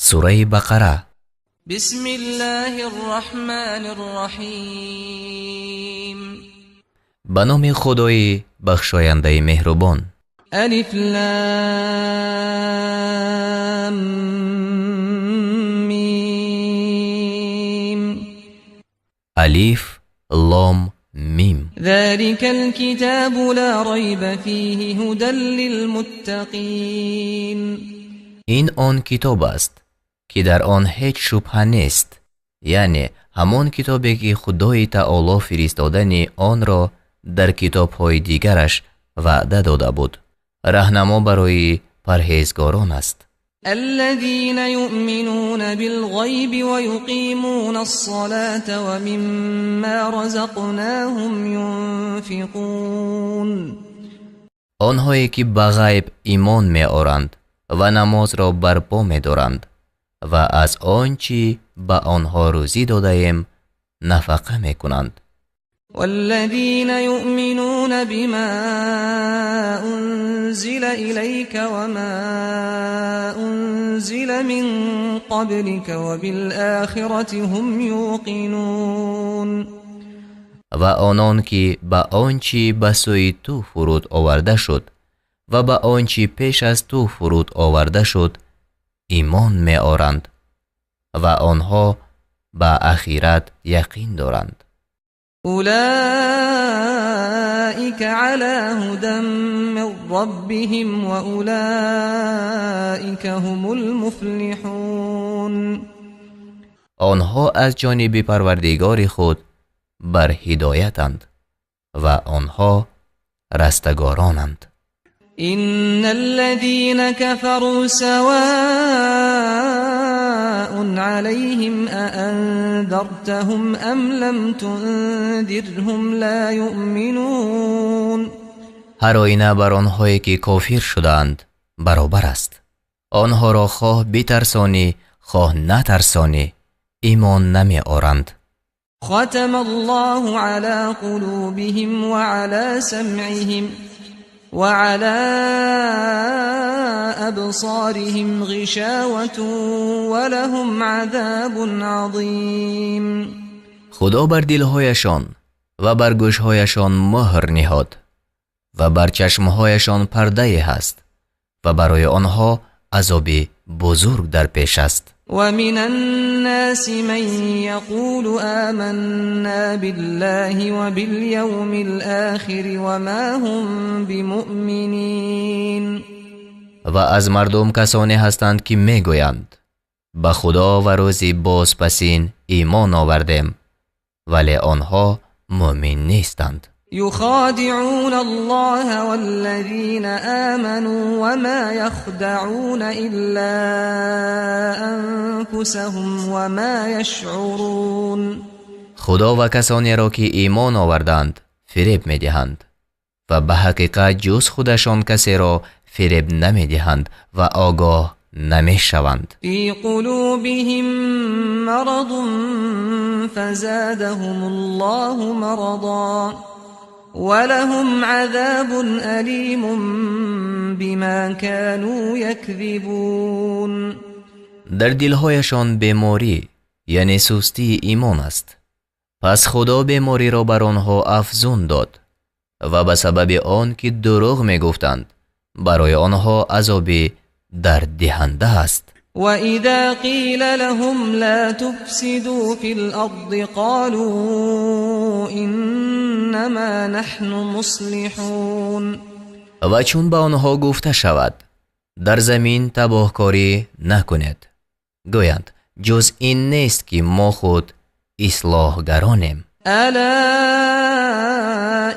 سوره بقره. بسم الله الرحمن الرحیم. به نام خدای بخشاینده مهربان. الف لام میم. الف لام میم. ذلك الكتاب لا ریب فیه هدى للمتقین. این آن کتاب است که در آن هیچ شبهه نیست، یعنی همان کتابی که خدای تعالی فرستادن آن را در کتاب‌های دیگرش وعده داده بود، راهنما برای پرهیزگاران است. الذين يؤمنون بالغيب ويقيمون الصلاة ومما رزقناهم ينفقون. آنهایی که به غیب ایمان می آورند و نماز را برپا می دارند و از آنچه به آنها روزی داده ایم نفقه می کنند. والذين يؤمنون بما أنزل إليك وما أنزل من قبلك وبالآخرة هم يوقنون. و آنان که به آنچه به سوی تو فرود آورده شد و به آنچه پیش از تو فرود آورده شد ایمان می آورند و آنها به آخرت یقین دارند. أولئك على هدى من ربهم وأولئك هم المفلحون. آنها از جانب پروردگار خود بر هدایتند و آنها رستگارانند. إن الذين كفروا سواء عليهم أأنذرتهم أم لم تنذرهم لا يؤمنون. هر آینه بر آنهایی که کافر شدند برابر است. آنها را خواه بترسانی خواه نترسانی ایمان نمی آورند. ختم الله على قلوبهم وعلى سمعهم وعلى أبصارهم غشاوة ولهم عذاب عظیم. خدا بر دلهایشان و بر گوشهایشان مهر نهاد و بر چشمهایشان پرده هست و برای آنها عذاب بزرگ در پیش است. ومن الناس من يقول آمنا بالله وباليوم الآخر وما هم بمؤمنين. و از مردم کسانی هستند که میگویند به خدا و روز بازپسین ایمان آوردیم ولی آنها مؤمن نیستند. يخادعون الله والذين آمنوا وما يخدعون إلا أنفسهم وما يشعرون. خدا و کسانی را که ایمان آوردند فریب میدهند و به حقیقت جز خودشان کسی را فریب نمیدهند و آگاه نمیشوند. في قلوبهم مرض فزادهم الله مرضا ولهم عذاب أليم بما كانوا يكذبون. در دلهایشان بیماری یعنی سستی ایمان است، پس خدا بیماری را بر آنها افزون داد و به سبب آن که دروغ می گفتند برای آنها عذاب درد دهنده است. وَإِذَا قِيلَ لَهُمْ لَا تُفْسِدُوا فِي الْأَرْضِ قَالُوا إِنَّمَا نَحْنُ مُصْلِحُونَ. و چون به آنها گفته شود در زمین تباهکاری نکنید گویند جز این نیست که ما خود اصلاحگرانیم. أَلَا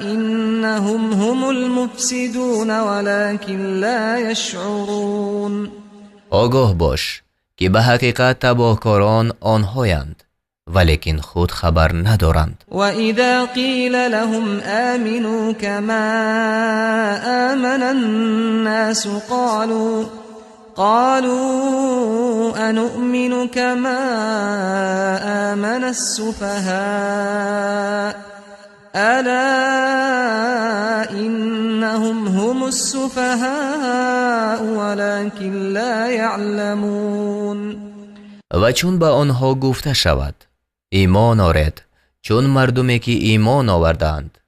إِنَّهُمْ هُمُ الْمُفْسِدُونَ وَلَكِنْ لَا يَشْعُرُونَ. آگاه باش که به حقیقت تباهکاران آنهایند ولیکن خود خبر ندارند. وَإِذَا قِيلَ لَهُمْ آمِنُوا كَمَا آمَنَ النَّاسُ قالوا أنؤمن كما آمن السفهاء ألا إنهم هم السفهاء ولكن لا يعلمون. و چون به آنها گفته شود ایمان آورید چون مردمی که ایمان آوردند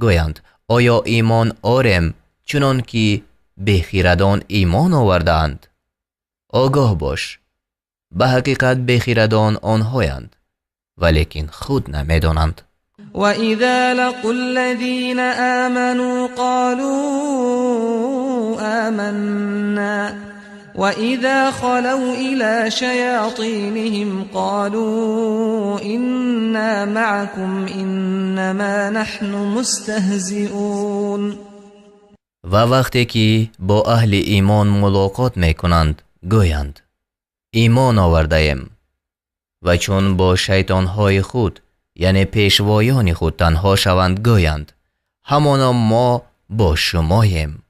گویند آیا ایمان آوریم چنان که بخیردان ایمان آوردند؟ آگاه باش به حقیقت بخیردان آنهایند ولیکن خود نمیدانند. وَإِذَا لَقُوا الَّذِينَ آمَنُوا قَالُوا آمَنَّا وَإِذَا خَلَوْا إِلَى شَيَاطِينِهِمْ قَالُوا إِنَّا مَعَكُمْ إِنَّمَا نَحْنُ مُسْتَهْزِئُونَ. و وقتی که با اهل ایمان ملاقات میکنند گویند ایمان آورده ایم و چون با شیطانهای خود یعنی پیشوایان خود تنها شوند گویند همانا ما با شماییم.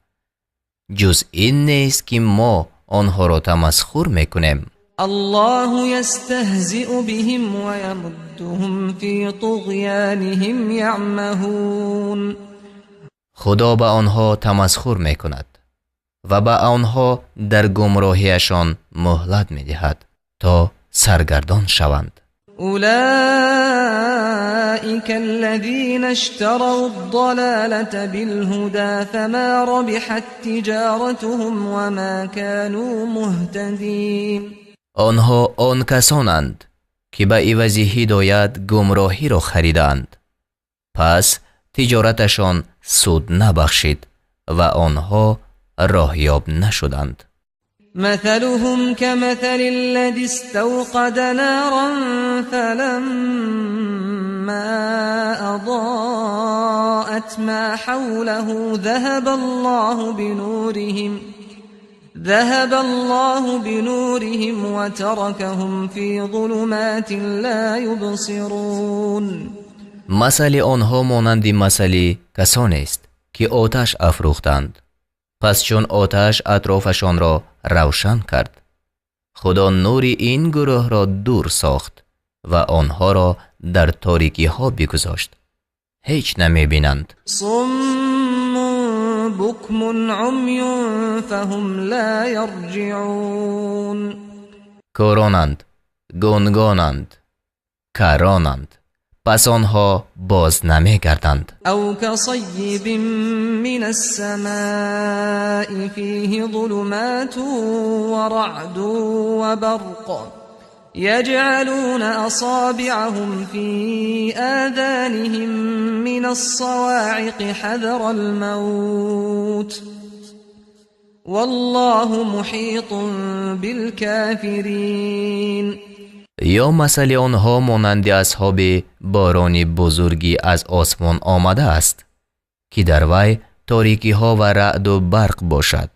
جز این نیست که ما آنها را تمسخر میکنیم. الله یستهزئ بهم و یمدهم فی طغیانهم یعمهون. خدا به آنها تمسخر میکند و به آنها در گمراهیشان مهلت میدهد تا سرگردان شوند. أولئك الذين اشتروا الضلالة بالهدى فما ربحت تجارتهم وما كانوا مهتدين. آنها آن کسانند که به عوض هدایت گمراهی را خریدند پس تجارتشان سود نبخشید و آنها راهیاب نشدند. مثلهم كمثل الذي استوقد نارا فلما أضاءت ما حوله ذهب الله بنورهم وتركهم في ظلمات لا يبصرون. مثل آنها مانند مثل کسانی است که آتش افروختند پس چون آتش اطرافشان را روشن کرد خدا نور این گروه را دور ساخت و آنها را در تاریکی ها بگذاشت هیچ نمی بینند. صم بکم عمی فهم لا یرجعون. کورانند گونگانند کرانند پس آنها باز نمی گردند. او کصیب من السماء فیه ظلمات ورعد وبرق يجعلون أصابعهم في آذانهم من الصواعق حذر الموت والله محيط بالكافرين. یا مثل آنها مانند اصحاب باران بزرگی از آسمان آمده است که در وی تاریکی ها و رعد و برق باشد.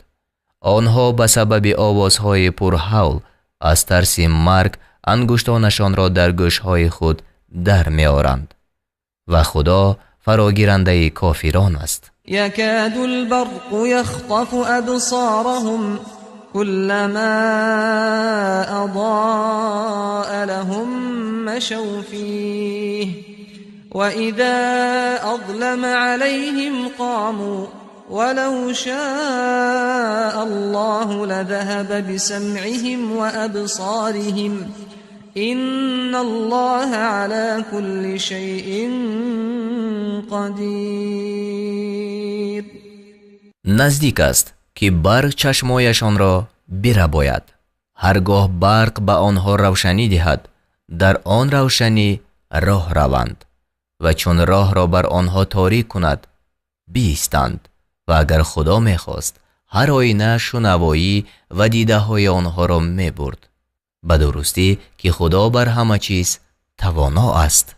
آنها به سبب آوازهای پرهول از ترس مرگ انگشتانشان را در گوشهای خود در می آورند و خدا فراگیرنده کافران است. یکاد البرق یخطف ابصارهم كلما أضاء لهم مشوا فيه وإذا أظلم عليهم قاموا ولو شاء الله لذهب بسمعهم وأبصارهم إن الله على كل شيء قدير. نزدیک است که برق چشمایشان را برباید. هرگاه برق به آنها روشنی دهد در آن روشنی راه روند و چون راه را بر آنها تاریک کند بیستند و اگر خدا میخواست هر آینه شنوایی و دیده های آنها را میبرد. به درستی که خدا بر همه چیز توانا است.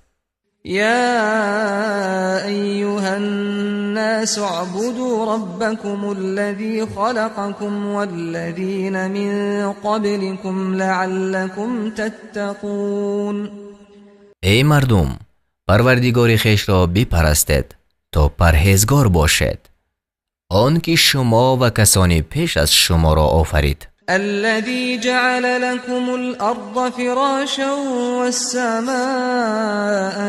يا أيها الناس اعبدوا ربكم الذي خلقكم والذين من قبلكم لعلكم تتقون. ای مردم پروردگار خویش را بپرستید تا پرهیزگار باشید آن که شما و کسانی پیش از شما را آفرید. الذي جعل لكم الأرض فراشا والسماء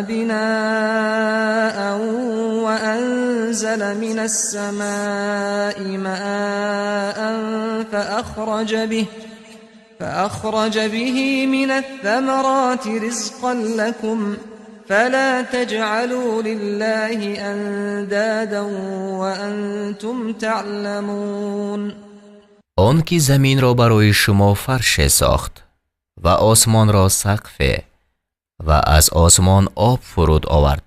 بناء وأنزل من السماء ماء فأخرج به من الثمرات رزقا لكم فلا تجعلوا لله اندادا وانتم تعلمون. آن که زمین را برای شما فرش ساخت و آسمان را سقف و از آسمان آب فرود آورد،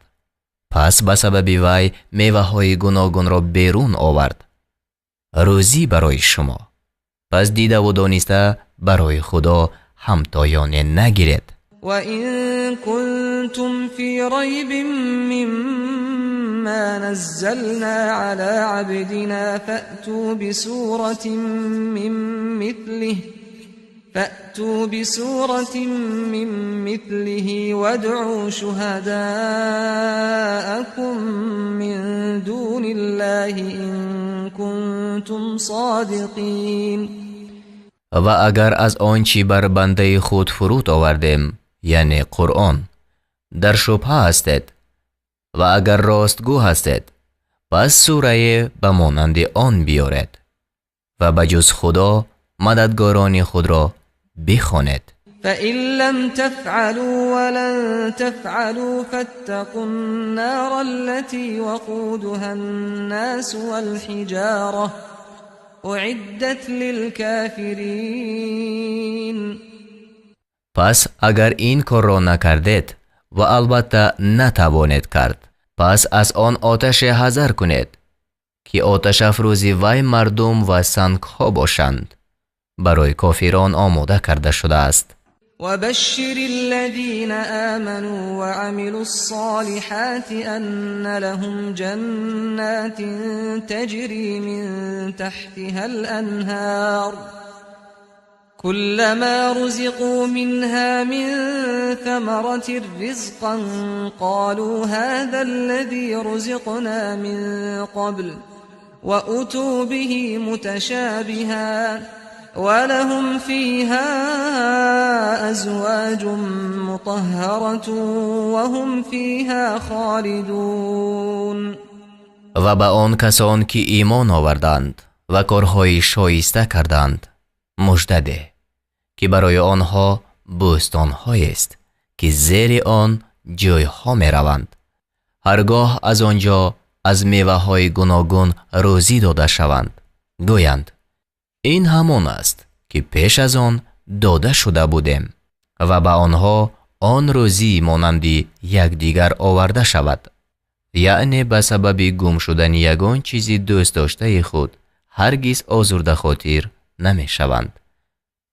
پس به سبب وی میوه های گوناگون را بیرون آورد، روزی برای شما. پس دیده و دانسته برای خدا همتایانه نگیرید. وَإِن كُنتُمْ فِي رَيْبٍ مِّمَّا نَزَّلْنَا عَلَى عَبْدِنَا فَأْتُوا بِسُورَةٍ مِّن مِّثْلِهِ وَادْعُوا شُهَدَاءَكُم مِّن دُونِ اللَّهِ إِن كُنتُمْ صَادِقِينَ. و اگر از آنچه بر بنده خود فرود آوردیم، یعنی قرآن، در شبهه هستید و اگر راستگو هستید، پس سوره به مانند آن بیارید و بجز خدا مددگاران خود را بخوانید. فَإِن لَّمْ تَفْعَلُوا وَلَن تَفْعَلُوا فَاتَّقُوا النَّارَ الَّتِي وَقُودُهَا النَّاسُ وَالْحِجَارَةُ اعدت للکافرین. پس اگر این کار را نکردید و البته نتوانید کرد، پس از آن آتش حذر کنید که آتش افروزی وی مردم و سنگ ها باشند، برای کافران آماده کرده شده است. وبشر الذين آمنوا وعملوا الصالحات أن لهم جنات تجري من تحتها الأنهار كلما رزقوا منها من ثمرة رزقا قالوا هذا الذي رزقنا من قبل وأتوا به متشابها ولهم فيها أزواج مطهرة وهم فيها خالدون. و به آن کسان که ایمان آوردند و کارهای شایسته کردند مژده ده که برای آنها بوستان‌هایی است که زیر آن جایها می روند، هرگاه از آنجا از میوه‌های گوناگون روزی داده شوند، گویند این همان است که پیش از آن داده شده بودیم و به آنها آن روزی مانندی یکدیگر آورده شود، یعنی به سبب گم شدن یگان چیزی دوست داشته خود هرگز آزرده خاطر نمی شوند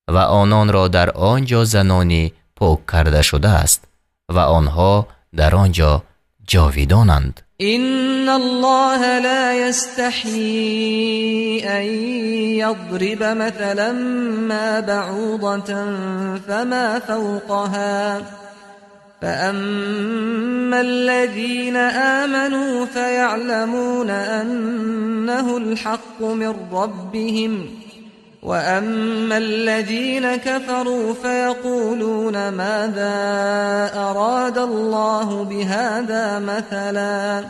و آنان را در آنجا زنانی پاک کرده شده است و آنها در آنجا جاویدانند. إن الله لا يستحيي أن يضرب مثلا ما بعوضة فما فوقها فأما الذين آمنوا فيعلمون أنه الحق من ربهم وأما الذين كفروا فيقولون ماذا أراد الله بهذا مثلا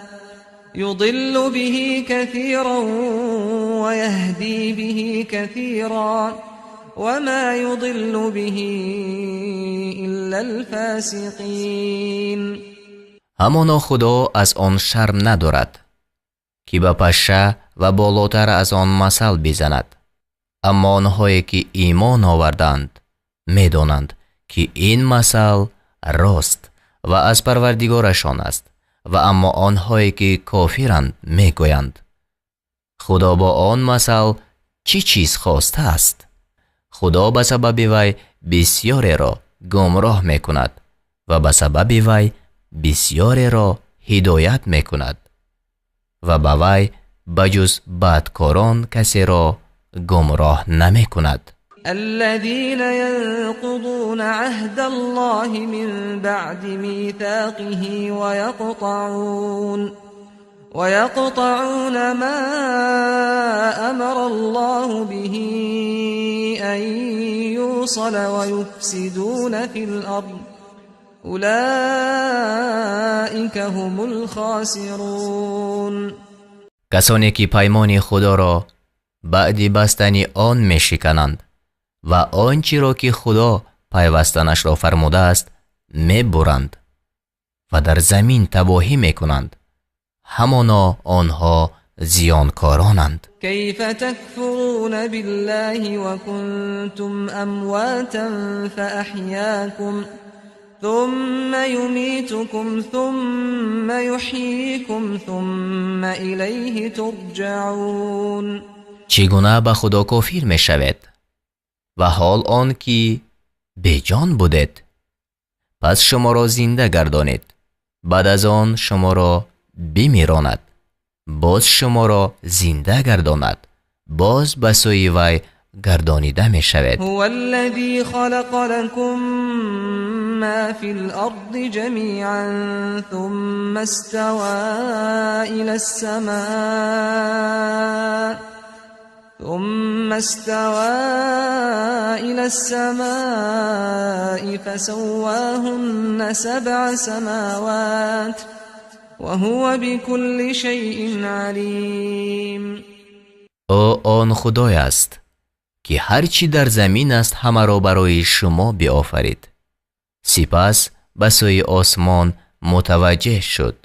يضل به كثيرا ويهدي به كثيرا وما يضل به إلا الفاسقين. همانا خدا از آن شرم ندارد که به پشه و بالاتر از آن مثل بزند، اما آنهایی که ایمان آوردند میدانند که این مثل راست و از پروردگارشان است، و اما آنهایی که کافرند میگویند خدا با آن مثل چی چیز خواسته است؟ خدا به سبب وی بسیاری را گمراه میکند و به سبب وی بسیاری را هدایت میکند و به وی بجز بدکاران کسی را گمراه نمی کند. الذين ينقضون عهد الله من بعد ميثاقه ويقطعون ما أمر الله به أن يوصل ويفسدون في الأرض أولئك هم الخاسرون. کسانی که پیمان خدا را بعد بستن آن می شکنند و آنچه را که خدا پیوستنش را فرموده است میبرند و در زمین تباهی میکنند، همانا آنها زیانکارانند. كيف تكفرون بالله وكنتم أمواتا فأحياكم ثم يميتكم ثم يحييكم ثم إليه ترجعون. چگونه به خدا کافر می شود و حال آن که بی جان بودید، پس شما را زنده گردانید، بعد از آن شما را بمیراند، باز شما را زنده گرداند، باز به سوی وی گردانیده می شود. هو الذي خلق لكم ما في الأرض جميعا ثم استوى إلى السماء فسواهن 7 سماوات وهو بكل شيء عليم. او آن خدای است که هرچی در زمین است همه را برای شما بیافرید. سپس به سوی آسمان متوجه شد،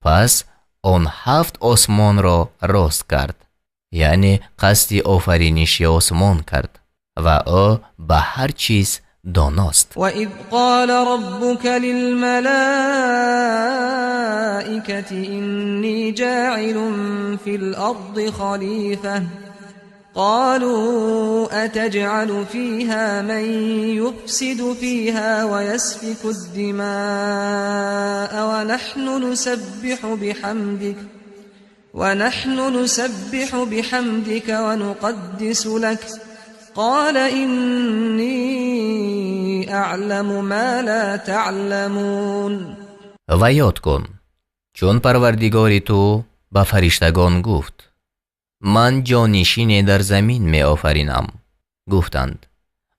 پس آن 7 آسمان را راست کرد، یعنی قصد آفرینش آسمان کرد و او به هر چیز داناست. و اذ قال ربك للملائكة إني جاعل في الأرض خليفة قالوا أتجعل فيها من يفسد فيها ويسفك الدماء ونحن نسبح بحمدك ونقدس لك قال إني أعلم ما لا تعلمون. و یاد کن چون پروردگاری تو به فرشتگان گفت من جانشین در زمین می آفرینم. گفتند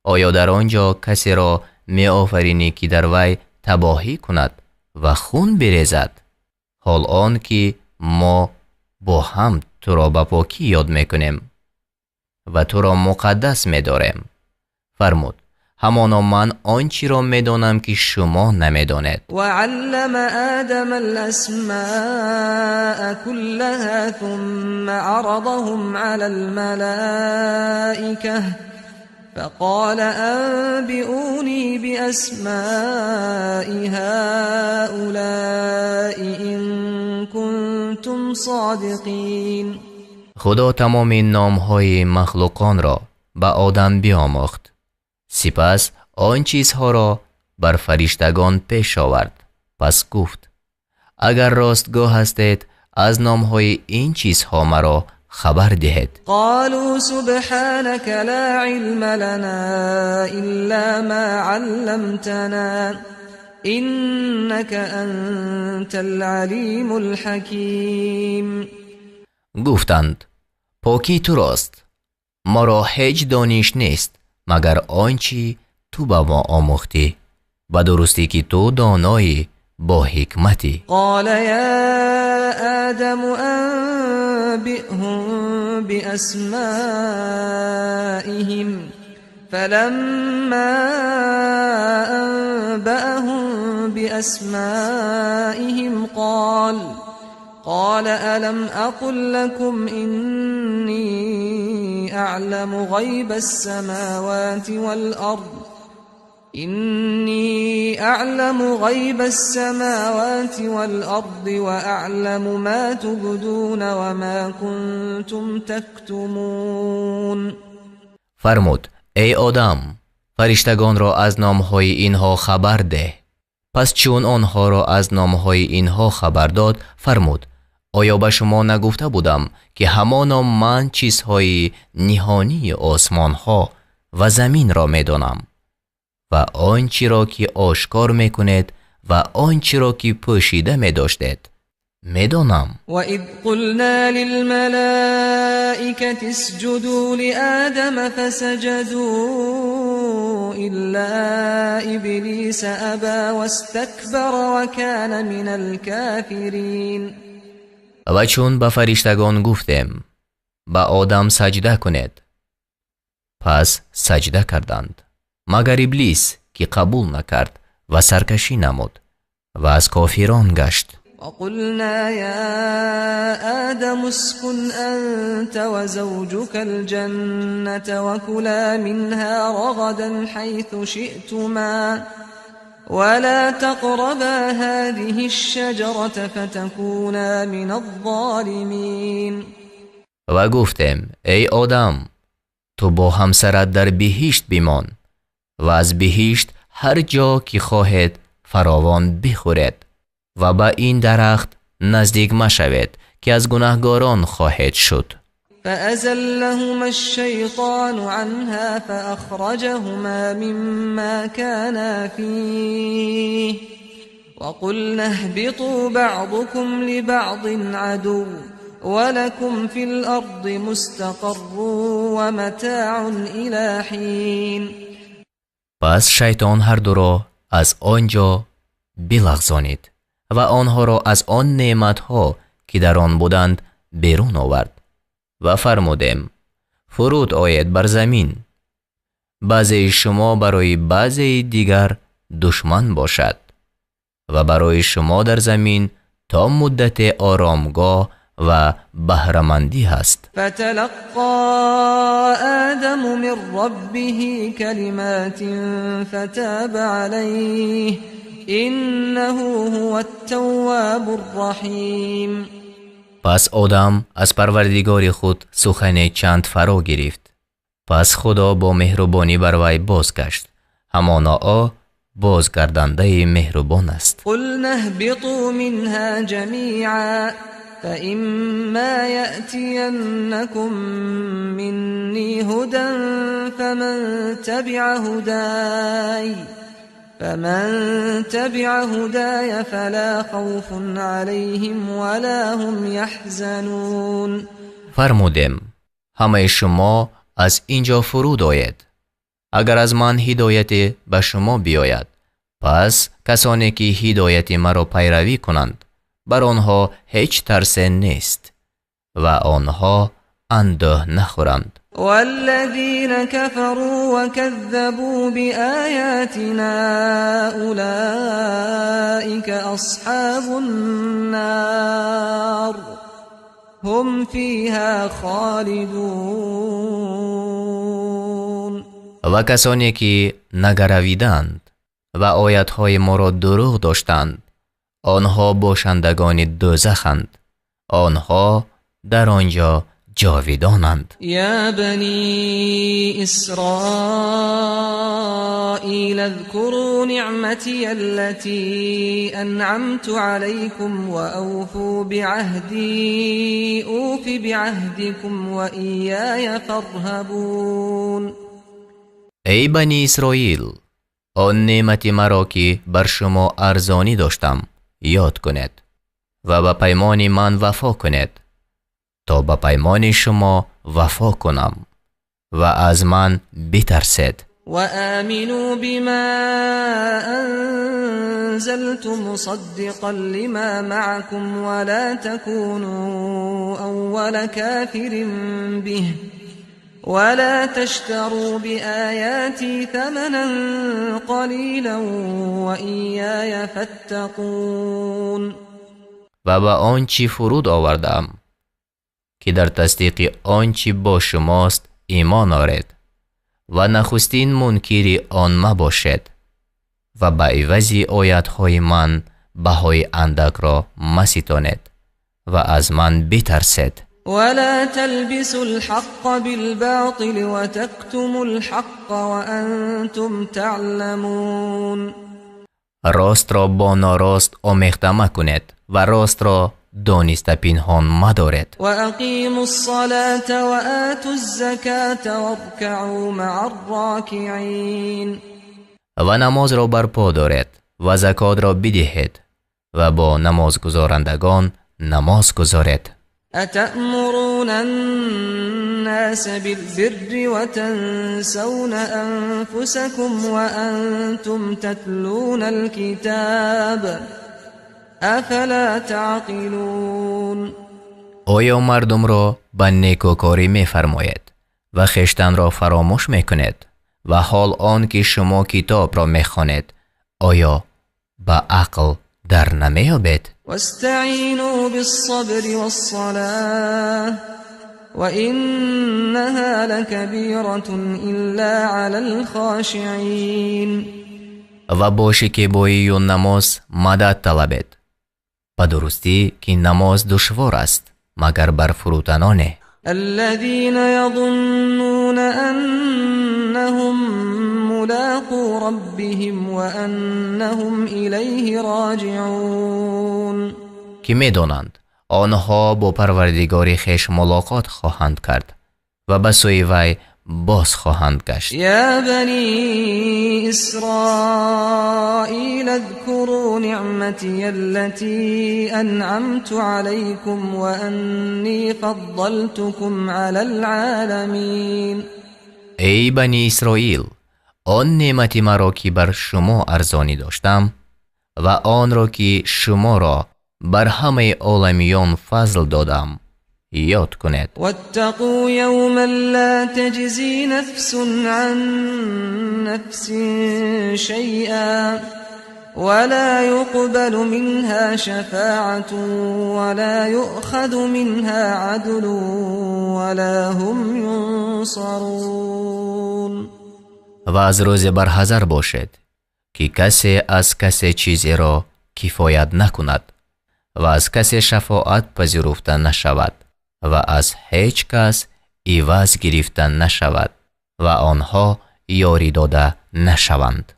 آیا در آنجا کسی را می آفرینی که در وی تباهی کند و خون بریزد؟ حال آن که ما با هم تو را به پاکی یاد می کنیم و تو را مقدس می داریم. فرمود همانا من آنچی را می دانم که شما نمی دانید. و علم آدم الاسماء كلها ثم عرضهم على الملائكة فقال أنبئوني بأسماء هؤلاء إن كنتم صادقين. خدا تمام نامهای مخلوقان را به آدم بیاموخت، سپس آن چیزها را بر فرشتگان پیش آورد. پس گفت اگر راستگو هستید از نامهای این چیزها مرا خبر دهید. قالوا سبحانك لا علم لنا إلا ما علمتنا إنك أنت العليم الحكيم. گفتند پاکی تو راست، ما را هیچ دانش نیست مگر آنچه تو به ما آموختی و درستی که تو دانایی با حکمتی. قال یا آدم انبئهم بأسمائهم فلما أنبأهم بأسمائهم قال ألم أقل لكم إني أعلم غيب السماوات والأرض وأعلم ما تبدون وما كنتم تكتمون. فرمود ای آدم فرشتگان را از نامهای اینها خبر ده. پس چون آنها را از نامهای اینها خبر داد فرمود آیا به شما نگفته بودم که همانا من چیزهای نهانی آسمان ها و زمین را میدانم و آنچه را که آشکار میکنید و آنچه را که پوشیده میداشتید میدانم. و اذ قلنا للملائكة اسجدوا لآدم فسجدوا إلا إبليس أبى واستكبر وكان من الكافرين. و چون به فرشتگان گفتیم به آدم سجده کنید، پس سجده کردند مگر ابلیس که قبول نکرد و سرکشی نمود و از کافران گشت. وقلنا يا آدم اسكن أنت وزوجك الجنة وكلا منها رغدا حيث شئتما ولا تقربا هذه الشجرة فتكونا من الظالمين. و گفتم ای آدم تو با همسرت در بهشت بمان و از بهشت هر جا که خواهد فراوان بخورد و با این درخت نزدیک مشوید که از گناهگاران خواهد شد. فأزلهما الشيطان عنها فأخرجهما مما كانا فيه وقلنا اهبطوا بعضكم لبعض عدو ولكم في الأرض مستقر ومتاع إلى حين. پس شیطان هر دو را از آنجا بلغزانید و آنها را از آن نعمتها که در آن بودند بیرون آورد و فرمودم فرود آید بر زمین، بعضی شما برای بعضی دیگر دشمن باشد و برای شما در زمین تا مدت آرامگاه و بهره‌مندی هست. فتلقى آدم من ربه كلمات فتاب عليه إنه هو التواب الرحیم. پس آدم از پروردگار خود سخن چند فرا گرفت. پس خدا با مهربانی بر وی بازگشت، همانا بازگردنده مهربان است. قلنا اهبطوا منها جميعا فإما يأتينكم مني هدى فمن تبع هداي فلا خوف عليهم ولا هم يحزنون. فرمودم همه شما از اینجا فرود آید. اگر از من هدایت به شما بیاید، پس کسانی که هدایت مرا پیروی کنند بر آنها هیچ ترس نیست و آنها اندوه نخورند. والذين كفروا وكذبوا بآياتنا أولئك أصحاب النار هم فيها خالدون. و کسانی که نگرویدند و آیاتهای ما را دروغ داشتند آنها باشندگان دوزخند، آنها در آنجا جاویدانند. یا بنی اسرائیل اذکروا نعمتی التي انعمت علیکم و اوفوا بعهدی اوف بعهدکم و ایای فارهبون. ای بنی اسرائیل، آن نعمت مرا که بر شما ارزانی داشتم یاد کنید و به پیمان من وفا کنید تا به پیمان شما وفا کنم و از من بترسید. و آمنوا بما انزلت مصدقا لما معكم ولا تكونوا اول كافر به ولا تشتروا بآياتي ثمنا قليلا وإياي فاتقون. و به آنچه فرود آوردم که در تصدیق آنچه با شماست ایمان آرید و نخستین منکر آن مباشد و به عوض آیاتهای من بهای اندک را مستانید و از من بترسید. ولا تلبسوا الحق بالباطل وتكتموا الحق وأنتم تعلمون. راست را با ناراست آمیخته مکنید و راست را دانسته پنهان مدارید. و اقیموا الصلاة و آتوا الزکاة وارکعوا مع الراکعین. و نماز را برپا دارید و زکات را بدهید و با نماز گزارندگان نماز گزارید. أتأمرون الناس بالبر وتنسون أنفسكم وأنتم تتلون الكتاب أفلا تعقلون. آیا مردم را به نیکوکاری می فرماید و خیشتن را فراموش میکنید و حال آن که شما کتاب را میخوانید آیا با عقل در نمیابید؟ واستعینوا بالصبر والصلاة وإنها لكبيرة إلا على الخاشعين. و باشی که با این نماز مدد طلبید. بدرستی که نماز دشوار است مگر بر فروتنانه. الذين يظنون أنهم ملاقو ربهم وأنهم إليه راجعون. که میدانند آنها با پروردگار خویش ملاقات خواهند کرد و به سوی وی باز خواهند گشت. یا بنی اسرائیل اذکروا نعمتی التي انعمت علیکم و انی فضلتکم علی العالمین. ای بنی اسرائیل، آن نعمت مرا که بر شما ارزانی داشتم و آن را که شما را بر همه عالمیان فضل دادم یاد کنید. واتقوا یوما لا تجزی نفس عن نفس شیئا ولا يقبل منها شفاعة ولا يؤخذ منها عدل ولا هم ينصرون. و از روز برحذر باشید که کسی از کسی چیزی را کفایت نکند و از کسی شفاعت پذیرفته نشود و از هیچ کس عوض گرفته نشود و آنها یاری داده نشوند.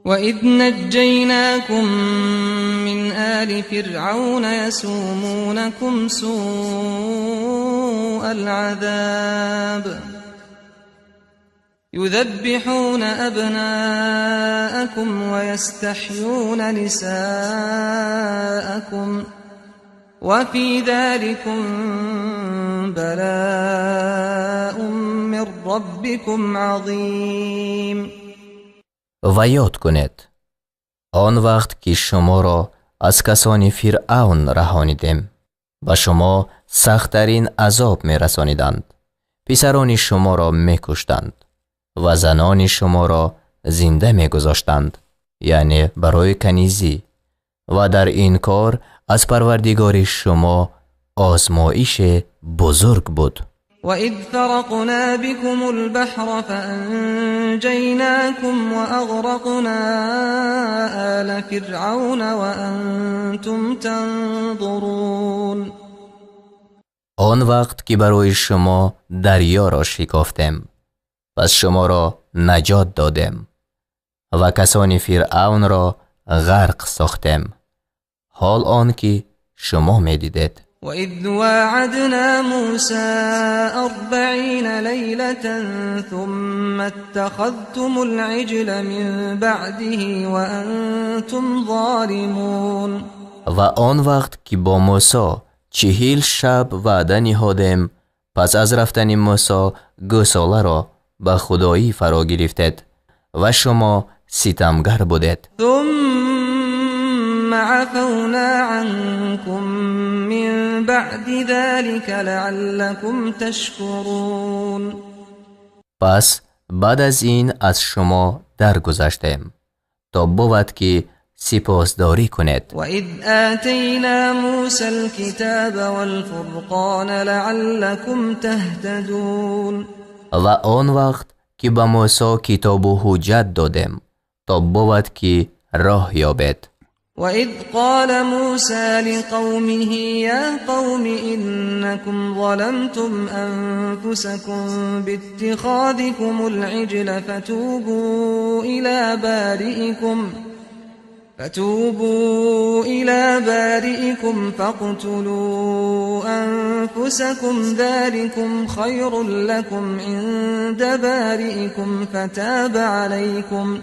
وَإِذْ نَجَّيْنَاكُمْ مِنْ آلِ فِرْعَوْنَ يَسُومُونَكُمْ سُوءَ الْعَذَابِ يُذَبِّحُونَ أَبْنَاءَكُمْ وَيَسْتَحْيُونَ نِسَاءَكُمْ وَفِي ذَلِكُمْ بَلَاءٌ مِّن رَّبِّكُمْ عَظِيمٌ. و یاد کنید آن وقت که شما را از کسان فرعون رهانیدیم و شما سخت‌ترین عذاب می رسانیدند. پسران شما را می کشتند و زنان شما را زنده می گذاشتند، یعنی برای کنیزی، و در این کار از پروردگار شما آزمایش بزرگ بود. وَإِذْ فَرَقْنَا بِكُمُ الْبَحْرَ فَأَنْجَيْنَاكُمْ وَأَغْرَقْنَا آلَ فِرْعَوْنَ وَأَنْتُمْ تَنْظُرُونَ. آن وقت که برای شما دریا را شکافتیم پس شما را نجات دادیم و کسان فرعون را غرق ساختیم حال آن که شما می دیدید. وَإِذْ وَاعَدْنَا مُوسَى 40 لَيْلَةً ثُمَّ اتَّخَذْتُمُ الْعِجْلَ مِنْ بَعْدِهِ وَأَنْتُمْ ظَالِمُونَ. و آن وقت که با موسی 40 شب وعده نهادیم پس از رفتن موسی گوساله را به خدایی فرا گرفتید و شما ستمگر بودید. ثم عفونا عنكم من بعد ذلك لعلكم تشكرون. پس بعد از این از شما درگذشتیم تا بود که سپاسداری کنید. وَإِذْ آتَيْنَا مُوسَى الْكِتَابَ وَالْفُرْقَانَ لَعَلَّكُمْ تَهْتَدُونَ. و آن وقت که به موسی کتاب و حجت دادیم تا بود که راه یابید. وَإِذْ قَالَ مُوسَى لِقَوْمِهِ يَا قَوْمِ إِنَّكُمْ ظَلَمْتُمْ أَنفُسَكُمْ بِاتِّخَاذِكُمُ الْعِجْلَ فتوبوا إلى بارئكم فاقتلوا أنفسكم ذلكم خير لكم عند بارئكم فتاب عليكم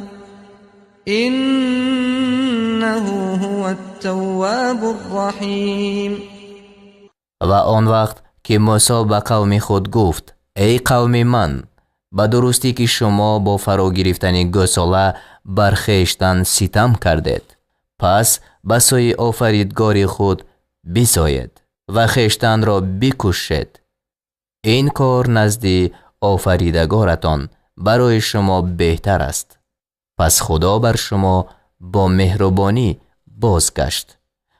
إنه هو التواب الرحيم. و آن وقت که موسی به قوم خود گفت ای قوم من، به درستی که شما با فرا گرفتن گوساله بر خویشتن ستم کردید پس به سوی آفریدگار خود بسایید و خویشتن را بکشید. این کار نزد آفریدگارتان برای شما بهتر است. پس خدا بر شما با مهربانی بازگشت،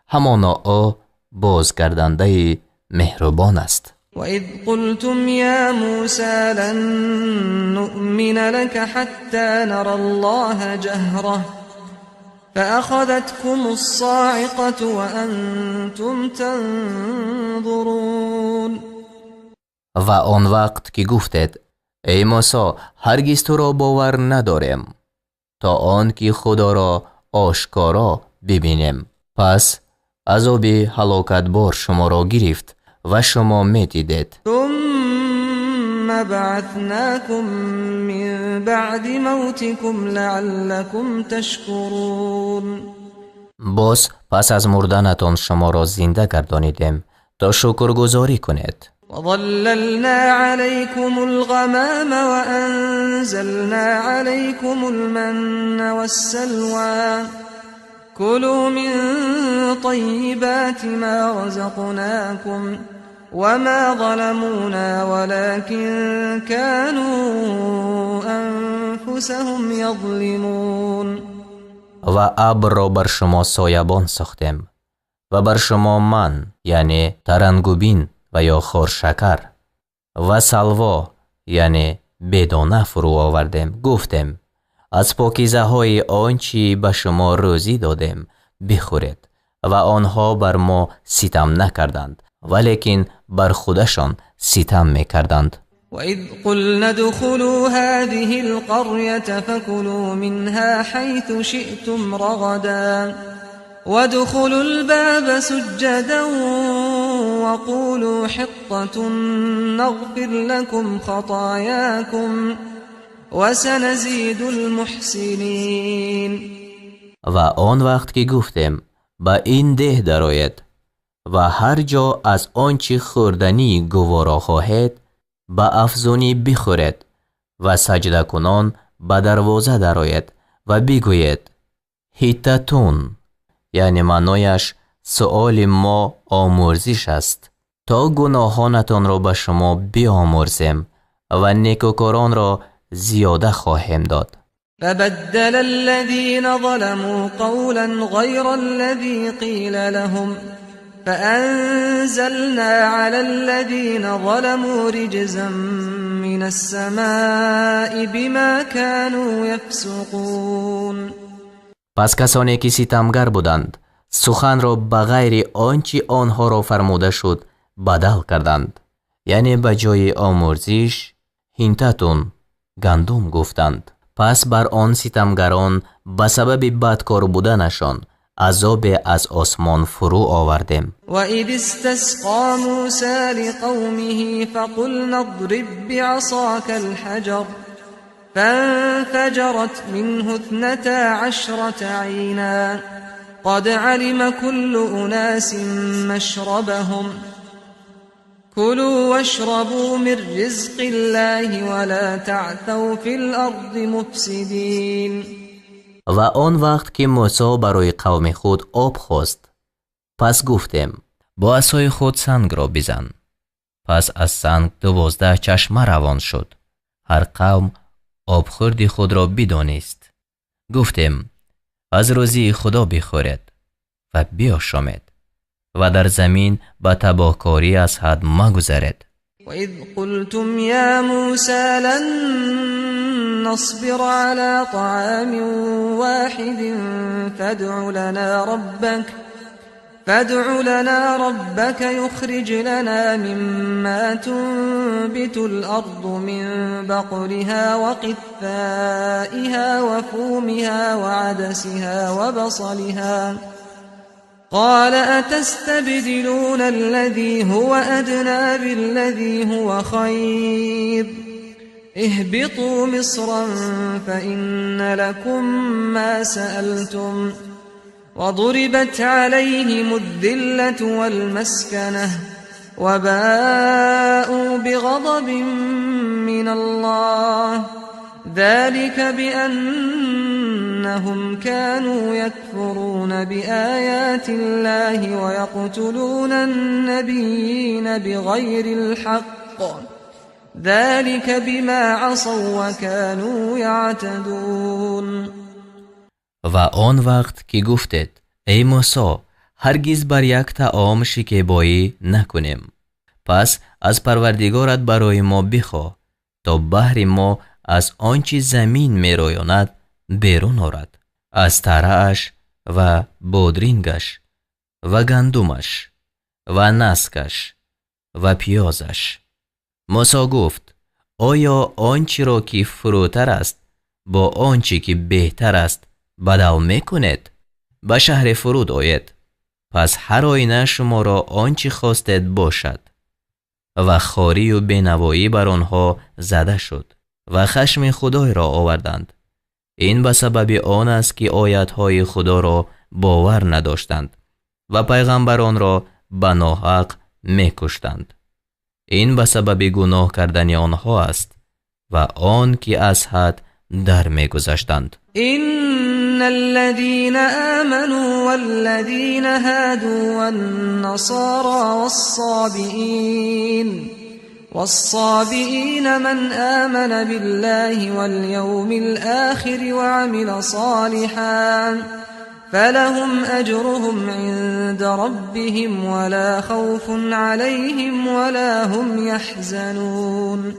همانا او بازگردنده مهربان است. وإذ قلتم يا موسى لن نؤمن لك حتى نرى الله جهرة فأخذتكم الصاعقة وأنتم تنظرون. و آن وقت که گفتید ای موسی هرگز تو را باور نداریم تا آن که خدا را آشکارا ببینیم. پس عذاب هلاکت بار شما را گرفت و شما می دیدید. ثم بعثناكم من بعد موتكم لعلكم تشكرون. باز پس از مردنتان شما را زنده گردانیدیم تا شکرگزاری کنید. وظللنا عليكم الغمام وأنزلنا عليكم المن والسلوى كلوا من طيبات ما رزقناكم وما ظلمونا ولكن كانوا أنفسهم يظلمون. و ابر را بر شما سایبان ساختیم و بر شما من یعنی ترنگوبین و یا خورشکر و سلوا یعنی بدانه فرو آوردیم. گفتیم از پاکیزه های آنچه به شما روزی دادیم بخورید و آنها بر ما ستم نکردند ولیکن بر خودشان ستم میکردند. وإذ قلنا ادخلوا هذه القرية فكلوا منها حيث شئتم رغدا وادخلوا الباب سجدا وقولوا حطة نغفر لكم خطاياكم وسنزيد المحسنين. و آن وقت که گفتیم به این ده درآیید و هر جا از آنچه خوردنی گوارا خواهید به افزونی بخورید و سجده کنان به دروازه درآیید و بگویید حطتون یعنی معنایش سؤال ما آمرزش است تا گناهانتان را به شما بیامرزیم و نیکوکاران را زیاده خواهیم داد. فبدل الذين ظلموا قولا غير الذي قيل لهم فأنزلنا على الذين ظلموا رجزا من السماء بما كانوا يفسقون. پس کسانی که ستمگر بودند سخن را به غیر آنچه آنها را فرموده شد بدل کردند، یعنی به جای آمرزش هینتتون گندم گفتند. پس بر آن ستمگران به سبب بدکار بودنشان عذاب از آسمان فرو آوردیم. و اذ استسقى موسى لقومه فقلنا اضرب بعصاك الحجر فانفجرت منه 12 عينا قد علم كل أناس مشربهم كلوا واشربوا من رزق الله ولا تعثوا في الأرض مفسدين. و آن وقت که موسی برای قوم خود آب خواست پس گفتیم با عصای خود سنگ را بزن. پس از سنگ 12 چشمه روان شد. هر قوم آب خوردی خود را بدانست. گفتیم از روزی خدا بخورید و بیاشامید و در زمین به تباهکاری از حد مگذرید. و اذ قلتم یا موسی لن نصبر على طعام واحد فادع لنا ربك يخرج لنا مما تنبت الأرض من بقلها وقثائها وفومها وعدسها وبصلها قال أتستبدلون الذي هو أدنى بالذي هو خير اهبطوا مصرا فإن لكم ما سألتم وضربت عليهم الذلة والمسكنة وباءوا بغضب من الله ذلك بأنهم كانوا يكفرون بآيات الله ويقتلون النبيين بغير الحق ذلك بما عصوا وكانوا يعتدون. و آن وقت که گفتید ای موسی هرگز بر یک طعام شکیبایی نکنیم، پس از پروردگارت برای ما بخواه تا بهر ما از آنچه زمین می رویاند بیرون آرد، از ترعش و بادرینگش و گندمش و نسکش و پیازش. موسی گفت آیا آنچه را که فروتر است با آنچه که بهتر است بدل می کنید؟ به شهر فرود آید، پس هر آینه شما را آنچه خواستید باشد. و خواری و بینوایی بر آنها زده شد و خشم خدای را آوردند. این به سبب آن است که آیاتهای خدا را باور نداشتند و پیغمبران را به ناحق می‌کشتند. این به سبب گناه کردن آنها است و آن که از حد در می‌گذشتند. إن الذين آمنوا والذين هادوا والنصارى والصابئين من آمن بالله واليوم الآخر وعمل صالحا فلهم أجرهم عند ربهم ولا خوف عليهم ولا هم يحزنون.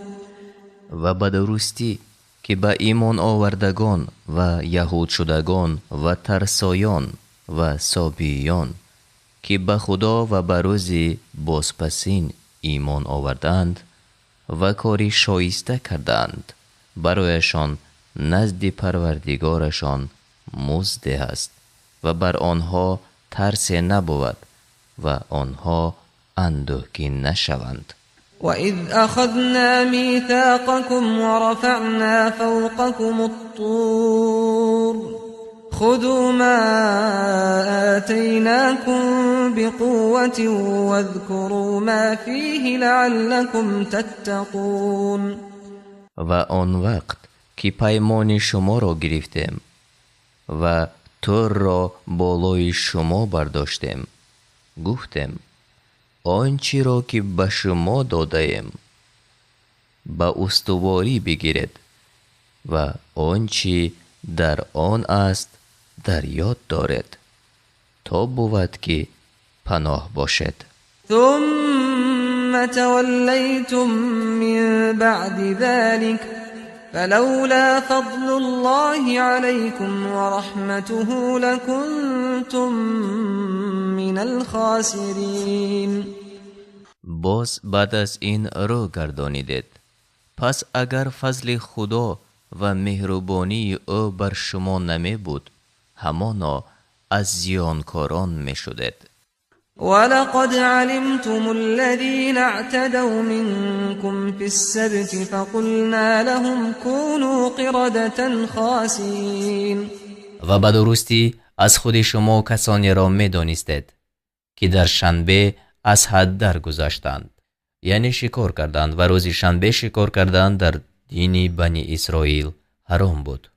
و به درستی که به ایمان آوردگان و یهود شدگان و ترسایان و سابیان که به خدا و به روز بازپسین ایمان آوردند و کاری شایسته کردند، برایشان نزد پروردگارشان مزد است و بر آنها ترس نبود و آنها اندوهگین نشوند. وَإِذْ أَخَذْنَا مِيثَاقَكُمْ وَرَفَعْنَا فَوْقَكُمُ الطُّورَ خُذُوا مَا آتَيْنَاكُمْ بِقُوَّةٍ وَاذْكُرُوا مَا فِيهِ لَعَلَّكُمْ تَتَّقُونَ. و آن وقت که پیمان شما را گرفتیم و طور را بالای شما برداشتیم، گفتیم آنچه را که به شما دادیم به استواری بگیرید و آنچه در آن است در یاد دارید تا بود که پناه باشد. ثم تولیتم من بعد ذلك فلولا فضل الله عليكم ورحمته لكنتم من الخاسرین. باز بعد از این رو گردانیدید، پس اگر فضل خدا و مهربانی او بر شما نمی بود، همانا از زیانکاران می شدید. ولقد علمتم الذين اعتدوا منكم في السبت فقلنا لهم كونوا قردة خاسئين. و به درستی از خود شما کسانی را می دانستید که در شنبه از حد در گذاشتند، یعنی شکار کردند، و روز شنبه شکار کردند در دین بنی اسرائیل حرام بود.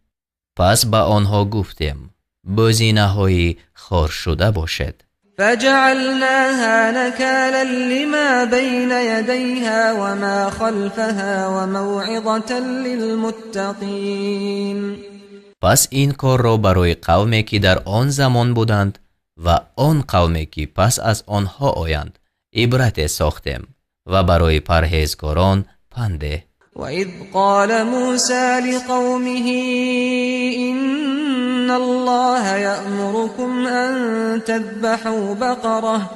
پس به آنها گفتیم بزینه های خار شده باشد. فجعلناها نكالا لما بين يديها وما خلفها وموعظة للمتقين. پس این کار را برای قومی که در آن زمان بودند و آن قومی که پس از آنها آیند عبرت ساختیم و برای پرهیزگاران پنده. وَإِذْ قَالَ مُوسَى لِقَوْمِهِ إِنَّ اللَّهَ يَأْمُرُكُمْ أَن تَذْبَحُوا بَقَرَةً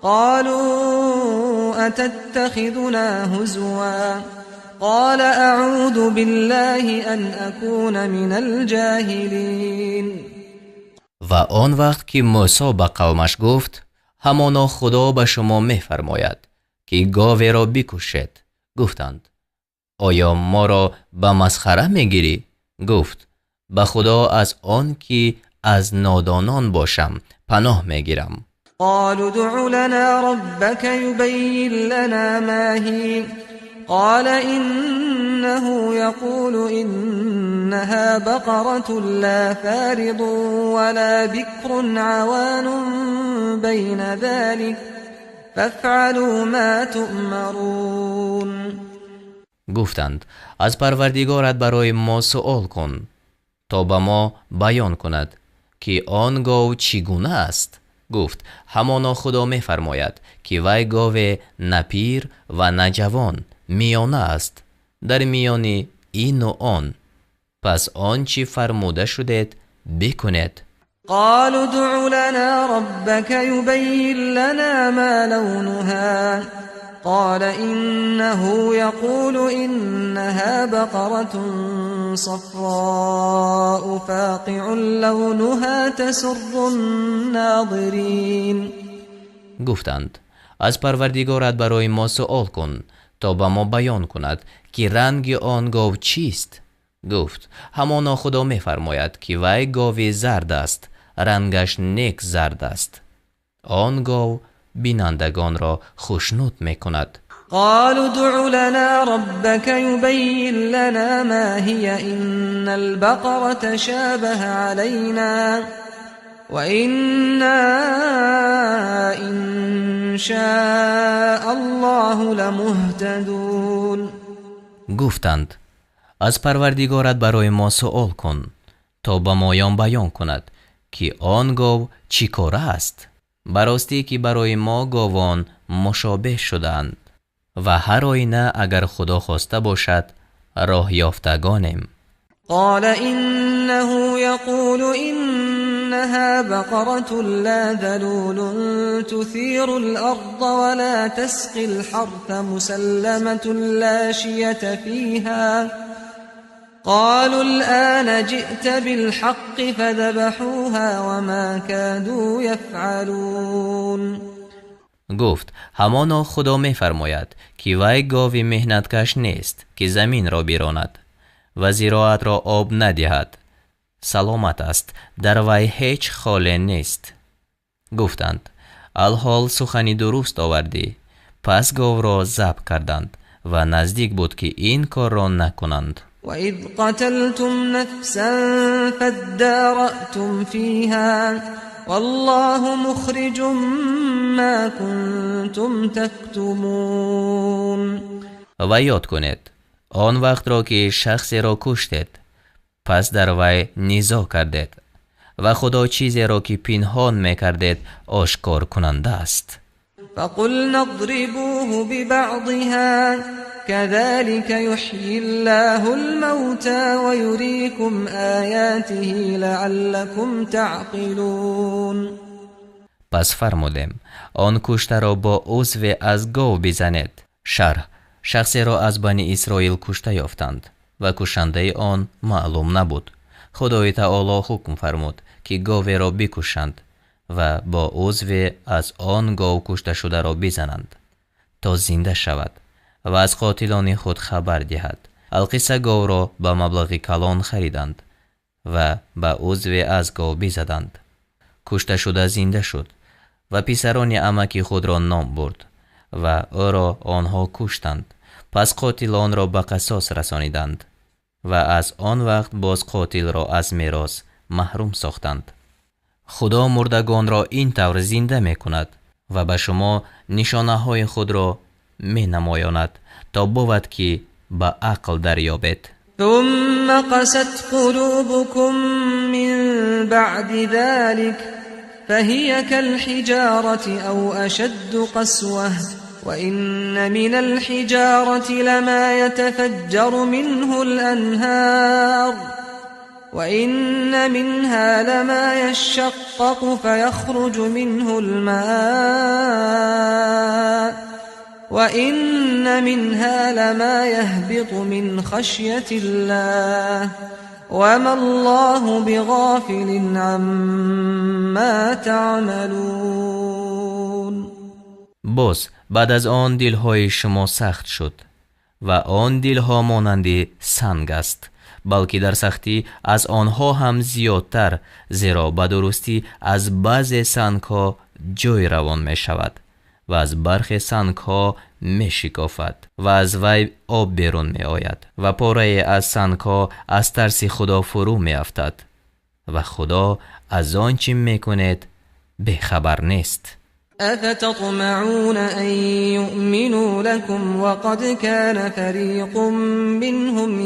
قَالُوا أَتَتَّخِذُنَا هُزُوًا قَالَ أَعُوذُ بِاللَّهِ أَنْ أَكُونَ مِنَ الْجَاهِلِينَ. و آن وقت که موسی به قومش گفت همانا خدا به شما می‌فرماید که گاوی را بکشید، گفتند آیا ما را به مسخره میگیری؟ گفت به خدا از آن که از نادانان باشم پناه میگیرم. قالوا ادع لنا ربك يبين لنا ما هي قال إنه يقول إنها بقرة لا فارض ولا بكر عوان بين ذلك فافعلوا ما تؤمرون. گفتند از پروردگارت برای ما سؤال کن تا به ما بیان کند که آن گاو چگونه است. گفت همانا خدا می فرماید که وی گاو نه پیر و نه جوان میانه است در میان این و آن، پس آنچه فرموده شدید بکنید. قالوا ادع لنا ربك يبين لنا ما لونها قال إنه يقول إنها بقرة صفراء فاقع لونها تسر الناظرين. گفتند از پروردگارت برای ما سؤال کن تا به ما بیان کند که رنگ آن گاو چیست. گفت همانا خدا می فرماید که وی گاو زرد است، رنگش نیک زرد است. آن گاو بینندگان را خوشنود می کند. قالوا ادع لنا ربك يبين لنا ما هي إن البقرة شابه علينا وإنا إن شاء الله لمهتدون. گفتند از پروردگارت برای ما سؤال کن تا به ما بیان کند که آن گاو چی کاره است. براستی که برای ما گاوان مشابه شدند و هر آینه اگر خدا خواسته باشد راه یافتگانیم. قال إنه يقول إنها بقرة لا ذلول تثير الأرض ولا تسقي الحرث مسلمة لا شية فيها قالوا الآن جئت بالحق فذبحوها وما كادوا يفعلون. گفت همانا خدا می فرماید که وی گاوی مهنتکش نیست که زمین را بیراند و زراعت را آب ندهد، سلامت است، در وی هیچ خاله نیست. گفتند الحال سخنی درست آوردی. پس گاو را ذبح کردند و نزدیک بود که این کار را نکنند. وَإِذْ قَتَلْتُمْ نَفْسًا فَادَّارَأْتُمْ فِيهَا وَاللَّهُ مُخْرِجٌ مَا كُنْتُمْ تَكْتُمُونَ. و یاد کنید آن وقت را که شخصی را کشتید، پس در وی نزاع کردید و خدا چیزی را که پنهان میکردید آشکار کننده است. فَقُلْنَا اضْرِبُوهُ بِبَعْضِهَا كَذَلِكَ يُحْيِي اللَّهُ الْمَوْتَى وَيُرِيكُمْ آيَاتِهِ لَعَلَّكُمْ تَعْقِلُونَ. پس فرمودیم آن کشته را با عضو از گاو بزنید. شرح: شخصی را از بنی اسرائیل کشته یافتند و کشنده آن معلوم نبود. خدای تعالی حکم فرمود که گاو را بکشند و با عضو از آن گاو کشته شده را بزنند تا زنده شود و از قاتلان خود خبر دهد. القصه گاو را به مبلغ کلان خریدند و به عضو از گاو بزدند. کشته شده زنده شد و پسران عمک خود را نام برد و او را آنها کشتند. پس قاتلان را به قصاص رسانیدند و از آن وقت باز قاتل را از میراث محروم ساختند. خدا مردگان را این طور زنده می کند و به شما نشانه های خود را می نمایاند تا بود که به عقل دریابید. ثم قست قلوبكم من بعد ذلك فهي كالحجارة أو أشد قسوة وإن من الحجارة لما يتفجر منه الأنهار وإن منها لما يشقق فيخرج منه الماء وإن منها لما يهبط من خشية الله وما الله بغافل عما تعملون. باز بعد از آن دلهای شما سخت شد و آن دلها مانند سنگ است، بلکه در سختی از آنها هم زیادتر، زیرا به درستی از بعض سنگها جوی روان می شود و از برخی سنگها می شکافد و از وی آب بیرون می آید و پاره از سنگها از ترس خدا فرو می افتد و خدا از آنچه می کند بخبر نیست. أفتطمعون أن يؤمنوا لكم وقد كان فريق منهم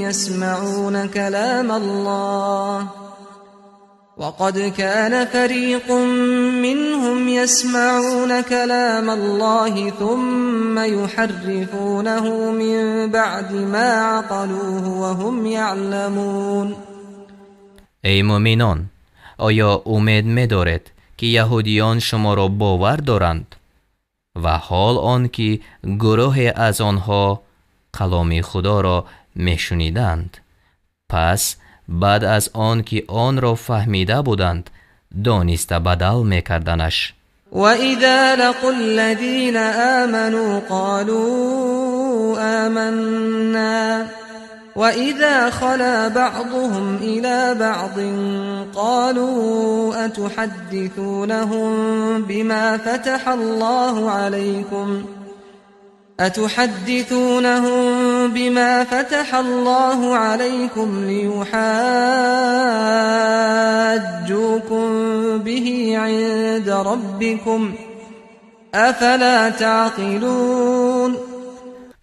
يسمعون كلام الله ثم يحرفونه من بعد ما عقلوه وهم يعلمون. ای مؤمنان، آیا امید می‌دارید که یهودیان شما را باور دارند و حال آن که گروه از آنها کلام خدا را میشنیدند، پس بعد از آن که آن را فهمیده بودند دانسته بدل میکردنش. وَإِذَا لَقُوا الَّذِينَ آمَنُوا قَالُوا آمَنَّا وَإِذَا خَلَا بَعْضُهُمْ إِلَى بَعْضٍ قَالُوا أَتُحَدِّثُونَهُم بما فتح الله عليكم ليحاجوكم به عند ربكم أفلا تعقلون.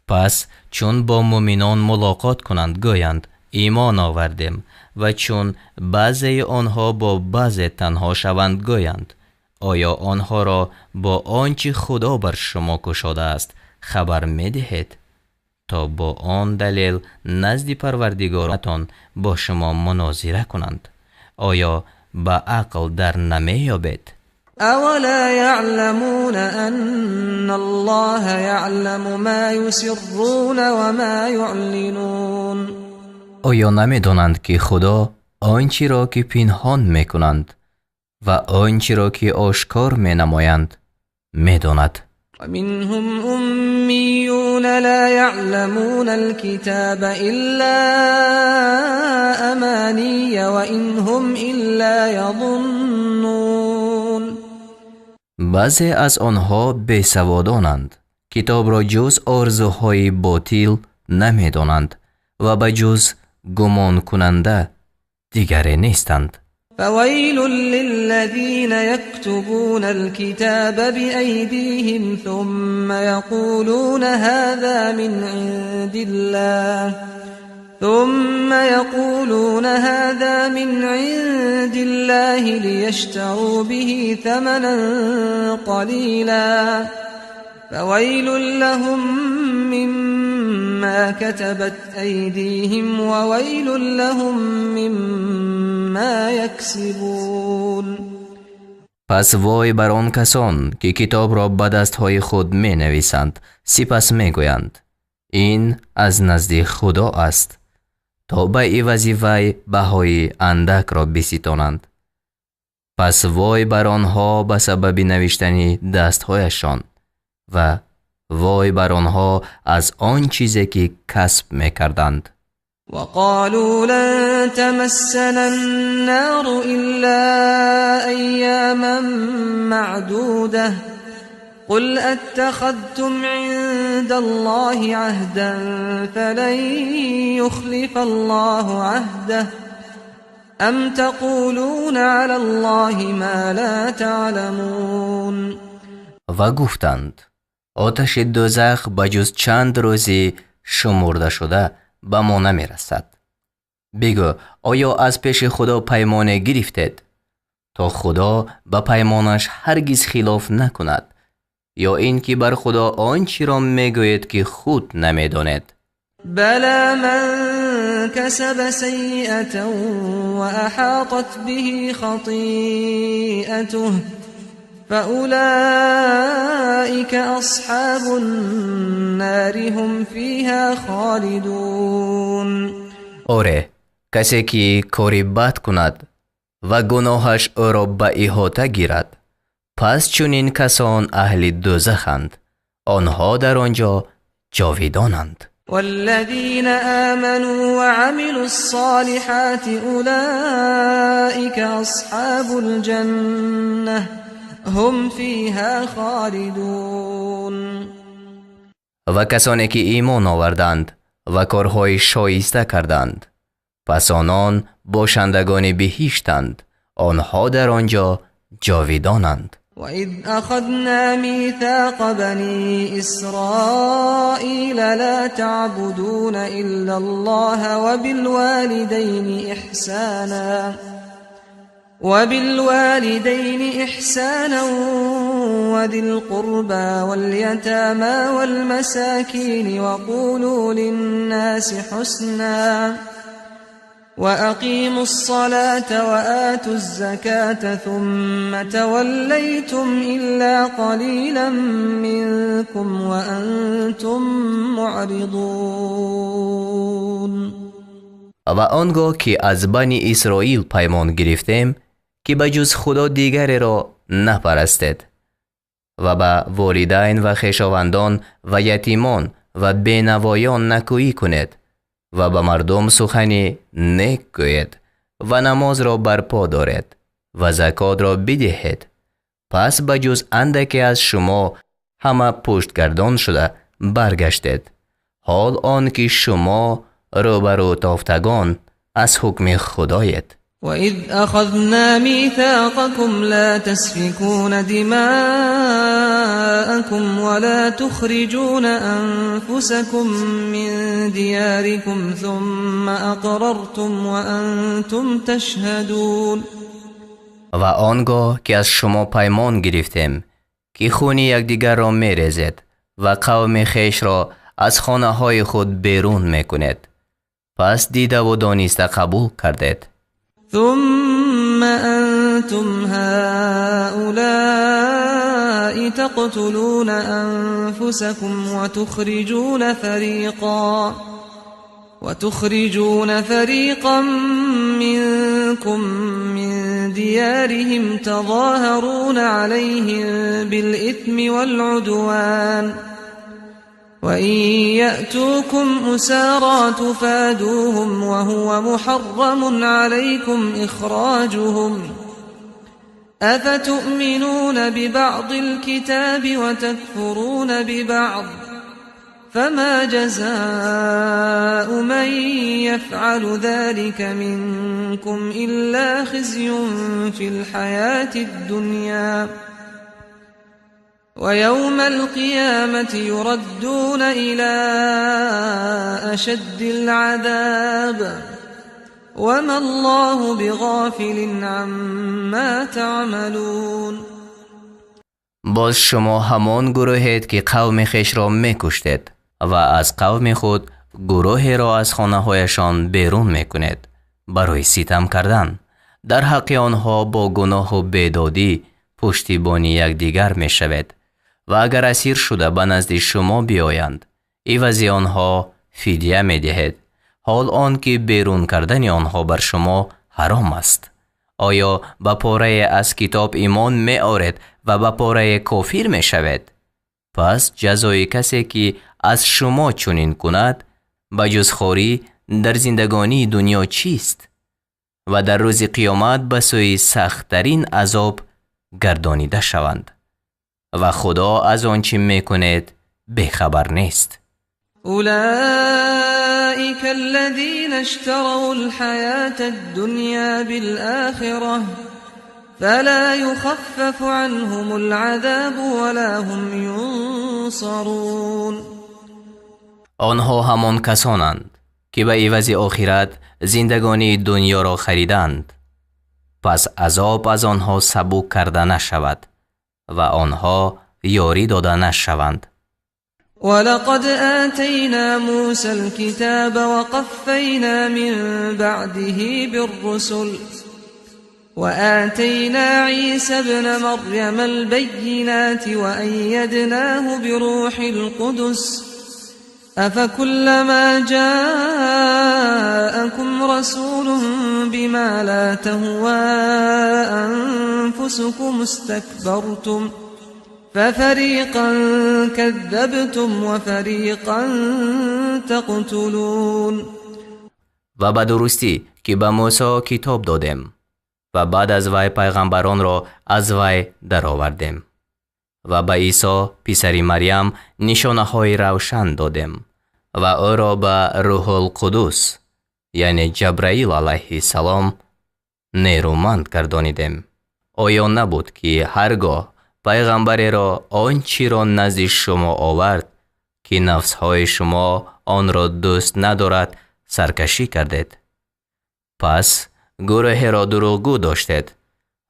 پس چون با مؤمنان ملاقات کنند گویند ایمان آوردیم، و چون بعضی آنها با بعضی تنها شوند گویند آیا آنها را با آنچه خدا بر شما گشاده است خبر می دهید تا با آن دلیل نزد پروردگارتان با شما مناظره کنند؟ آیا با عقل در نمی یابید؟ اولا يعلمون ان الله يعلم ما يسرون وما يعلنون. آیا نمی دانند که خدا آنچه را که پنهان می کنند و آنچه را که آشکار می نمایند می داند؟ ومنهم أميون لا يعلمون الكتاب إلا أماني وإن هم إلا يظنون. بعضی از آنها بیسوادانند، کتاب را جز آرزوهای باطل نمی دانند و به جز گمان کننده دیگری نیستند. فويل للذين يكتبون الكتاب بأيديهم ثم يقولون هذا من عند الله ليشتروا به ثمنا قليلا فويل لهم مما كتبت أيديهم وويل لهم مما يكسبون. پس وای بر آن کسان که کتاب را به دستهای خود می نویسند سپس می گویند این از نزد خدا است تا به عوض وی بهای اندک را بستانند. پس وای بر آنها به سبب نوشتن دستهایشان و وای بر آنها از آن چیزی که کسب میکردند. وقالوا لن تمسنا النار إلا أياما معدودة قل أتخذتم عند الله عهدا فلن يخلف الله عهده أم تقولون على الله ما لا تعلمون. و گفتند آتش دوزخ بجز چند روزی شمرده شده به ما نمی رسد. بگو آیا از پیش خدا پیمان گرفتید تا خدا به پیمانش هرگز خلاف نکند، یا این که بر خدا آنچه را می گوید که خود نمی دانید؟ بلا من كسب سيئة وأحاطت به خطيئته فأولئك أصحاب النار هم فيها خالدون. آره، کسی که کاری بد کند و گناهش او را به احاطه گیرد، پس چنین کسان اهل دوزخند، آنها در آنجا جاویدانند. والذين آمنوا وعملوا الصالحات أولئك أصحاب الجنة هم فيها خالدون. و کسانی که ایمان آوردند و کارهای شایسته کردند، پس آنان باشندگان بهشتند، آنها در آنجا جاویدانند. وإذ أخذنا ميثاق بني إسرائيل لا تعبدون إلا الله وبالوالدين إحسانا وذي القربى واليتامى والمساكين وقولوا للناس حسنا وأقيموا الصلاة وآتوا الزكاة ثم توليتم إلا قليلا منكم وأنتم معرضون. و آنگاه که از بنی اسرائیل پیمان گرفتیم که به جز خدا دیگری را نپرستید و به والدین و خویشاوندان و یتیمان و بینوایان نکویی کنید و به مردم سخنی نیک گویید و نماز را برپا دارید و زکات را بدهید. پس به جز اندکی از شما همه پشتگردان شده برگشتید، حال آن که شما روبرو تافتگان از حکم خدایید. وإذ أخذنا ميثاقكم لا تسفكون دماءكم ولا تخرجون أنفسكم من دياركم ثم أقررتم وأنتم تشهدون. و آنگاه که از شما پیمان گرفتیم که خون یکدیگر را می‌ریزید و قوم خویش را از خانه های خود بیرون می‌کنید، پس دیده و دانسته قبول کردید. ثم أنتم هؤلاء تقتلون أنفسكم وتخرجون فريقا منكم من ديارهم تظاهرون عليهم بالإثم والعدوان وإن يأتوكم أسارى تفادوهم وهو محرم عليكم إخراجهم أفتؤمنون ببعض الكتاب وتكفرون ببعض فما جزاء من يفعل ذلك منكم إلا خزي في الحياة الدنيا ويوم القيامة يردون إلى أشد العذاب وما الله بغافل عما تعملون. باز شما همان گروهید که قوم خویش را میکشتید و از قوم خود گروهی را از خانه هایشان بیرون میکنید برای ستم کردن. در حق آنها با گناه و بیدادی پشتیبانی یکدیگر میشوید و اگر اسیر شده به نزد شما بیایند عوض آنها فدیه میدهید، حال آن که بیرون کردن آنها بر شما حرام است. آیا به پاره از کتاب ایمان می آورید و به پاره کافر می شوید؟ پس جزای کسی که از شما چنین کند به جز خواری در زندگانی دنیا چیست و در روز قیامت به سوی سخت‌ترین عذاب گردانیده شوند و خدا از آنچه میکنید بیخبر نیست. أولئك الذين اشتروا الحياة الدنيا بالآخرة فلا يخفف عنهم العذاب ولا هم ينصرون. آنها همان کسانند که به عوض آخرت زندگانی دنیا را خریدند، پس عذاب از آنها سبک کرده نشود و آنها یاری داده نشوند. ولقد آتينا موسى الكتاب وقفينا من بعده بالرسل وآتينا عيسى ابن مريم البينات وأيدناه بروح القدس أفكلما جاءكم رسول بما لا تهوى أنفسكم استكبرتم ففريقا كذبتم وفريقا تقتلون. و به درستی که به موسی کتاب دادیم و بعد از وی پیغمبران را از وی درآوردیم و به عیسی پسر مریم نشانه های روشن دادیم و او را به روح القدس یعنی جبرائیل علیه السلام نیرومند گردانیدیم. آیا نبود که هرگاه пайғамбареро он чиро назди шумо овард ки нафсҳои шумо онро дӯст надорад саркашӣ кардед. пас гурӯҳеро дурӯғгӯ доштед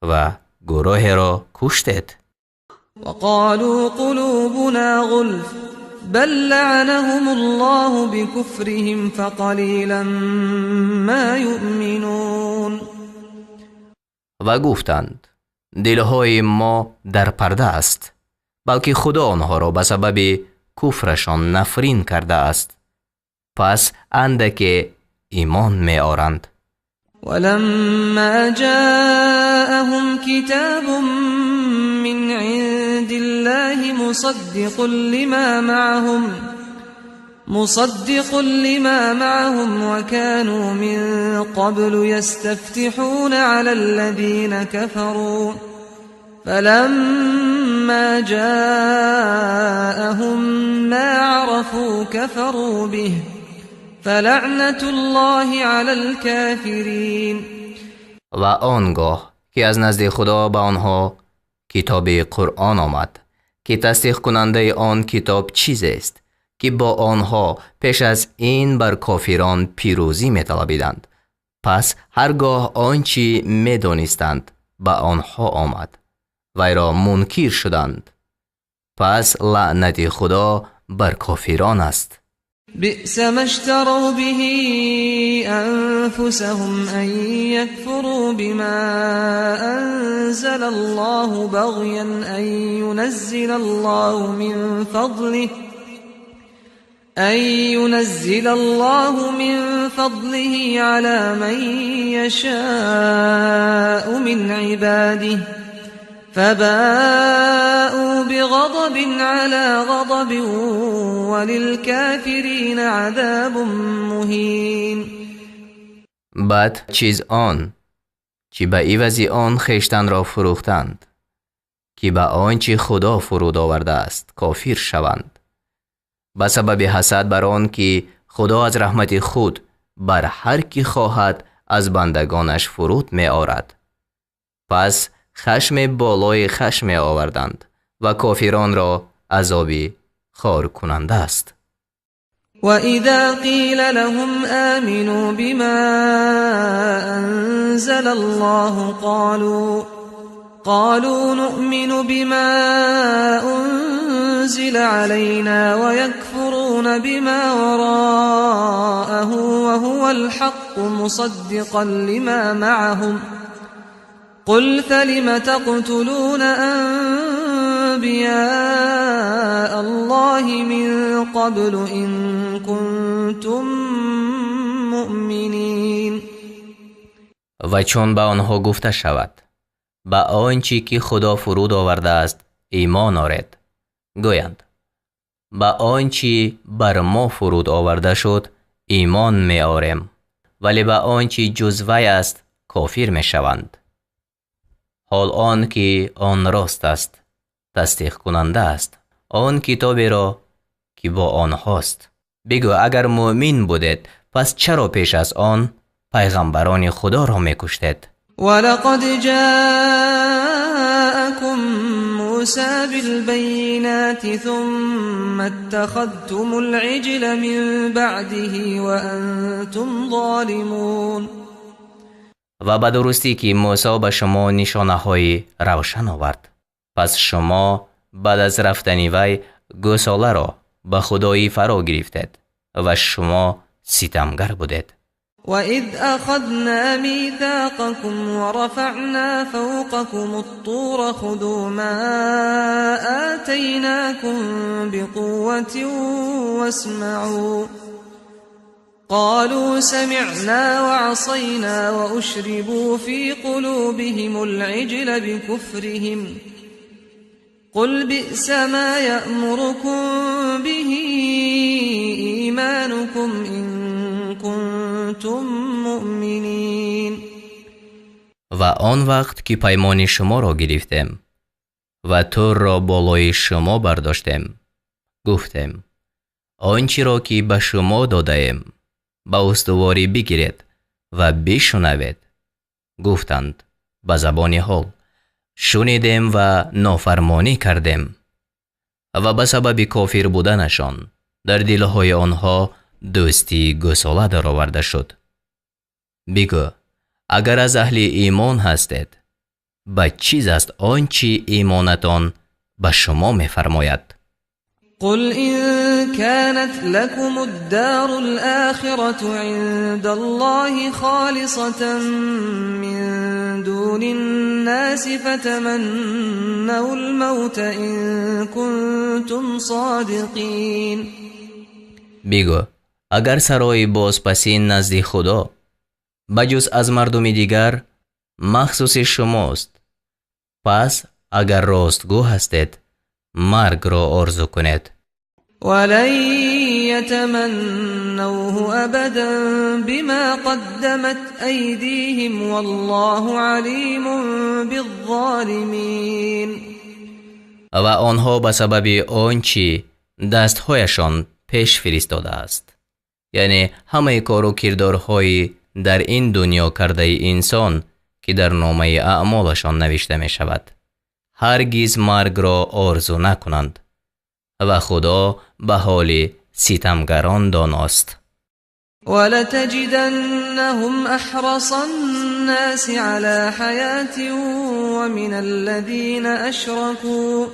ва гурӯҳеро куштед. وقالوا قلوبنا غلف بل لعنهم الله بكفرهم فقليلا ما يؤمنون. و گفتند دلهای ما در پرده است، بلکه خدا آنها را به سبب کفرشان نفرین کرده است، پس اندک ایمان می آرند. ولما جاءهم كتاب من عند الله مصدق لما معهم وكانوا من قبل يستفتحون على الذين كفروا فلما جاءهم ما عرفوا كفروا به فلعنة الله على الكافرين. و آنگاه که از نزد خدا به آنها کتاب قرآن آمد که تصدیق کننده آن کتاب چیز است که با آنها پیش از این بر کافران پیروزی می طلبیدند، پس هرگاه آنچه می دانستند به آنها آمد وی را منکر شدند، پس لعنت خدا بر کافران است. بئس ما اشتروا به أنفسهم أن يكفروا بما أنزل الله بغيا أن ينزل الله من فضله على من يشاء من عباده فباءوا بغضب على غضب وللكافرین عذاب مهین. بعد چیز آن که به عوض آن خویشتن را فروختند که به آنچه خدا فرود آورده است کافر شوند، به سبب حسد بر آن که خدا از رحمت خود بر هر کی خواهد از بندگانش فرود می آورد، پس خشم بالای خشم آوردند و کافران را عذابی خار کننده است. وَإِذَا قِيلَ لَهُمْ آمِنُوا بِمَا أَنزَلَ اللَّهُ قَالُوا نُؤْمِنُ بِمَا أُنزِلَ عَلَيْنَا وَيَكْفُرُونَ بِمَا وَرَاءَهُ وَهُوَ الْحَقُّ مُصَدِّقًا لِمَا مَعَهُمْ قُلْ فَلِمَ تَقْتُلُونَ أَنْبِيَاءَ اللَّهِ مِنْ قَبْلُ إِنْ كُنْتُمْ مُؤْمِنِينَ. و چون به آنها گفته شود به آنچه که خدا فرود آورده است ایمان آرید، گویند به آنچه بر ما فرود آورده شد ایمان می آریم، ولی به آنچه جز وی است کافر می شوند. حال آن که آن راست است تصدیق کننده است آن کتابی را که با آنهاست. بگو اگر مؤمن بودید پس چرا پیش از آن پیغمبران خدا را می کشتید؟ ولقد جاءكم موسى بالبينات ثم اتخذتم العجل من بعده وأنتم ظالمون. و به درستی که موسی به شما نشانه های روشن آورد، پس شما بعد از رفتن وی گوساله را به خدایی فرا گرفتید و شما ستمگر بودید. وَإِذْ أَخَذْنَا مِيثَاقَكُمْ وَرَفَعْنَا فَوْقَكُمُ الطُّورَ خُذُوا مَا آتَيْنَاكُمْ بِقُوَّةٍ وَاسْمَعُوا قالوا سمعنا وعصينا وأشربوا في قلوبهم العجل بكفرهم قل بئس ما يأمركم به إيمانكم إن كنتم مؤمنين. و آن وقت که پیمان شما را گرفتیم و تور را بالای شما برداشتیم گفتیم آنچه را که به شما دادیم با استواری بگیرید و بشنوید. گفتند به زبان حال شنیدیم و نافرمانی کردیم و به سبب کافر بودنشان در دلهای آنها دوستی گساله درآورده شد. بگو اگر از اهل ایمان هستید به چیز است آنچه ایمانتان به شما می‌فرماید؟ قل إن كانت لكم الدار الآخرة عند الله خالصة من دون الناس فتمنوا الموت إن كنتم صادقين. بگو اگر سرای بازپسی نزد خدا بجز از مردم دیگر مخصوص شماست، پس اگر راستگو هستید مرگ را آرزو کنید. ولن يتمنوه أبدا بما قدمت أيديهم والله عليم بالظالمين. و آنها به سبب آنچه دستهایشان پیش فرستاده است، یعنی همه کار و کردارهای در این دنیا کرده انسان که در نامه اعمالشان نوشته می شود، هرگز مرگ را آرزو نکنند و خدا به حال ستمگران داناست. ولتجدنهم أحرص الناس على حياة ومن الذين أشركوا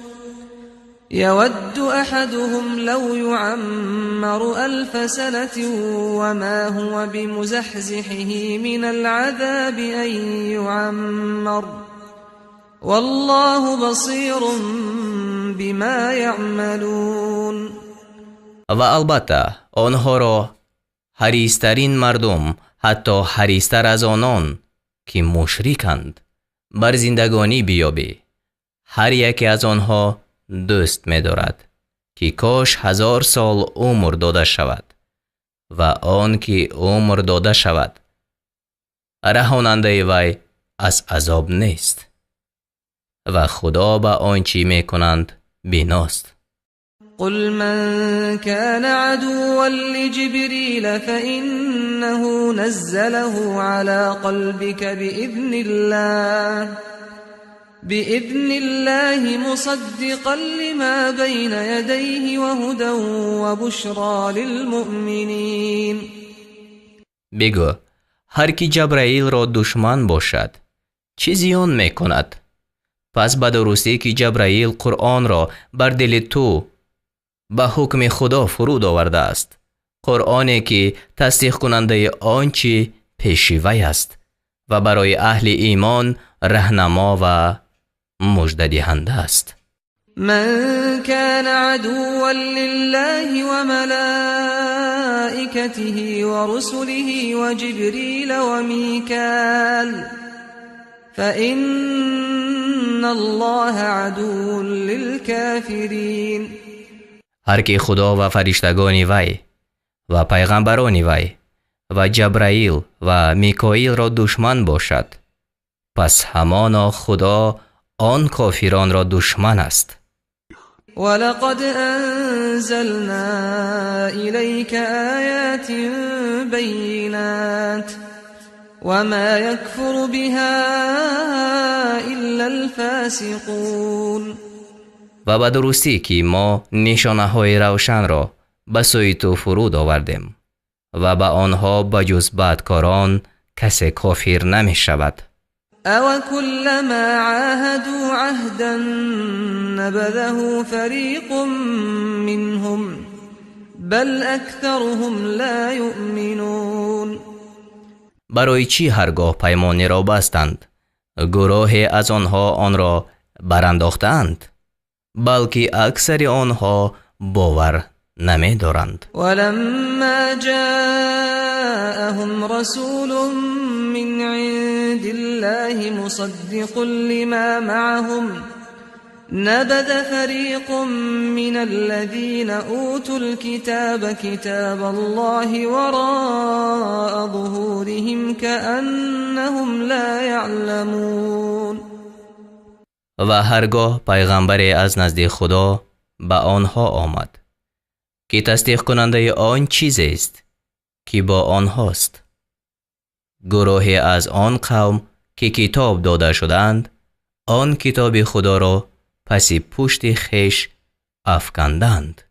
يود أحدهم لو يعمر 1000 سنة وما هو بمزحزحه من العذاب أن يعمر والله بصير بما يعملون. و البته آنها را حریص‌ترین مردم، حتی حریص‌تر از آنان که مشرکند، بر زندگانی بیابی. هر یکی از آنها دوست می دارد که کاش 1000 سال عمر داده شود و آن که عمر داده شود رهاننده وی از عذاب نیست و خدا به آنچه می کنند بیناست. قل من كان عدوا لجبريل فإنه نزله على قلبك بإذن الله مصدقا لما بين يديه وهدى وبشرى للمؤمنين. بگو هر کی جبرائیل را دشمن باشد چه زیان می کند؟ پس به درستی که جبرائیل قرآن را بر دل تو به حکم خدا فرود آورده است، قرآنی که تصدیق کننده آنچه پیش وی است و برای اهل ایمان رهنما و مژده دهنده است. من كان عدوا لله وملائكته ورسله وجبريل وميكال فإن الله عدو للكافرين. هر که خدا و فرشتگان وی و پیغمبران وی و جبرائیل و میکائیل را دشمن باشد، پس همانا خدا آن کافران را دشمن است. ولقد أنزلنا إليك آيات بينات وما يكفر بها إلا الفاسقون. و به درستی که ما نشانه های روشن را به سوی تو فرود آوردیم و به آنها بجز بدکاران کسی کافر نمی شود. او كلما عاهدوا عهدا نبذه فريق منهم بل اكثرهم لا يؤمنون. برای چی هرگاه پیمانی را بستند گروهی از آنها آن را برانداختند، بلکه اکثر آنها باور نمی دارند. ولما جاءهم رسول من عند الله مصدق لما معهم نبذ فريق من الذين أوتوا الكتاب كتاب الله وراء ظهورهم كأنهم لا يعلمون. و هرگاه پیغمبری از نزد خدا به آنها آمد که تصدیق کننده آن چیزی است که با آنهاست، گروهی از آن قوم که کتاب داده شدند آن کتاب خدا را پس پشت خیش افکندند،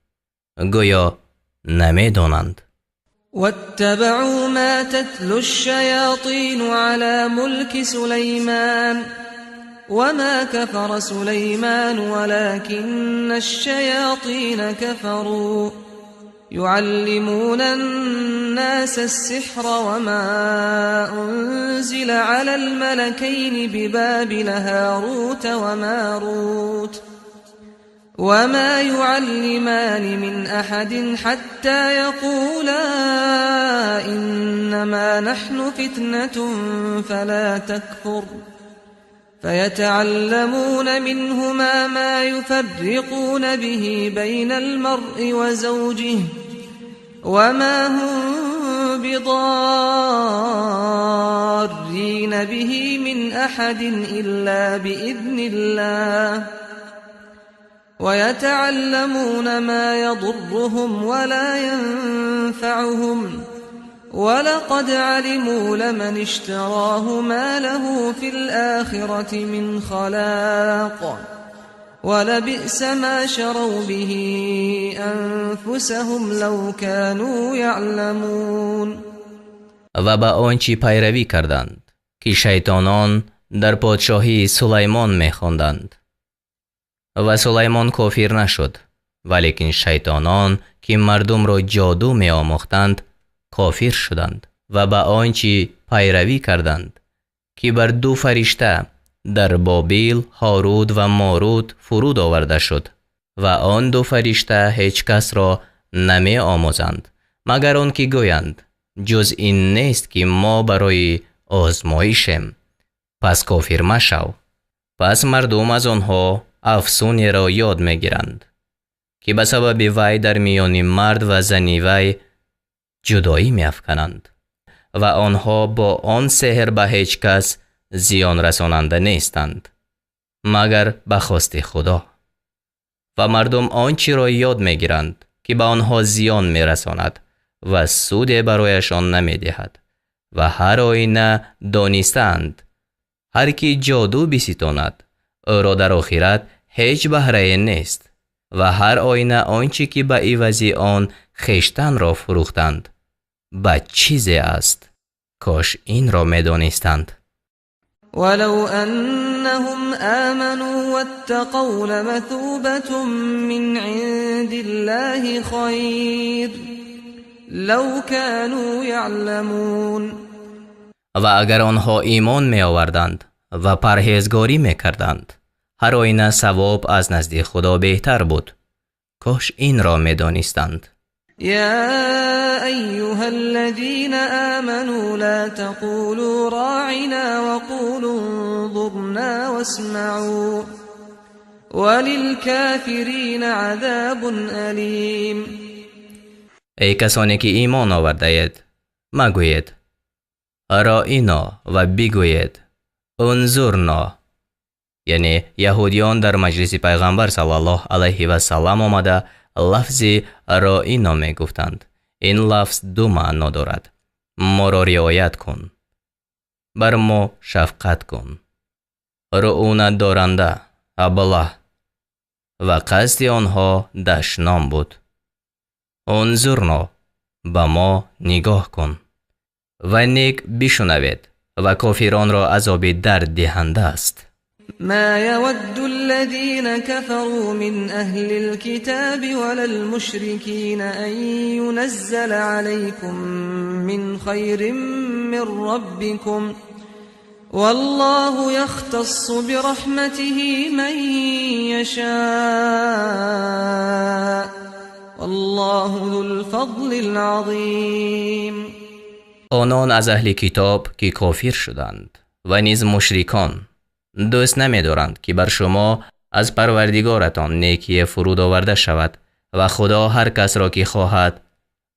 گویا نمی‌دانند. واتبعوا ما تتلو الشياطين على ملك سليمان وما كفر سليمان ولكن الشياطين كفروا يعلمون الناس السحر وما أنزل على الملكين ببابل هاروت وماروت وما يعلمان من أحد حتى يقولا إنما نحن فتنة فلا تكفر فيتعلمون منهما ما يفرقون به بين المرء وزوجه وما هم بضارين به من أحد إلا بإذن الله ويتعلمون ما يضرهم ولا ينفعهم ولقد علموا لمن اشتراه ما له في الآخرة من خلاق ولبئس ما شروا به أنفسهم لو كانوا يعلمون. و با آنچه پیروی کردند که شیطانان در پادشاهی سلیمان می‌خواندند. و سلیمان کافر نشد، ولیکن شیطانان که مردم را جادو می‌آموختند کافر شدند. و با آنچه پیروی کردند که بر دو فرشته در بابل هاروت و ماروت فرود آورده شد و آن دو فرشته هیچ کس را نمی آموزند مگر آن که گویند جز این نیست که ما برای آزمایشیم، پس کافر مشو. پس مردم از آنها افسونی را یاد می گیرند که به سبب وی در میان مرد و زن وی جدایی می افکنند و آنها با آن سحر به هیچ کس زیان رساننده نیستند مگر به خواست خدا. و مردم آنچه را یاد می گیرند که به آنها زیان می رساند و سودی برایشان نمی دهد و هر آینه دانستند هر کی جادو بستاند او را در آخرت هیچ بهره نیست و هر آینه آنچه که به عوض آن خویشتن را فروختند بد چیزی است. کاش این را می دانستند. ولو أنهم آمنوا واتقوا لمثوبة من عند الله خير لو كانوا يعلمون. و اگر آنها ایمان می آوردند و پرهیزگاری می کردند هر آینه ثواب از نزد خدا بهتر بود. کاش این را می دانستند. يا أيها الذين آمنوا لا تقولوا راعنا وقولوا انظرنا واسمعوا وللكافرين عذاب أليم. ای کسانی که ایمان آورده اید مگویید راعنا و بگویید انظرنا. یعنی یهودیان در مجلس پیغمبر صلی الله علیه و سلم آمده لفظ راعنا می گفتند. این لفظ دو معنا دارد. ما را رعایت کن، بر ما شفقت کن. رعونت دارنده ابله و قصد آنها دشنام بود. انظرنا، به ما نگاه کن و نیک بشنوید و کافران را عذاب درد دهنده است. ما يود الذين كفروا من أهل الكتاب ولا المشركين أن ينزل عليكم من خير من ربكم والله يختص برحمته من يشاء والله ذو الفضل العظيم. آنان از اهل کتاب که کافر شدند و نیز مشرکان دوست نمی دارند که بر شما از پروردگارتان نیکی فرود آورده شود و خدا هر کس را که خواهد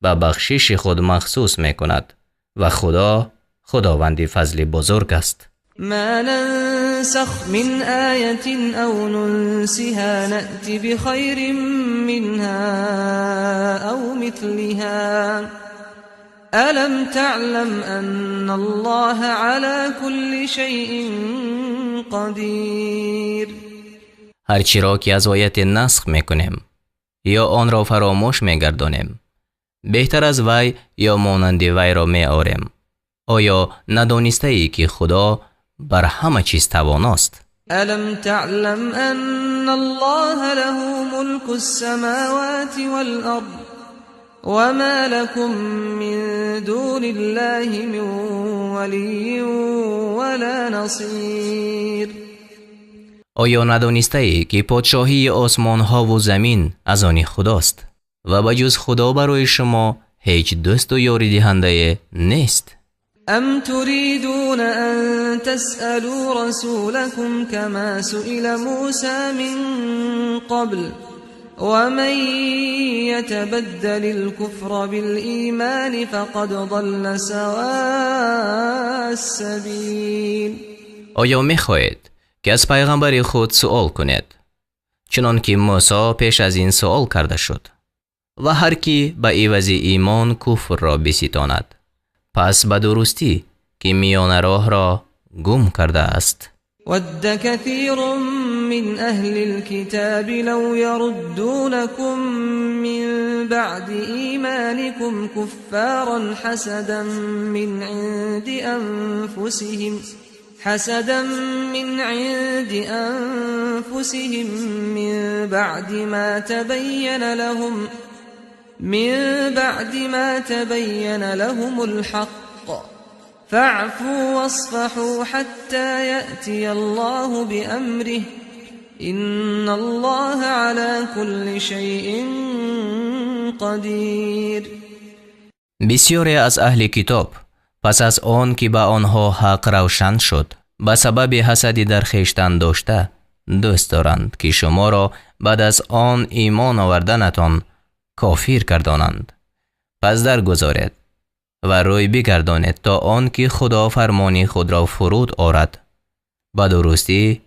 به بخشش خود مخصوص می کند و خدا خداوند فضل بزرگ است. ما ننسخ من آیة او ننسها نأتی بخیر منها او مثلها ألم تعلم أن الله على كل شيء قدير. هرچی را که از آیت نسخ میکنیم یا آن را فراموش میگردانیم، بهتر از وی یا مانند وی را میآوریم. آیا ندانسته ای که خدا بر همه چیز تواناست؟ ألم تعلم أن الله له ملك السماوات والأرض وما لكم من دون الله من ولي ولا نصير. آیا ندانسته ای که پادشاهی آسمان ها و زمین از آن خداست و بجز خدا برای شما هیچ دوست و یاری دهنده نیست؟ أم تريدون أن تسألوا رسولكم كما سئل موسى من قبل ومن يتبدل الكفر بالإيمان فقد ضل سواء السبيل. آیا می‌خواهید که از پیغمبر خود سؤال کنید چنان که موسی پیش از این سؤال کرده شد؟ و هر کی به عوض ایمان کفر را بستاند پس به درستی که میان راه را گم کرده است. ود كثير من أهل الكتاب لو يردونكم من بعد إيمانكم كفارا حسدا من عند أنفسهم من بعد ما تبين لهم الحق فاعفوا واصفحوا حتى يأتي الله بأمره إن الله على كل شيء قدير. بسیاری از اهل کتاب پس از آن که به آنها حق روشن شد به سبب حسدی در خویشتن داشته دوست دارند که شما را بعد از آن ایمان آوردنتان کافر گردانند. پس درگذارید و روی بگردانید تا آن که خدا فرمانی خود را فرود آورد، به درستی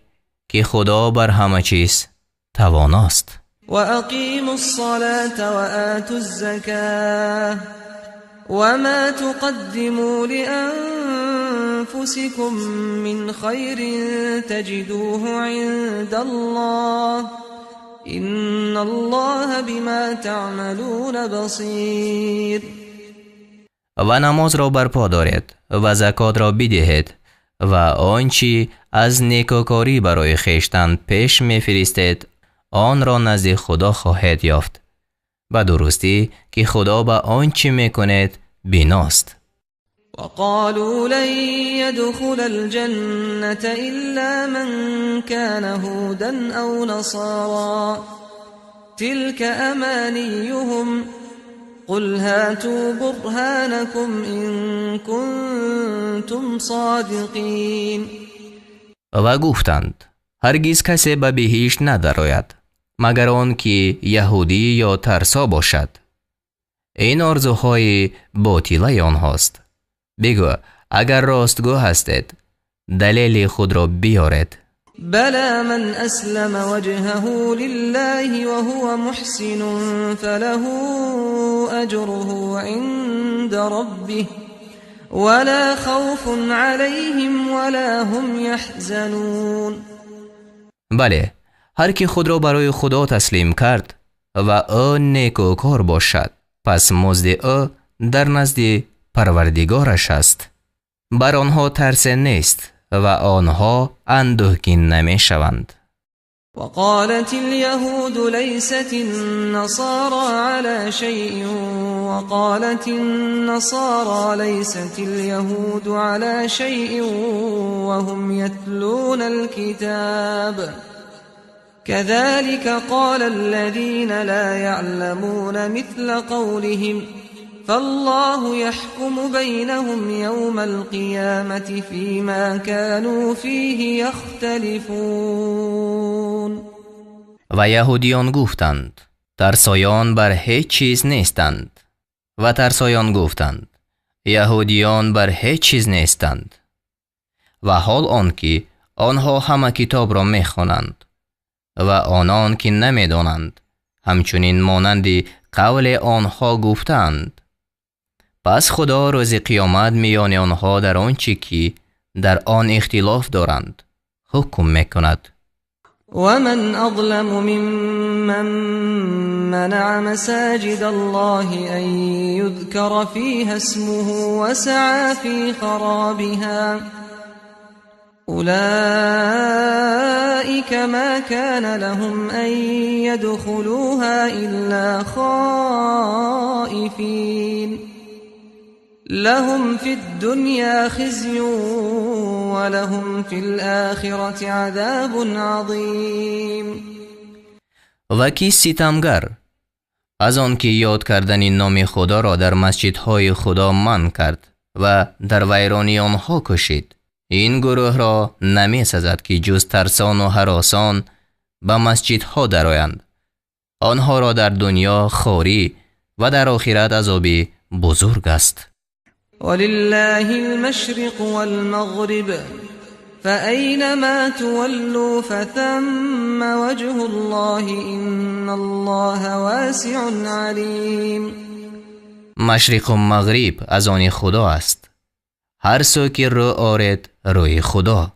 که خدا بر همه چیز تواناست. و اقیموا الصلاة و آتوا الزکاة وما تقدموا لأنفسكم من خير تجدوه عند الله إن الله بما تعملون بصير. و نماز را برپا دارید و زکات را بدهید و آنچه از نیکوکاری برای خویشتن پیش می‌فرستید آن را نزد خدا خواهید یافت، به درستی که خدا به آنچه می‌کند بیناست. وقالوا لن يدخل الجنة إلا من كان هودا أو نصارى تلك أمانيهم قل هاتوا برهانكم إن كنتم صادقين. و گفتند هرگز کسی به بهشت ندراید مگر آن که یهودی یا ترسا باشد. این آرزوهای باطله آنهاست. بگو اگر راستگو هستید دلیل خود را بیارید. بلى من أسلم وجهه لله وهو محسن فله أجره عند ربه ولا خوف عليهم ولا هم يحزنون. بله، هر کی خود را برای خدا تسلیم کرد و او نیکوکار باشد پس مزد او در نزد پروردگارش است. بر آنها ترس نیست و آنها اندوهگین نمی شوند. وقالت اليهود ليست النصارى على شيء وقالت النصارى ليست اليهود على شيء وهم يتلون الكتاب كذلك قال الذين لا يعلمون مثل قولهم فالله يحكم بينهم يوم القيامة فيما كانوا فيه يختلفون. و یهودیان گفتند ترسایان بر هیچ چیز نیستند و ترسایان گفتند یهودیان بر هیچ چیز نیستند و حال آنکه آنها همه کتاب را میخوانند و آنان که نمیدانند همچنین مانند قول آنها گفتند پس خدا روز قیامت میان آنها در آنچه که در آن اختلاف دارند حکم میکند. ومن أظلم ممن منع مساجد الله أن يذكر فيها اسمه وسعى في خرابها أولئك ما كان لهم أن يدخلوها إلا خائفين لهم في الدنيا خزي ولهم في الآخرة عذاب عظيم. و کی ستمگر از آن که یاد کردن نام خدا را در مسجدهای خدا منع کرد و در ویرانی آنها کشید، این گروه را نمی سزد که جز ترسان و هراسان به مسجدها درآیند. آنها را در دنیا خواری و در آخرت عذابی بزرگ است. ولله المشرق والمغرب فأينما تولوا فثم وجه الله إن الله واسع عليم. مشرق و مغرب از آن خدا است. هر سو که رو آرد روی خدا،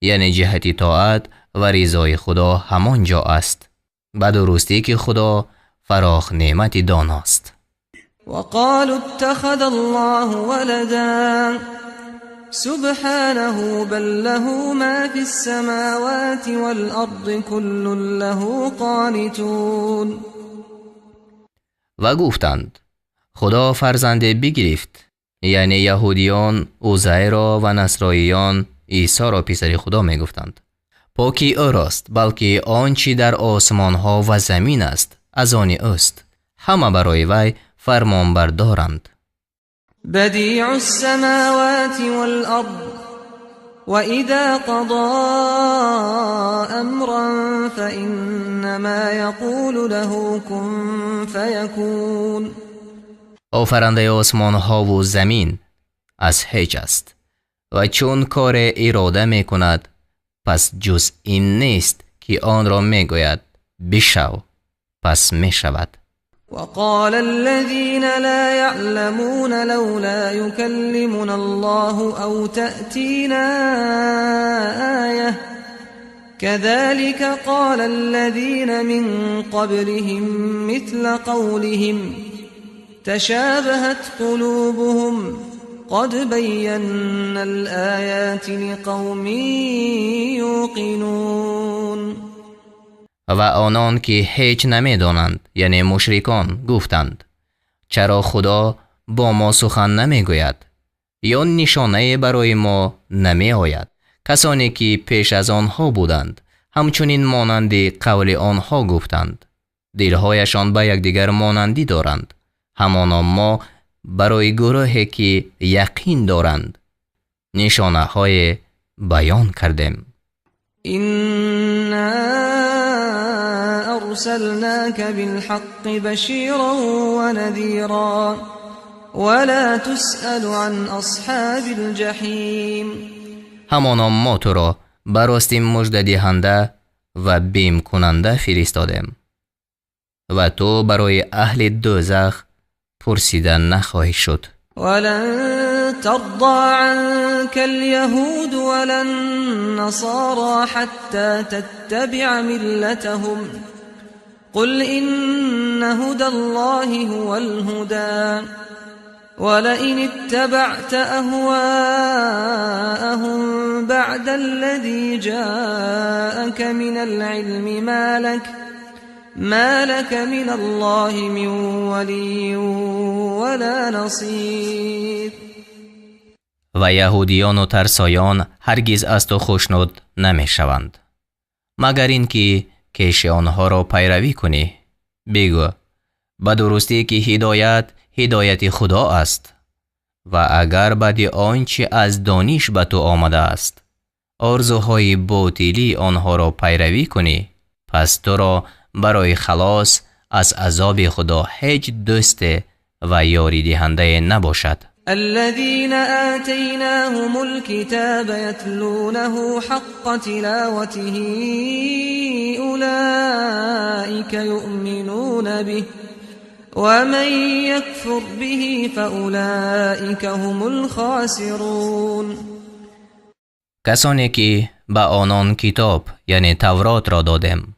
یعنی جهت طاعت و رضای خدا همانجا است. به درستی که خدا فراخ نعمت داناست. وقالوا اتخذ الله ولدا سبحانه بل له ما في السماوات والأرض كل له قانتون. و گفتند خدا فرزند بگرفت، یعنی یهودیان عزیر و نصرانیان عیسی را پسر خدا می گفتند. پاکی او راست، بلکه آنچه در آسمان ها و زمین است از آن اوست، همه برای وی فرمان بردارند. بدیع السماوات والارض وإذا قضى امرا فإنما يقول له كن فيكون. آفرنده آسمان ها و زمین از هیچ است و چون کار اراده می کند پس جز این نیست که آن را می گوید بشو، پس می شود. وقال الذين لا يعلمون لولا يكلمنا الله أو تأتينا آية كذلك قال الذين من قبلهم مثل قولهم تشابهت قلوبهم قد بينا الآيات لقوم يوقنون. و آنان که هیچ نمی دانند یعنی مشرکان گفتند چرا خدا با ما سخن نمی گوید یا نشانه برای ما نمی آید. کسانی که پیش از آنها بودند همچنین مانند قول آنها گفتند. دلهایشان به یکدیگر مانندی دارند، همانا ما برای گروهی که یقین دارند نشانه های بیان کردیم. أرسلناك بالحق بشيرا ونذيرا ولا تسأل عن أصحاب الجحيم. همانا ما تو را براستی مژده دهنده و بیم کننده فرستادیم و تو برای اهل دوزخ پرسیدن نخواهی شد. ولن ترضى عنك اليهود ولا النصارى حتى تتبع ملتهم قل إن هدى الله هو الهدى ولئن اتبعت أهواءهم بعد الذي جاءك من العلم ما لك من الله من ولي ولا نصير. و یهودیان و ترسایان هرگز از تو خوشنود نمی شوند مگر اینکه کیش آنها را پیروی کنی. بگو به درستی که هدایت خدا است و اگر بعد آنچه از دانش به تو آمده است آرزوهای باطلی آنها را پیروی کنی، پس تو را برای خلاص از عذاب خدا هیچ دوست و یاری دهنده نباشد. الذين آتيناهم الكتاب يتلونه حق تلاوته أولئك يؤمنون به ومن يكفر به فأولئك هم الخاسرون. کسانی که به آنان کتاب یعنی تورات را دادیم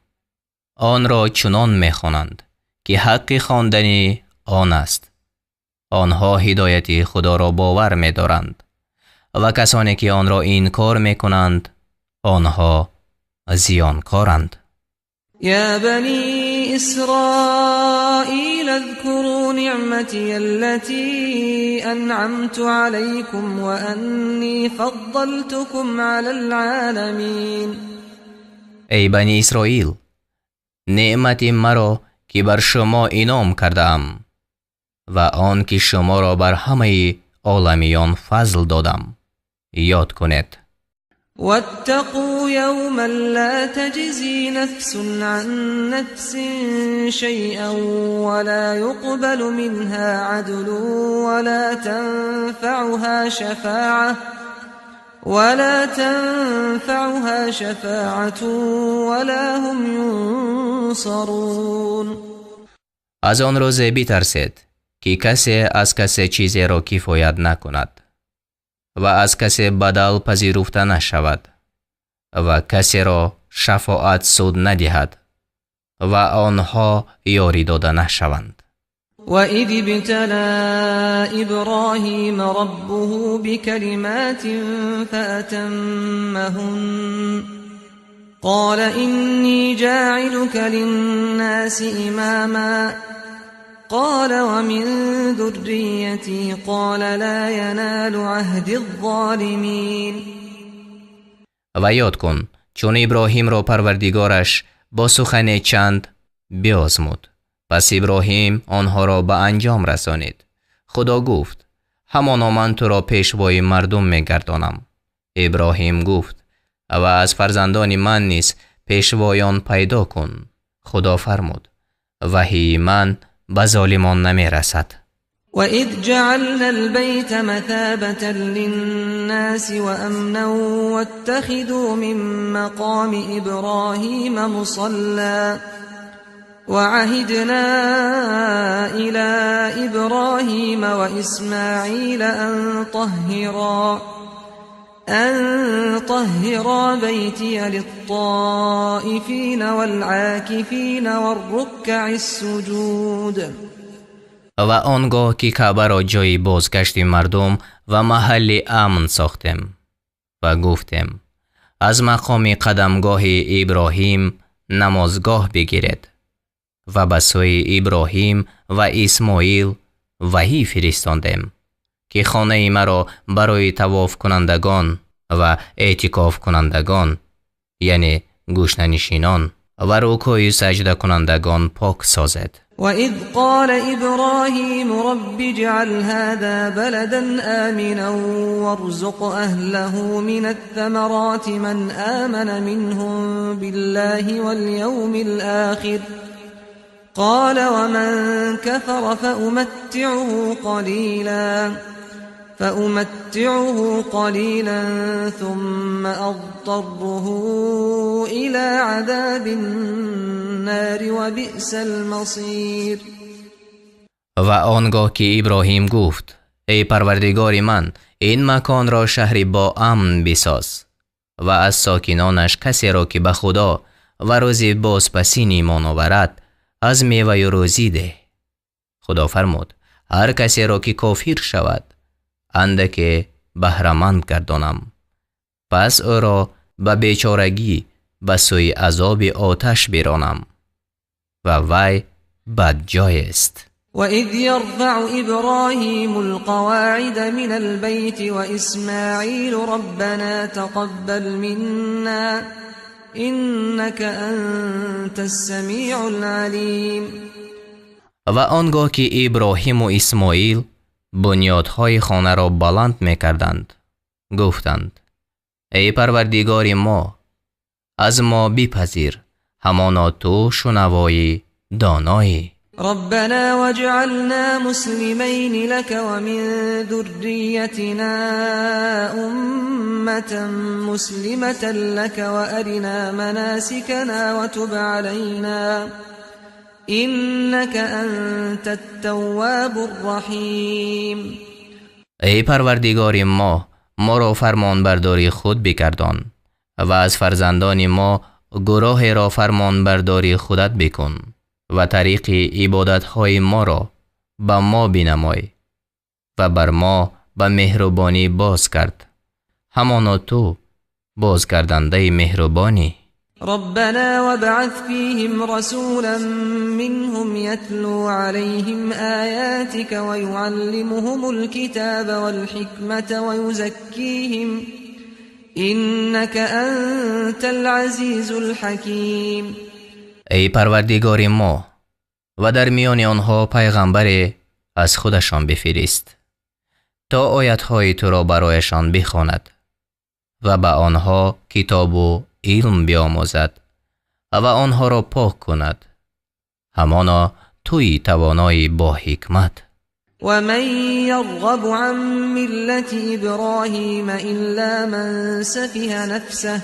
آن را چنان می‌خوانند که حق خواندن آن است. آنها هدایت خدا را باور می‌دارند و کسانی که آن را انکار می‌کنند آنها زیانکارند. يا بني إسرائيل اذكروا نعمتي التي أنعمت عليكم وأني فضلتكم على العالمين. ای بنی اسرائیل، نعمت مرا که بر شما انعام کردم و آن که شما را بر همه عالمیان فضل دادم یاد کنید. واتقوا يوما لا تجزي نفس عن نفس شيئا ولا يقبل منها عدل ولا تنفعها شفاعة ولا هم ينصرون. از آن روز بترسید که کسی از کسی چیزی را کفایت نکند و از کسی بدل پذیرفته نشود و کسی را شفاعت سود ندهد و آنها یاری داده نشوند. وَإِذِ ابْتَلَى إِبْرَاهِيمَ رَبُّهُ بِكَلِمَاتٍ فَأَتَمَّهُنَّ قَالَ إِنِّي جَاعِلُكَ لِلنَّاسِ إِمَامًا قال ومن ذريتي قال لا ينال عهد الظالمین. و یاد کن چون ابراهیم را پروردگارش با سخن چند بیازمود، پس ابراهیم آنها را به انجام رسانید. خدا گفت همانا من تو را پیشوای مردم میگردانم. ابراهیم گفت و از فرزندان من نیز پیشوایان پیدا کن. خدا فرمود وحی من به ظالمان نمی رسد. وَإِذْ جَعَلْنَا الْبَيْتَ مَثَابَةً لِلنَّاسِ وَأَمْنًا وَاتَّخِذُوا مِن مَّقَامِ إِبْرَاهِيمَ مُصَلًّى وَعَهِدْنَا إِلَى إِبْرَاهِيمَ وَإِسْمَاعِيلَ أَن طَهِّرَا بَيْتِيَ لِلطَّائِفِينَ وَالْعَاكِفِينَ وَالرُّكَّعِ السُّجُودِ. و آنگاه که کعبه را جای بازگشت مردم و محل امن ساختیم و گفتیم از مقام قدمگاه ابراهیم نمازگاه بگیرید و به سوی ابراهیم و اسماعیل وحی فرستاندیم که خانه مرا برای طواف کنندگان و اعتکاف کنندگان یعنی گوشنشینان و رکوع سجده کنندگان پاک سازد. وَإِذْ قَالَ إِبْرَاهِيمُ رَبِّ اجْعَلْ هَذَا بَلَدًا آمِنًا وَارْزُقْ أَهْلَهُ مِنَ الثَّمَرَاتِ مَنْ آمَنَ مِنْهُمْ بِاللَّهِ وَالْيَوْمِ الْآخِرِ قَالَ وَمَنْ كَفَرَ فأمتعه قليلا ثم أضطره إلى عذاب النار وبئس المصير. و آنگاه که ابراهیم گفت ای پروردگار من این مکان را شهری با امن بساز و از ساکنانش کسی را که به خدا و روز بازپسین ایمان آورد از میوه روزی ده. خدا فرمود هر کسی را که کافر شود اندک بهره‌مند گردانم، پس او را به بیچارگی به سوی عذاب آتش برانم و وی بدجای است. وَإِذْ يَرْفَعُ إِبْرَاهِيمُ الْقَوَاعِدَ مِنَ الْبَيْتِ وَإِسْمَاعِيلُ رَبَّنَا تَقَبَّلْ مِنَّا إِنَّكَ أَنْتَ السَّمِيعُ الْعَلِيمُ. و آنگاه که ابراهیم و اسماعیل بنیادهای خانه را بلند می‌کردند گفتند ای پروردگار ما از ما بپذیر، همانا تو شنوایی دانایی. ربنا واجعلنا مسلمين لك ومن ذريتنا أمة مسلمة لك وأرنا مناسكنا وتب علينا إنك أنت التواب الرحيم. ای پروردگار ما را فرمان برداری خود بگردان و از فرزندان ما گروه را فرمان برداری خودت بکن و طریق عبادت های ما را به ما بنمای و بر ما به مهربانی باز کرد، همانا تو باز کردنده مهربانی. ربنا وابعث فيهم رسولا منهم يتلو عليهم آياتك ويعلمهم الكتاب والحكمة ويزكيهم إنك أنت العزيز الحكيم. ای پروردگار ما و در میان آنها پیغمبر از خودشان بفرست تا آیت‌های تو را برایشان بخواند و به آنها کتاب و علم بیاموزد و آنها را پاک کند، همانا توی توانایی با حکمت. ومن يرغب عن ملة إبراهيم إلا من سفه نفسه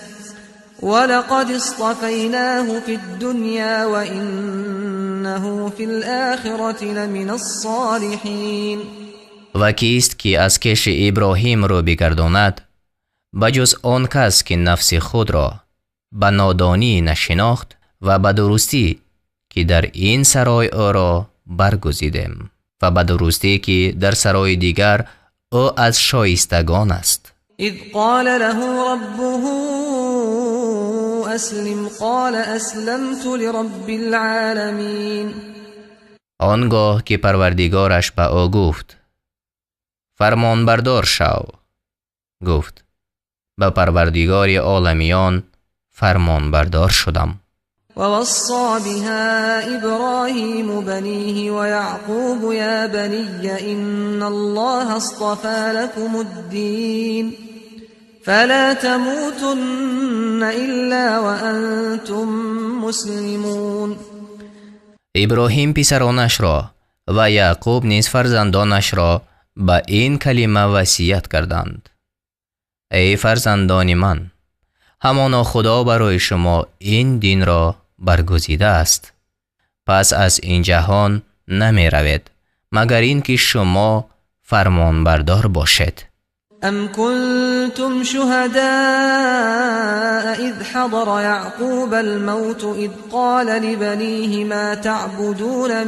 ولقد اصطفيناه في الدنيا وإنه في الآخرة لمن الصالحين. و کیست که از کش ابراهیم رو بگرداند بجز آن کس که نفس خود را به نادانی نشناخت و به درستی که در این سرای او را برگزیدیم و به درستی که در سرای دیگر او از شایستگان است. اذ قال له ربه اسلم قال اسلمت لرب العالمین. آنگاه که پروردگارش به او گفت فرمان بردار شو، گفت به پروردگار عالمیان فرمان بردار شدم. ووصى بها إبراهيم بنيه ويعقوب يا بني إن الله اصطفى لكم الدين فلا تموتن إلا وأنتم مسلمون. ابراهیم پسرانش را و یعقوب نیز فرزندانش را به این کلمه وصیت کردند: ای فرزندان من، همانا خدا برای شما این دین را برگزیده است، پس از این جهان نمی روید مگر اینکه شما فرمان بردار باشید. ام کنتم شهداء اذ حضر یعقوب الموت اذ قال لبنيه ما تعبدون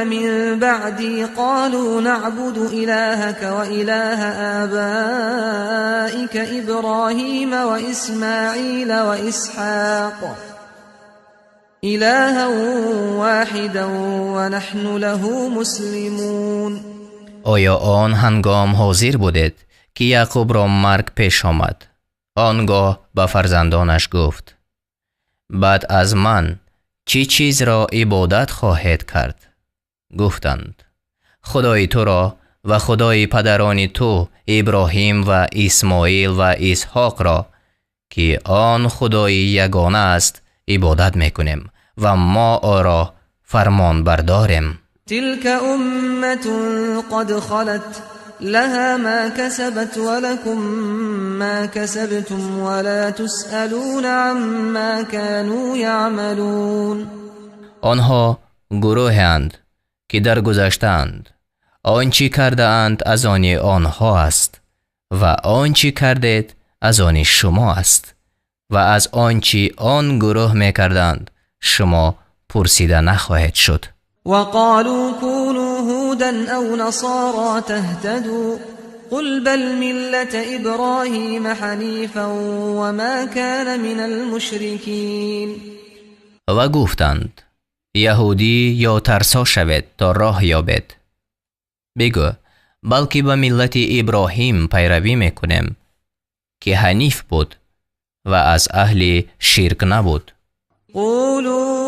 من بعدي قالوا نعبد إلهك وإله آبائك إبراهيم وإسماعيل وإسحاق إلها واحدا ونحن له مسلمون. آیا آن هنگام حاضر بودید که یعقوب را مرگ پیش آمد؟ آنگاه به فرزندانش گفت بعد از من چی چیز را عبادت خواهید کرد؟ گفتند خدای تو را و خدای پدران تو ابراهیم و اسماعیل و اسحاق را که آن خدای یگانه است عبادت میکنیم و ما آن را فرمان برداریم. تلك امة قد خلت لها ما كسبت ولكم ما كسبتم ولا تسألون عما كانوا يعملون. آنها گروهند که در گذشتند، آنچه کرده اند از آن آنها است و آنچه کردید از آن شما است و از آنچه آن گروه میکردند شما پرسیده نخواهید شد. وقالوا كونوا هودا أو نصارى تهتدوا قل بل ملة إبراهيم حنيفا وما كان من المشركين. و گفتند یهودی یا ترسا شوید تا راه یابید. بگو بلکه به ملت ابراهیم پیروی میکنیم که حنیف بود و از اهل شرک نبود. قولوا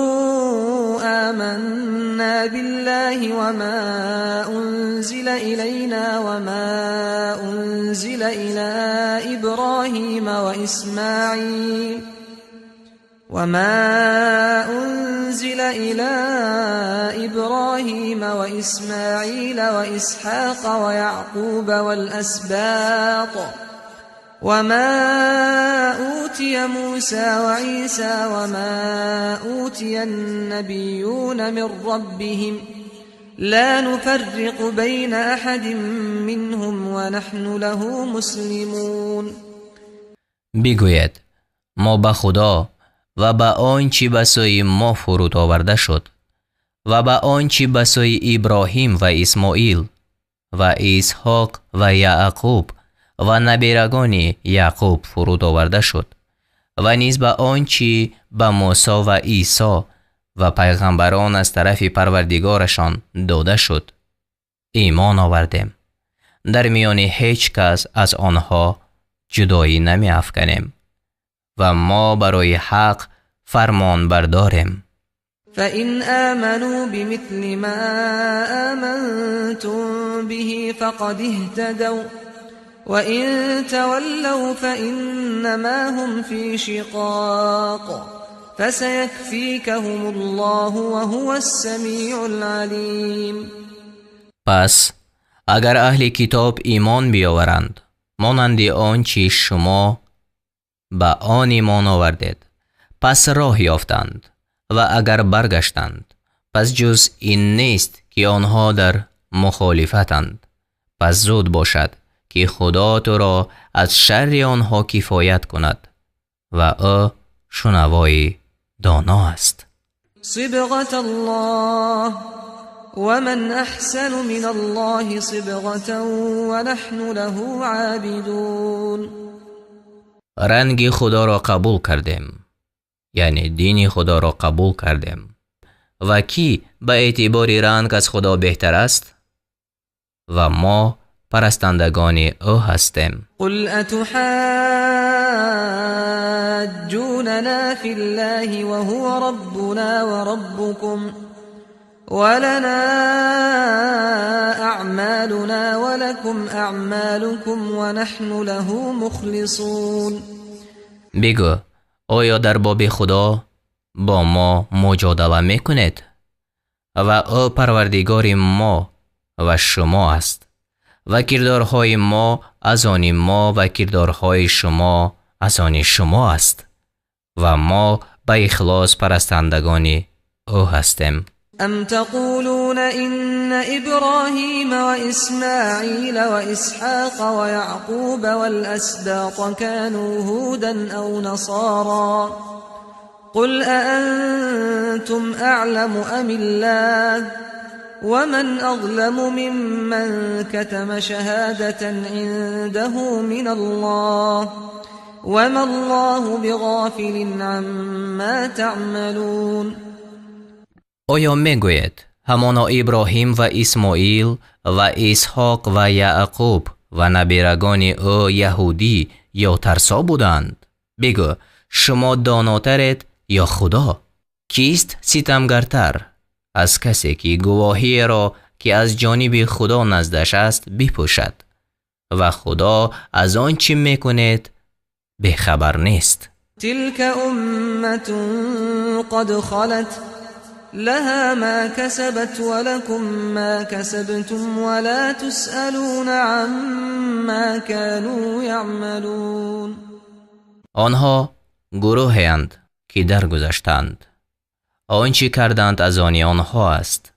آمنا بالله وما أنزل إلينا وما أنزل إلى إبراهيم وإسماعيل وإسحاق ويعقوب والأسباط وما أوتي أوتي موسى وعيسى وما أوتي النبيون من ربهم لا نفرق بين أحد منهم ونحن له مسلمون. بگوید ما به خدا و به آنچه به سوی ما فرود آورده شد و به آنچه به سوی ابراهیم و اسماعیل و اسحاق و یعقوب و نبیرگان یعقوب فرود آورده شد و نیز به آنچه به موسی و عیسی و پیغمبران از طرف پروردگارشان داده شد ایمان آوردیم. در میان هیچ کس از آنها جدایی نمی افکنیم و ما برای حق فرمان برداریم. فإن آمنوا بمثل ما آمنتم به فقد اهتدوا وإن تولوا فإنما هم في شقاق فسيكفيكهم الله وهو السميع العليم. پس اگر اهل کتاب ایمان بیاورند مانند آنچه شما به آن ایمان آوردید پس راه یافتند و اگر برگشتند پس جز این نیست که آنها در مخالفتند. پس زود باشد که خدا تو را از شر آنها کفایت کند و او شنوای دانا است. صبغة الله ومن أحسن من الله صبغة ونحن له عابدون. رنگ خدا را قبول کردیم، یعنی دین خدا را قبول کردیم. و کی به اعتبار رنگ از خدا بهتر است؟ و ما پرستندگان او هستیم. قل اتحاجوننا فی الله وهو ربنا وربكم ولنا اعمالنا ولكم اعمالكم ونحن له مخلصون. بگو آیا در باب خدا با ما مجادله میکنید و او پروردگار ما و شما است و کردارهای ما از آن ما و کردارهای شما از آن شما است و ما به اخلاص پرستندگان او هستیم. ام تقولون ان ابراهیم و اسماعیل و اسحاق و یعقوب والاسباط كانوا هودا او نصارا قل أأنتم أعلم أم الله ومن أظلم ممن كتم شهادة عنده من الله وما الله بغافل عما تعملون. آیا میگوید همانا ابراهیم و اسماعیل و اسحاق و یعقوب و نبیرگان او یهودی یا ترسا بودند؟ بگو شما داناترید یا خدا؟ کیست ستمگرتر از کسی که گواهی را که از جانب خدا نزدش است بپوشد و خدا از آن چی میکنید بخبر نیست؟ تلك امت قد خلت لها ما كسبت ولكم ما كسبتم ولا تسألون عما كانوا يعملون. آنها گروهی اند که درگذشتند. آنچه کردند از آن آنها است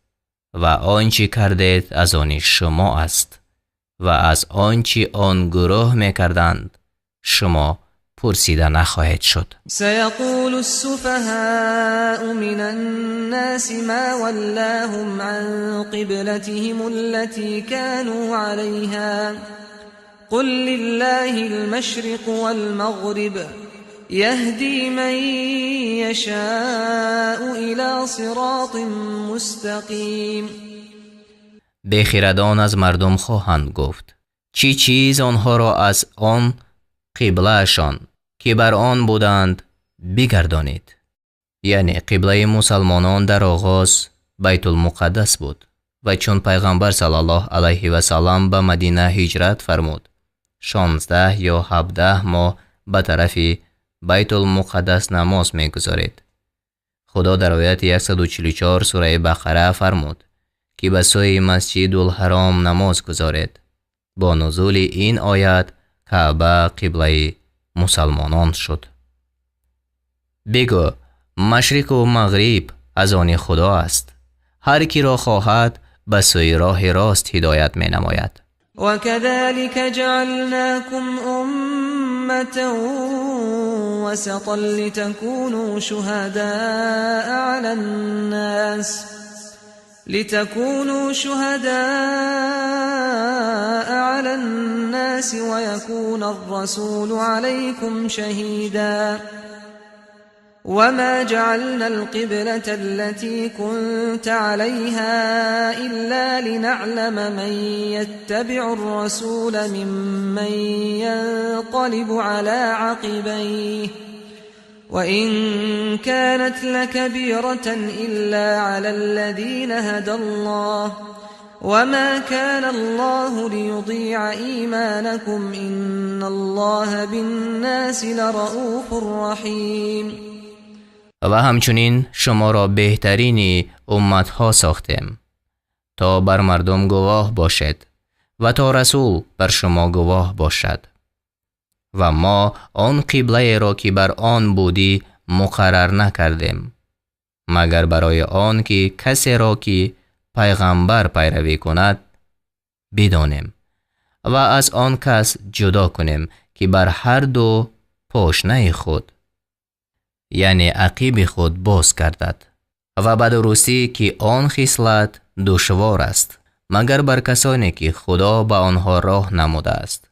و آنچه کردید از آن شما است و از آنچه آن گروه میکردند شما پرسیده نخواهید شد. سيقول السفهاء من الناس ما ولاهم عن قبلتهم التي كانوا عليها قل لله المشرق والمغرب يهدي من يشاء إلى صراط مستقيم. بخردان از مردم خواهند گفت چی چیز آنها را از آن قبلهشان که بر آن بودند بگردانید. یعنی قبله مسلمانان در آغاز بیت المقدس بود و چون پیغمبر صلی الله علیه و سلم به مدینه هجرت فرمود 16 یا 17 ماه به طرف بیت المقدس نماز می‌گذارید. خدا در آیت 144 سوره بقره فرمود که به سوی مسجد الحرام نماز گذارید. با نزول این آیت کعبه قبله مسلمانان شد. بگو مشرق و مغرب از آن خدا است. هر کی را خواهد به سوی راه راست هدایت می نماید. وكذلك جعلناكم أمة وسطا لتكونوا شهداء على الناس ويكون الرسول عليكم شهيدا وما جعلنا القبلة التي كنت عليها إلا لنعلم من يتبع الرسول ممن ينقلب على عقبيه وإن كانت لكبيرة إلا على الذين هدى الله وما كان الله ليضيع إيمانكم إن الله بالناس لرؤوف رحيم. و همچنین شما را بهترین امتها ساختیم تا بر مردم گواه باشد و تا رسول بر شما گواه باشد و ما آن قبله را که بر آن بودی مقرر نکردیم مگر برای آن که کسی را که پیغمبر پیروی کند بدانیم و از آن کس جدا کنیم که بر هر دو پاشنه خود یعنی عقیب خود باز گردد و به درستی که آن خصلت دشوار است مگر بر کسانی که خدا به آنها راه نموده است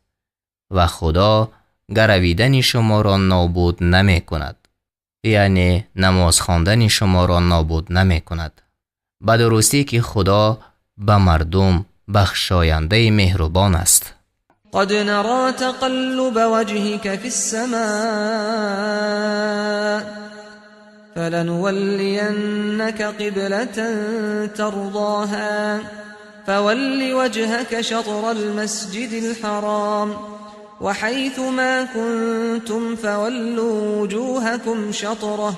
و خدا گرویدن شما را نابود نمی کند یعنی نماز خواندن شما را نابود نمی کند به درستی که خدا به مردم بخشاینده مهربان است. قد نرى تقلب وجهك في السماء فلنولينك قبلة ترضاها فول وجهك شطر المسجد الحرام وحيث ما كنتم فولوا وجوهكم شطره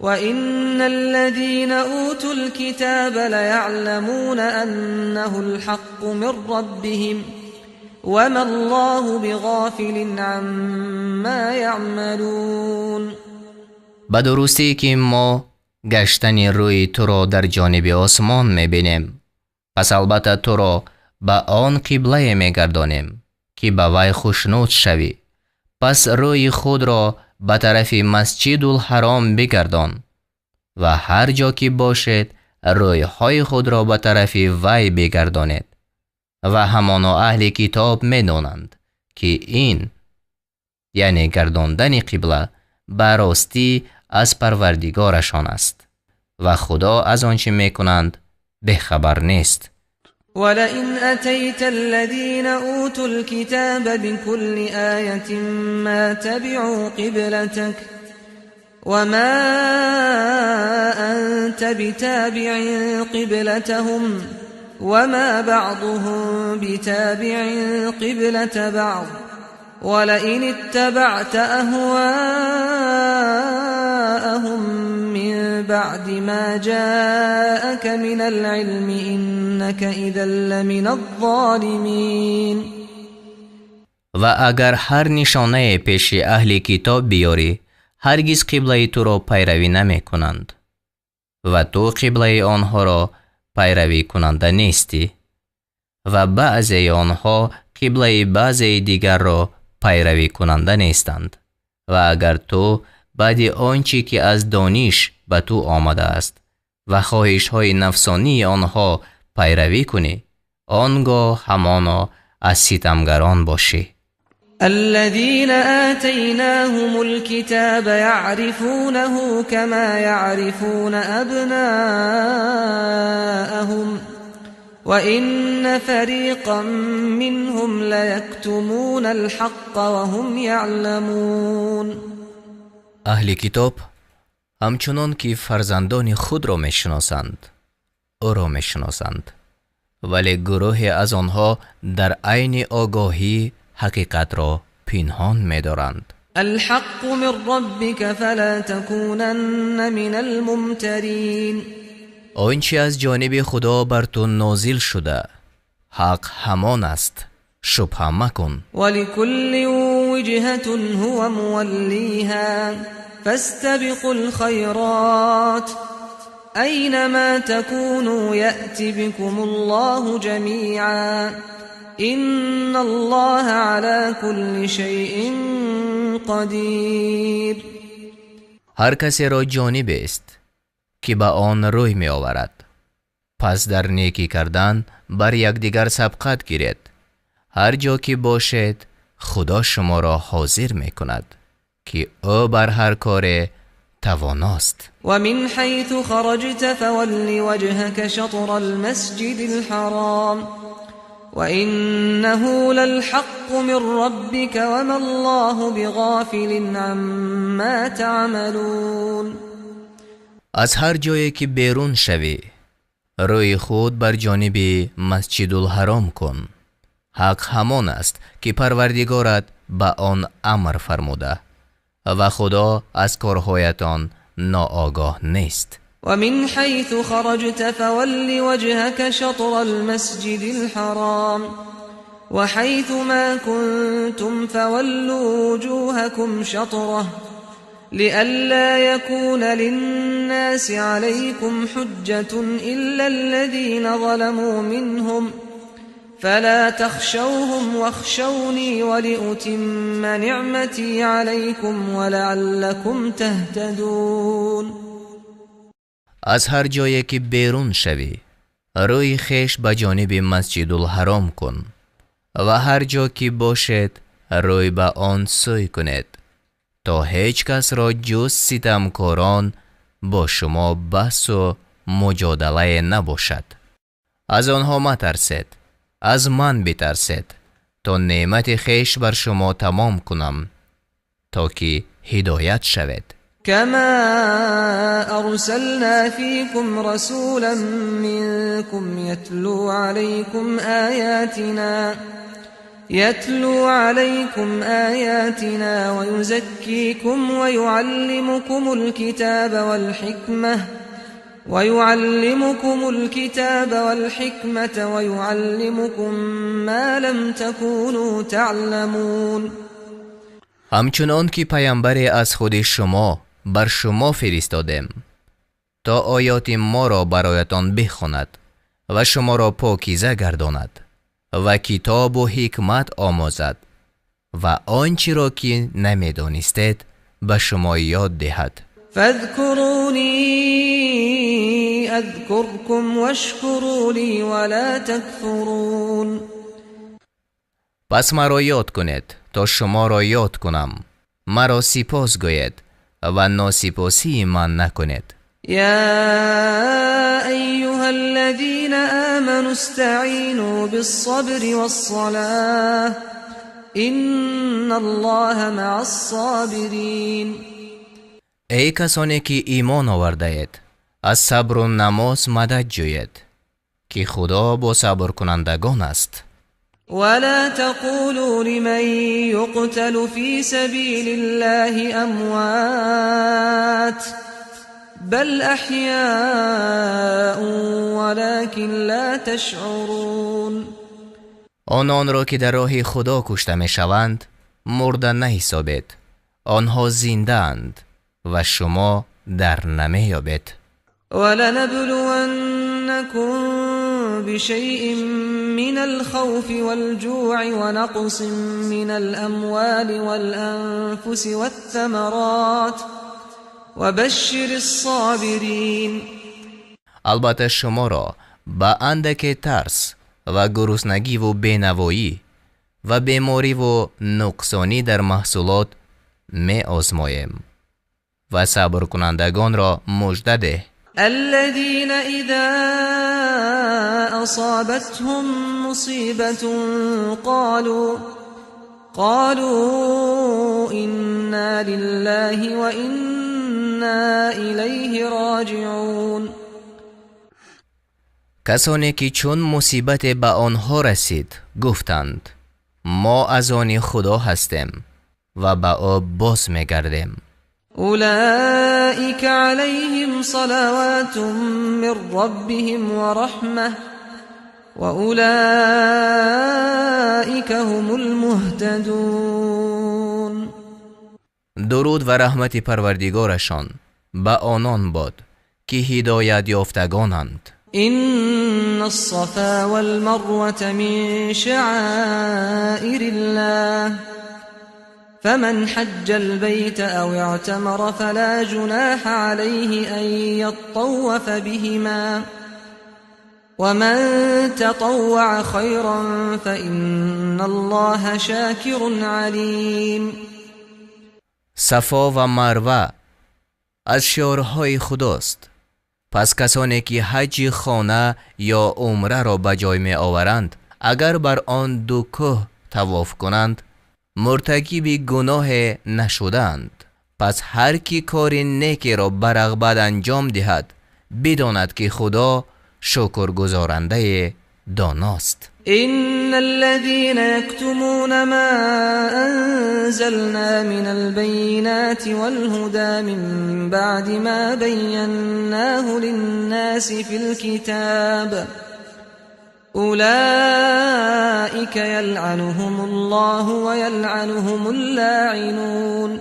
وإن الذين أوتوا الكتاب ليعلمون أنه الحق من ربهم وما الله بغافل عما يعملون. به درستی که ما گشتن روی تو را در جانب آسمان میبینیم پس البته تو را به آن قبله میگردانیم که به وی خوشنود شوی پس روی خود را به طرف مسجد الحرام بگردان و هر جا که باشد روی های خود را به طرف وی بگردانید و همانا اهل کتاب می‌دانند که این یعنی گرداندن قبله به راستی از پروردگارشان است و خدا از آنچه میکنند بخبر نیست. ولئن أتيت الذين أوتوا الكتاب بكل آية ما تبعوا قبلتك وما أنت بتابع قبلتهم وما بعضهم بتابع قبلة بعض ولئن اتبعت أهواءهم من بعد ما جاءك من العلم إنك إذا لمن الظالمين. و اگر هر نشانه پیش اهل کتاب بیاری هرگز قبله تو را پیروی نمی کنند و تو قبله آنها را پیروی کننده نیستی و بعضی آنها قبله بعضی دیگر را پیروی کننده نیستند و اگر تو بعد آنچه که از دانش به تو آمده است و خواهش های نفسانی آنها پیروی کنی آنگاه همانا از ستمگران باشی. الذين آتيناهم الكتاب يعرفونه كما يعرفون أبناءهم وإن فريقا منهم ليكتمون الحق وهم يعلمون. اهل کتاب همچنان که فرزندان خود را میشناسند او را میشناسند ولی گروهی از آنها در عین آگاهی حقیقت را پنهان می‌دارند. الحق من ربك فلا تكونن من الممترین. آنچه از جانب خدا بر تو نازل شده حق همان است شبهه مکن. ولكل وجهة هو موليها فاستبقوا الخيرات أينما تكونوا يأت بكم الله جميعا إن الله على كل شيء قدیر. هر کسی را جانب است که به آن روی می آورد. پس در نیکی کردن بر یکدیگر سبقت گیرید. هر جا که باشید خدا شما را حاضر می کند که او بر هر کار تواناست. و من حیث خرجت فول وجهك شطر المسجد الحرام وإنه للحق من ربك وما الله بغافل عما تعملون. از هر جایی که بیرون شوی روی خود بر جانب مسجد الحرام کن. حق همان است که پروردگارت به آن امر فرموده و خدا از کارهایتان ناآگاه نیست. ومن حيث خرجت فول وجهك شطر المسجد الحرام وحيث ما كنتم فولوا وجوهكم شطره لئلا يكون للناس عليكم حجة إلا الذين ظلموا منهم فلا تخشوهم واخشوني ولأتم نعمتي عليكم ولعلكم تهتدون. از هر جایی که بیرون شوی روی خیش به جانب مسجد الحرام کن و هر جا که باشد روی به آن سوی کنید تا هیچ کس را جز ستمکاران با شما بحث و مجادله نباشد. از آنها مترسید، از من بترسید تا نعمت خیش بر شما تمام کنم تا که هدایت شوید. كما أرسلنا فيكم رسولا منكم يتلو عليكم آياتنا ويزكيكم ويعلمكم الكتاب والحكمة ويعلمكم ما لم تكونوا تعلمون. همچنان که پیامبری از خود شما بر شما فرستادیم تا آیات ما را برایتان بخواند و شما را پاکیزه گرداند و کتاب و حکمت آموزد و آنچه را که نمیدانستید به شما یاد دهد. فاذكروني اذكركم واشكروا لي ولا تكفرون. پس مرا یاد کنید تا شما را یاد کنم، مرا سپاس گوید و ناسپاسی من نکنید. يا أيها الذين آمنوا استعينوا بالصبر والصلاة إن الله مع الصابرين. ای کسانی که ایمان آورده اید از صبر و نماز مدد جوید که خدا با صبر کنندگان است. ولا تقولوا لمن يقتل في سبيل الله أموات بل أحياء ولكن لا تشعرون. آنان را که در راه خدا کشته می شوند مرده نحسابید، آنها زنده اند و شما در نمی یابید. ولنبلونكم بشيء من الخوف والجوع ونقص من الأموال والأنفس والثمرات وبشر الصابرين. البته شما را با اندک ترس و گرسنگی و بینوایی و بیماری و نقصانی در محصولات می آزماییم و صبر کنندگان را مژده ده. الذين إذا أصابتهم مصيبة قالوا إنا لله وإنا إليه راجعون. کسانی که چون مصیبت به آنها رسید گفتند ما از آن خدا هستیم و به او باز می‌گردیم. أولئك عليهم صلوات من ربهم ورحمة وأولئك هم المهتدون. درود و رحمت پروردگارشان به آنان باد که هدایت یافتگانند. إن الصفا والمروة من شعائر الله فمن حج البيت أو اعتمر فلا جناح عليه أن يطوف بهما ومن تطوع خيرا فإن الله شاكر عليم. صفا و مروه از شعارهای خداست، پس کسانی که حج خانه یا عمره را به جای می آورند اگر بر آن دو کوه طواف کنند مرتکب گناه نشدند. پس هر کی کار نیکی را به رغبت انجام دهد بداند که خدا شکرگزارنده داناست. إن الذين يكتمون ما أنزلنا من البينات والهدى من بعد ما بيناه للناس في الكتاب أولئك يلعنهم الله ويلعنهم اللاعنون.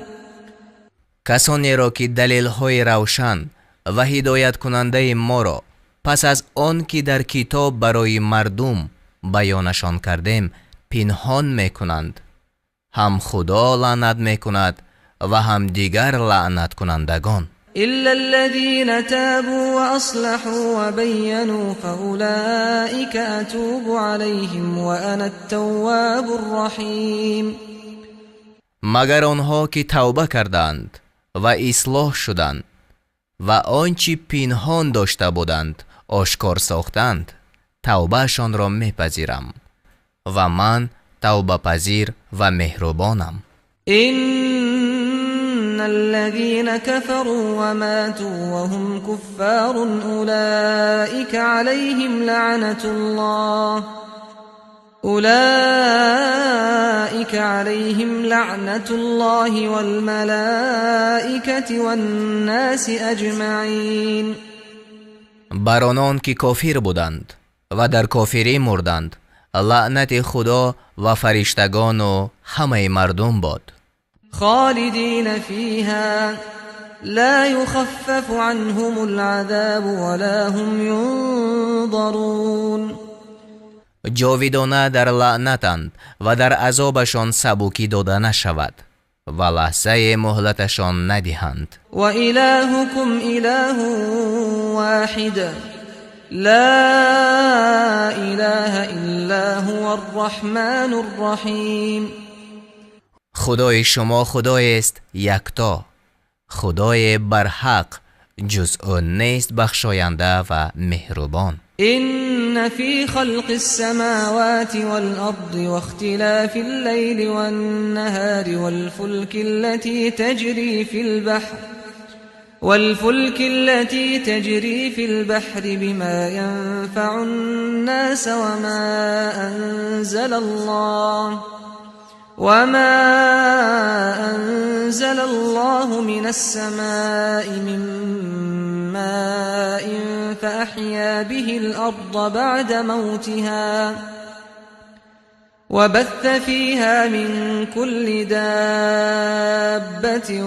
کسانی را که دلیل های روشن و هدایت کننده ما را پس از آن که در کتاب برای مردم بیانشان کردیم پنهان میکنند، هم خدا لعنت میکند و هم دیگر لعنت کنندگان. إلا الذين تابوا وأصلحوا وبينوا فأولئك أتوب عليهم وأنا التواب الرحيم. مگر آنها که توبه کردند و اصلاح شدند و آنچه پنهان داشته بودند آشکار ساختند، توبهشان را میپذیرم و من توبه پذیر و مهربانم. إن الذين كفروا وماتوا وهم كفار أولئك عليهم لعنة الله والملائكة والناس أجمعين. بر آنان که کافر بودند و در کافری مردند لعنت خدا و فرشتگان و همه مردم باد. خالدين فيها لا يخفف عنهم العذاب ولا هم ينظرون. جاویدانه در لعنتند و در عذابشان سبکی داده نشود و لحظه مهلتشان ندهند. و الهكم اله واحد لا اله الا هو الرحمن الرحیم. خدای شما خدای است یکتا، خدای برحق جز او نیست بخشاینده و مهربان. إن في خلق السماوات والأرض واختلاف الليل والنهار والفلك التي تجري في البحر بما ينفع الناس وما أنزل الله من السماء من ماء فأحيا به الأرض بعد موتها وبث فيها من كل دابة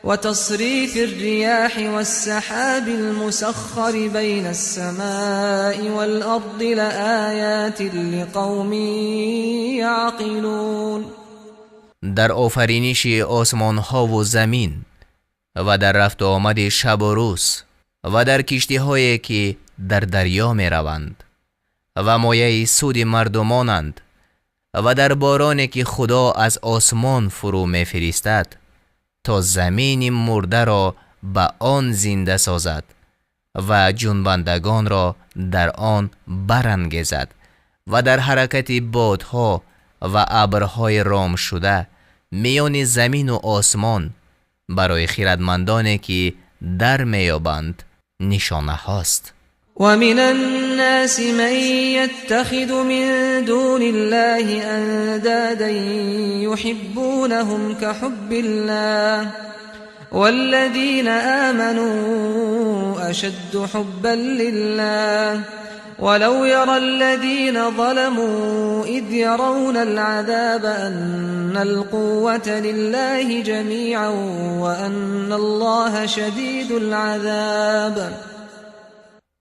وتصريف الرياح والسحاب المسخر بين السماء والأرض لآيات لقوم يعقلون. در آفرینش آسمان ها و زمین و در رفت و آمد شب و روز و در کشتی هایی که در دریا می روند و مایه سود مردمانند و در بارانی که خدا از آسمان فرو می فرستد تا زمین مرده را به آن زنده سازد و جنبندگان را در آن برانگیزد و در حرکت بادها و ابرهای رام شده میان زمین و آسمان برای خردمندانی که در میابند نشانه هاست. و من الناس من يتخذ من دون الله اندادا يحبونهم كحب الله والذين آمنوا اشد حبا لله ولو يرى الذين ظلموا إذ يرون العذاب أن القوة لله جميعا وأن الله شديد العذاب.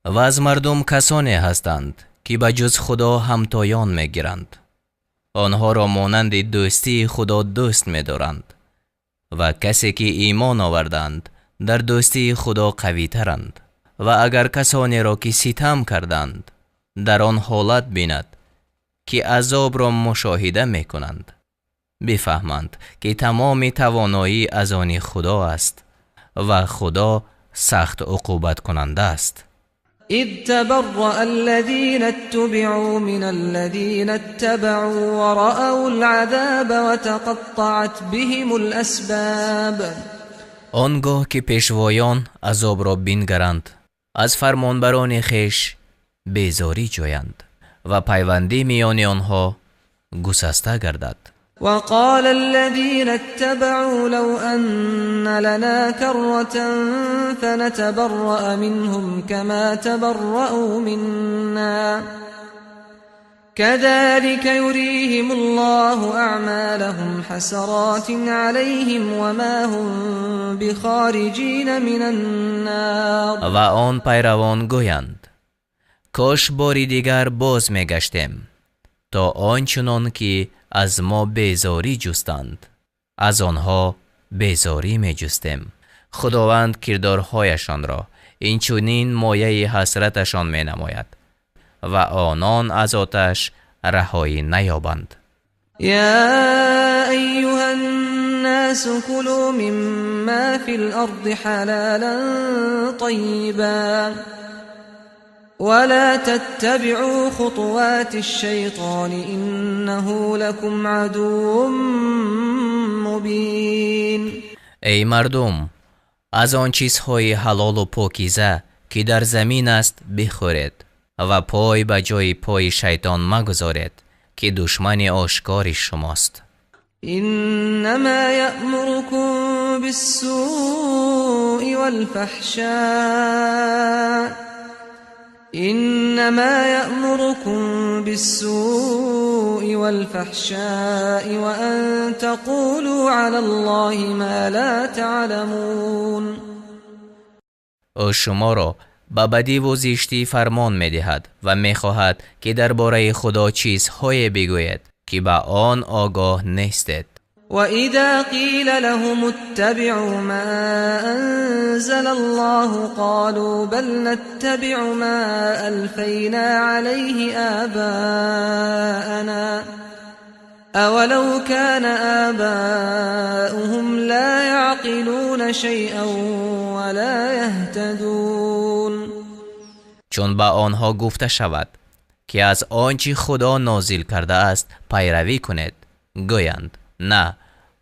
و از مردم کسانی هستند که به جز خدا همتایان میگیرند. آنها را مانند دوستی خدا دوست می‌دارند و کسی که ایمان آوردند در دوستی خدا قوی ترند. و اگر کسانی را که ستم کردند در آن حالت بیند که عذاب را مشاهده می‌کنند، بفهمند که تمام توانایی از آن خدا است و خدا سخت عقوبت کننده است. إذ تبرأ الذين اتبعوا من الذين اتبعوا ورأوا العذاب وتقطعت بهم الأسباب. آنگاه که پیشوایان عذاب را بینگرند، از فرمانبران خیش بیزاری جویند و پیوندی میان آنها گسسته گردد. وقال الذين اتبعوا لو أن لنا كرة فنتبرأ منهم كما تبرأوا منا كذلك يريهم الله أعمالهم حسرات عليهم وما هم بخارجين من النار. و آن پیروان گویند کاش باری دیگر باز میگشتیم تا آنچنان که از ما بیزاری جستند از آنها بیزاری می جستیم. خداوند کردارهایشان را اینچنین مایه حسرتشان می نماید و آنان از آتش رهایی نیابند. يا أيها الناس كلوا مما في الأرض حلالا طيبا ولا تتبعوا خطوات الشيطان إنه لكم عدو مبين. ای مردم، از آن چیزهای حلال و پاکیزه که در زمین است بخورید و پای به جای پای شیطان مگذارید که دشمن آشکار شماست. إنما يأمركم بالسوء والفحشاء وأن تقولوا على الله ما لا تعلمون. او شما را به بدی و زشتی فرمان می دهد و می خواهد که درباره خدا چیزهای بگوید که به آن آگاه نیستید. وَإِذَا قِيلَ لَهُمُ اتَّبِعُوا مَا أَنزَلَ اللَّهُ قَالُوا بَلْ نَتَّبِعُ مَا أَلْفَيْنَا عَلَيْهِ آبَاءَنَا أَوَلَوْ كَانَ آبَاؤُهُمْ لَا يَعْقِلُونَ شَيْئًا وَلَا يَهْتَدُونَ. چون به آنها گفته شود که از آنچه خدا نازل کرده است پیروی کنید، گویند نه،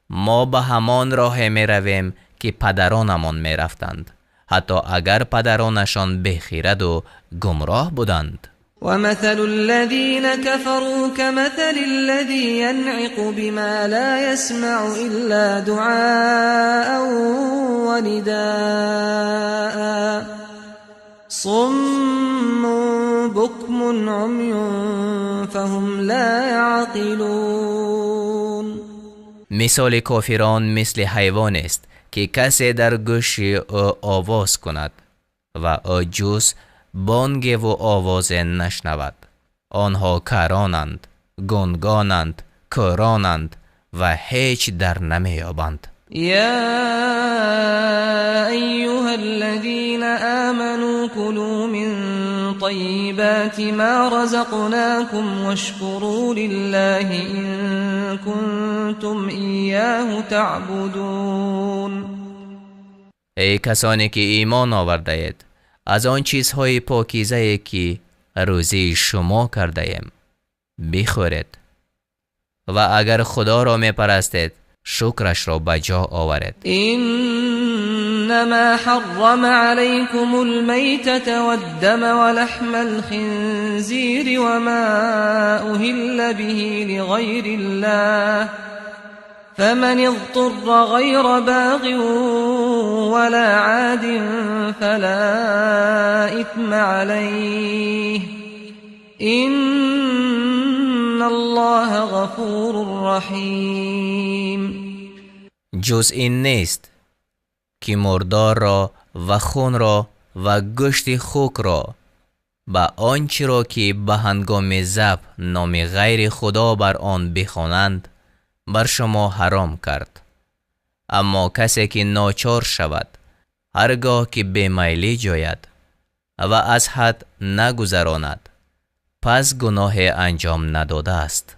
ما به همان راه می رویم که پدرانمان می رفتند، حتی اگر پدرانشان بخیرد و گمراه بودند. ومثل الذين كفروا كمثل الذي ينعق بما لا يسمع إلا دعاء ونداء صم بكم عمي فهم لا يعقلون. مثال کافران مثل حیوان است که کسی در گوش او آواز کند و او جز بانگ و آواز نشنود. آنها کرانند، گنگانند، کرانند و هیچ در نمیابند. يا أيها الذين آمنوا كلوا من طيبات ما رزقناكم واشكروا لله إن كنتم إياه تعبدون. ای کسانی که ایمان آورده اید، از آن چیزهای پاکیزه که روزی شما کرده ایم بخورید و اگر خدا را می پرستید شکرش را بجا آورید. إنما حرم عليكم الميتة والدم ولحم الخنزير وما أهل به لغير الله فمن اضطر غير باغ ولا عاد فلا إثم عليه إن الله غفور رحیم. جز این نیست که مردار را و خون را و گوشت خوک را و آنچه را که به هنگام ذبح نام غیر خدا بر آن بخوانند بر شما حرام کرد. اما کسی که ناچار شود هرگاه که بیمیلی جوید و از حد نگذراند پس گناه انجام نداده است.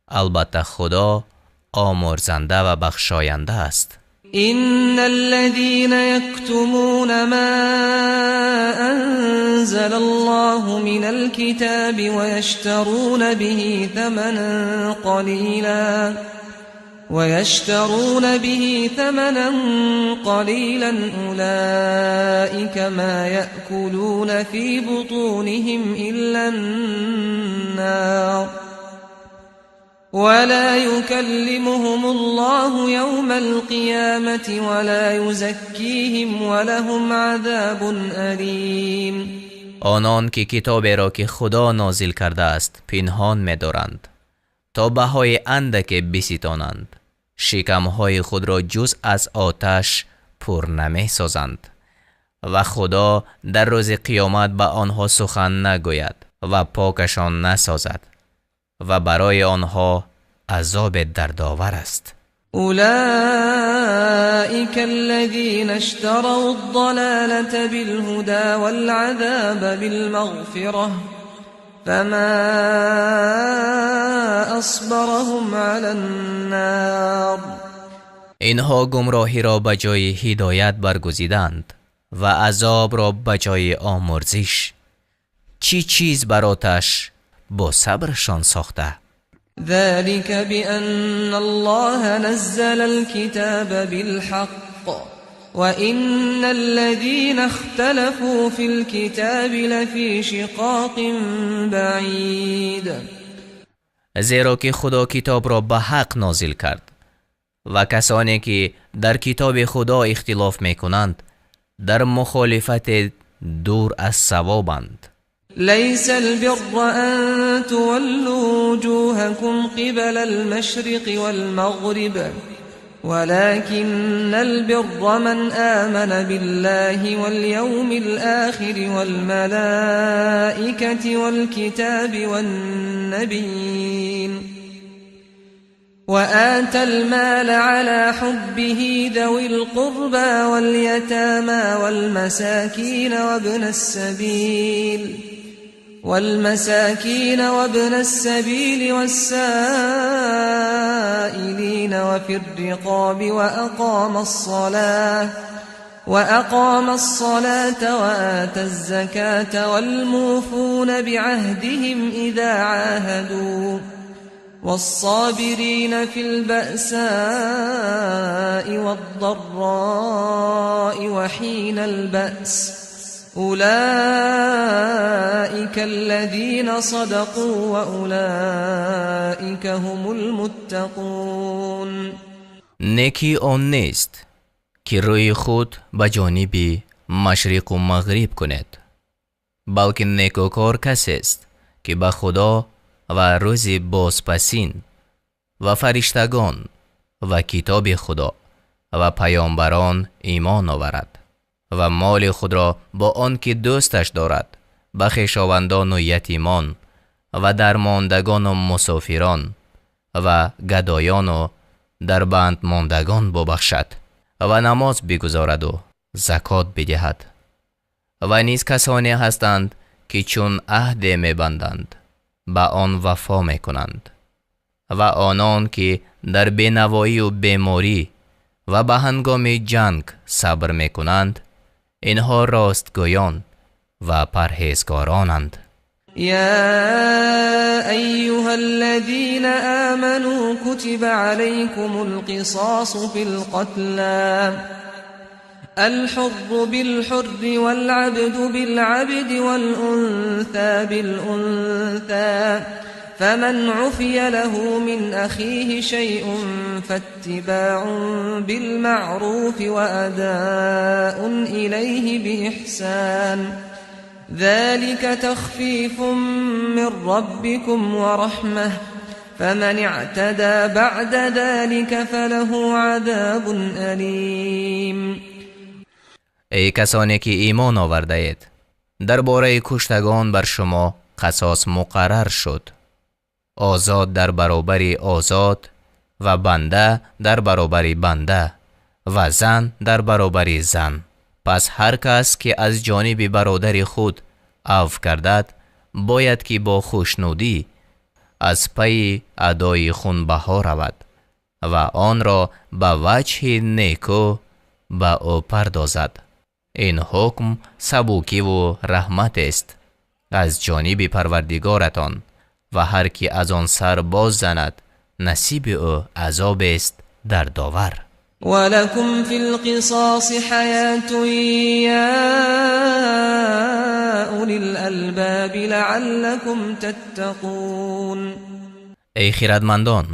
البته خدا آمرزنده و بخشاینده است. إن الذين يكتمون ما أنزل الله من الكتاب ويشترون به ثمنا قليلا أولئك ما يأكلون في بطونهم إلا النار ولا يكلمهم الله يوم القيامة ولا يزكيهم ولهم عذاب أليم. آنان که کتابی را که خدا نازل کرده است پنهان می‌دارند تا بهای اندک بستانند، شکمهای خود را جز از آتش پر نمی‌سازند و خدا در روز قیامت به آنها سخن نگوید و پاکشان نسازد و برای آنها عذاب دردآور است. أولئك الذين اشتروا الضلالة بالهدى والعذاب بالمغفرة فما أصبرهم على النار. اینها گمراهی را به جای هدایت برگزیدند و عذاب را به جای آمرزش. چی چیز بر آتش با صبرشان ساخته؟ ذلك بأن الله نزل الكتاب بالحق وإن الذين اختلفوا في الكتاب لفي شقاق بعيد. زیرا که خدا کتاب را به حق نازل کرد و کسانی که در کتاب خدا اختلاف میکنند در مخالفت دور از صوابند. ليس البر أن تولوا وجوهكم قبل المشرق والمغرب ولكن البر من آمن بالله واليوم الآخر والملائكة والكتاب والنبيين وآتى المال على حبه ذوي القربى واليتامى والمساكين وابن السبيل والسائلين وفي الرقاب وأقام الصلاة وآتى الزكاة والموفون بعهدهم إذا عاهدوا والصابرين في البأساء والضراء وحين البأس أولئك الذين صدقوا وأولئك هم المتقون. نیکی آن نیست که روی خود به جانب مشرق و مغرب کند، بلکه نیکوکار کسی است که به خدا و روز بازپسین و فرشتگان و کتاب خدا و پیامبران ایمان آورد و مال خود را با آن که دوستش دارد به خویشاوندان و یتیمان و درماندگان و مسافران و گدایان و در بند ماندگان ببخشد و نماز بگزارد و زکات بدهد. و نیز کسانی هستند که چون عهد می‌بندند به آن وفا می‌کنند و آنان که در بینوایی و بیماری و به هنگام جنگ صبر می‌کنند اینها راستگویان و پرهیزگارانند. يا أيها الذين آمنوا كتب عليكم القصاص في القتلى الحر بالحر والعبد بالعبد والأنثى بالأنثى فمن عفي له من أخيه شيء فاتباع بالمعروف وأداء إليه بإحسان ذلك تخفيف من ربكم ورحمة فمن اعتدى بعد ذلك فله عذاب أليم. ای کسانی که ایمان آورده اید، درباره کشتگان بر شما قصاص مقرر شد، آزاد در برابر آزاد و بنده در برابر بنده و زن در برابر زن. پس هر کس که از جانب برادر خود عفو کردد باید که با خوشنودی از پی ادای خونبها رود و آن را به وجه نیکو به او پردازد. این حکم سبوکی و رحمت است از جانب پروردگارتان و هر کی از آن سر باز زند نصیب او عذاب است در داور. ولكم في القصاص حياة يا أولي الألباب لعلكم تتقون. ای خردمندان،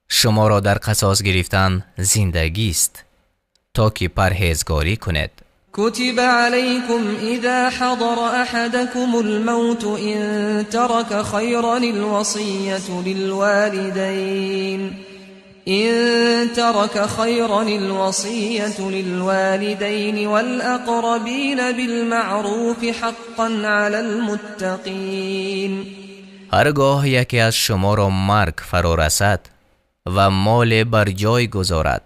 شما را در قصاص گرفتن زندگی است تا که پرهیزگاری کنید. كتب عليكم إذا حضر أحدكم الموت إن ترك خيرا الوصية للوالدين والأقربين بالمعروف حقا على المتقين. هرگاه یکی از شما را مرگ فرا رسد و مال بر جای گذارد،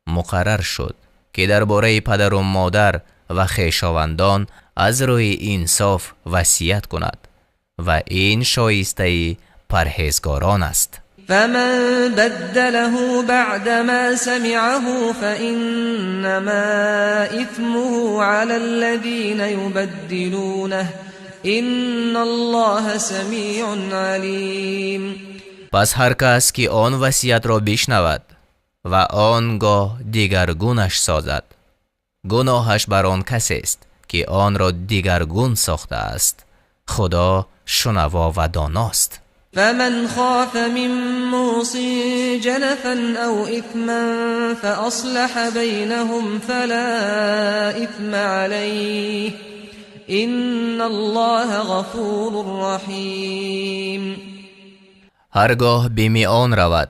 مقرر شد که درباره پدر و مادر و خویشاوندان از روی انصاف وصیت کند و این شایسته پرهیزگاران است. فمن بدله بعدما سمعه فإنما إثمه على الذين يبدلونه إن الله سمیع علیم. پس هر کس که آن وصیت را بشنود و آنگاه دیگرگونش سازد، گناهش بر آن کسی است که آن را دیگرگون ساخته است. خدا شنوا و داناست. فمن خاف من موص جنفا او اثما فاصلح بينهم فلا اثم عليه ان الله غفور رحیم. هرگاه بیمی آن رود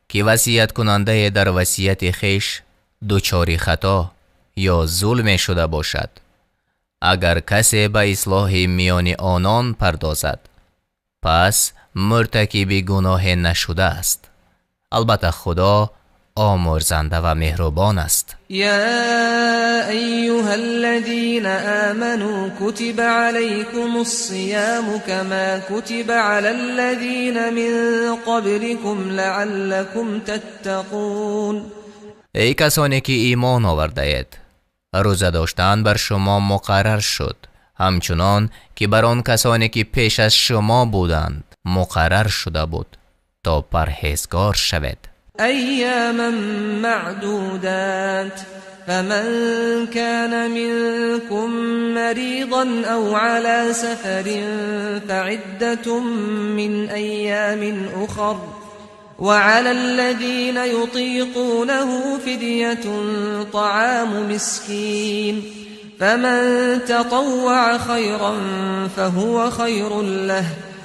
که وصیت کننده در وصیت خیش دوچاری خطا یا ظلم شده باشد، اگر کسی به اصلاح میان آنان پردازد پس مرتکب گناه نشده است. البته خدا آمرزنده و مهربان است. یا ایها الذین آمنوا کتب علیکم الصیام کما کتب علی الذین من قبلکم لعلکم تتقون. ای کسانی که ایمان آورده اید، روزه داشتن بر شما مقرر شد همچنان که بر آن کسانی که پیش از شما بودند مقرر شده بود تا پرهیزگار شوید. ایاما معدودات فمن كان منكم مريضا او على سفر فعدة من ايام اخر وعلى الذين يطيقونه فدية طعام مسكين فمن تطوع خيرا فهو خير له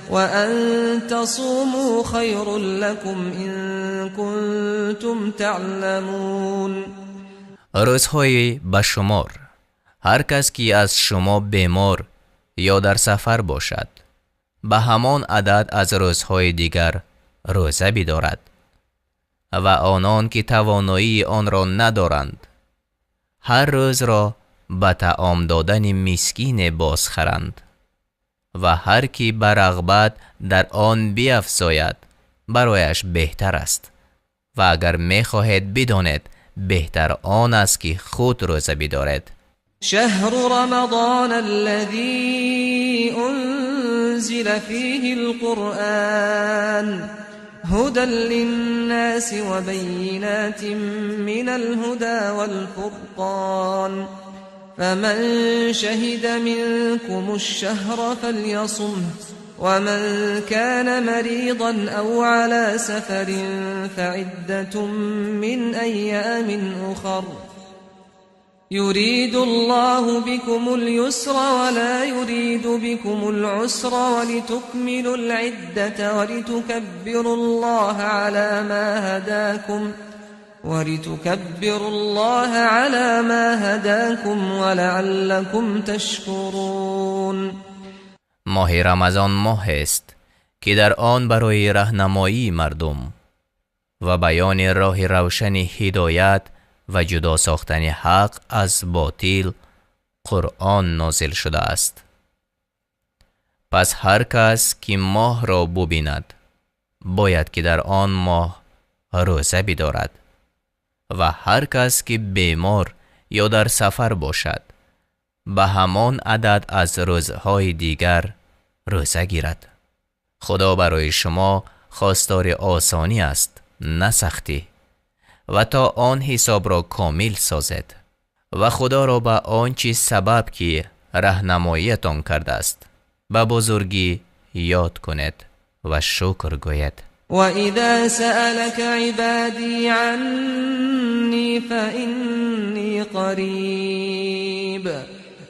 وأن تصوموا خير لكم إن كنتم تعلمون. روزهای بشمار. هر کس که از شما بیمار یا در سفر باشد به همان عدد از روزهای دیگر روزه بدارد و آنان که توانایی آن را ندارند هر روز را به طعام دادن مسکین بازخرند و هر کی به رغبت در آن بیفزاید برایش بهتر است و اگر می خواهید بدانید بهتر آن است که خود روزه بدارید. شهر رمضان الذي انزل فيه القرآن هدى للناس وبينات من الهدى والفرقان فمن شهد منكم الشهر فليصمه ومن كان مريضا أو على سفر فعدة من أيام أخر يريد الله بكم اليسر ولا يريد بكم العسر ولتكملوا العدة ولتكبروا الله على ما هداكم ولعلكم تشكرون. ماه رمضان ماه است که در آن برای راهنمایی مردم و بیان راه روشن هدایت و جدا ساختن حق از باطل قرآن نازل شده است. پس هر کس که ماه را ببیند باید که در آن ماه روزه بدارد و هر کس که بیمار یا در سفر باشد به همان عدد از روزهای دیگر روزه گیرد. خدا برای شما خواستار آسانی است نه سختی و تا آن حساب را کامل سازد و خدا را به آنچه سبب که راهنماییتان کرده است به بزرگی یاد کنید و شکر گوید. و اذا سألك عبادی عنی فإنی قریب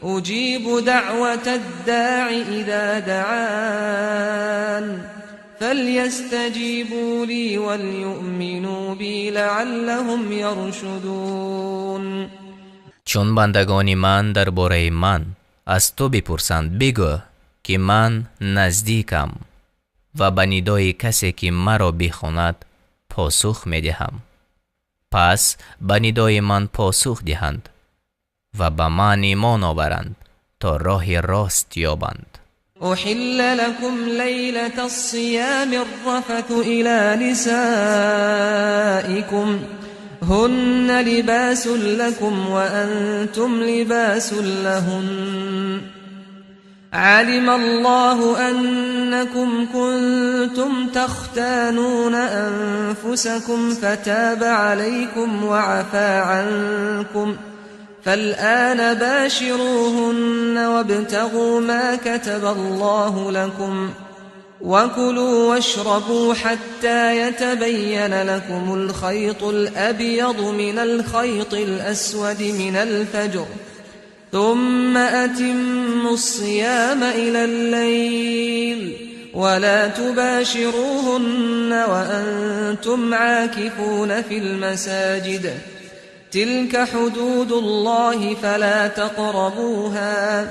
اجیب دعوة الداع اذا دعان فليستجيبوا لي وليؤمنوا بي لعلهم يرشدون. چون بندگان من درباره من از تو بپرسند بگو که من نزدیکم و به ندای کسی که مرا بخواند پاسخ میدهم. پس به ندای من پاسخ دهند و به من ایمان آورند تا راه راست یابند. أحل لكم ليلة الصيام الرفث إلى نسائكم هن لباس لكم وأنتم لباس لهن علم الله أنكم كنتم تختانون أنفسكم فتاب عليكم وعفى عنكم فالآن باشروهن وابتغوا ما كتب الله لكم وكلوا واشربوا حتى يتبين لكم الخيط الأبيض من الخيط الأسود من الفجر ثم أتموا الصيام إلى الليل ولا تباشروهن وأنتم عاكفون في المساجد تلك حدود الله فلا تقربوها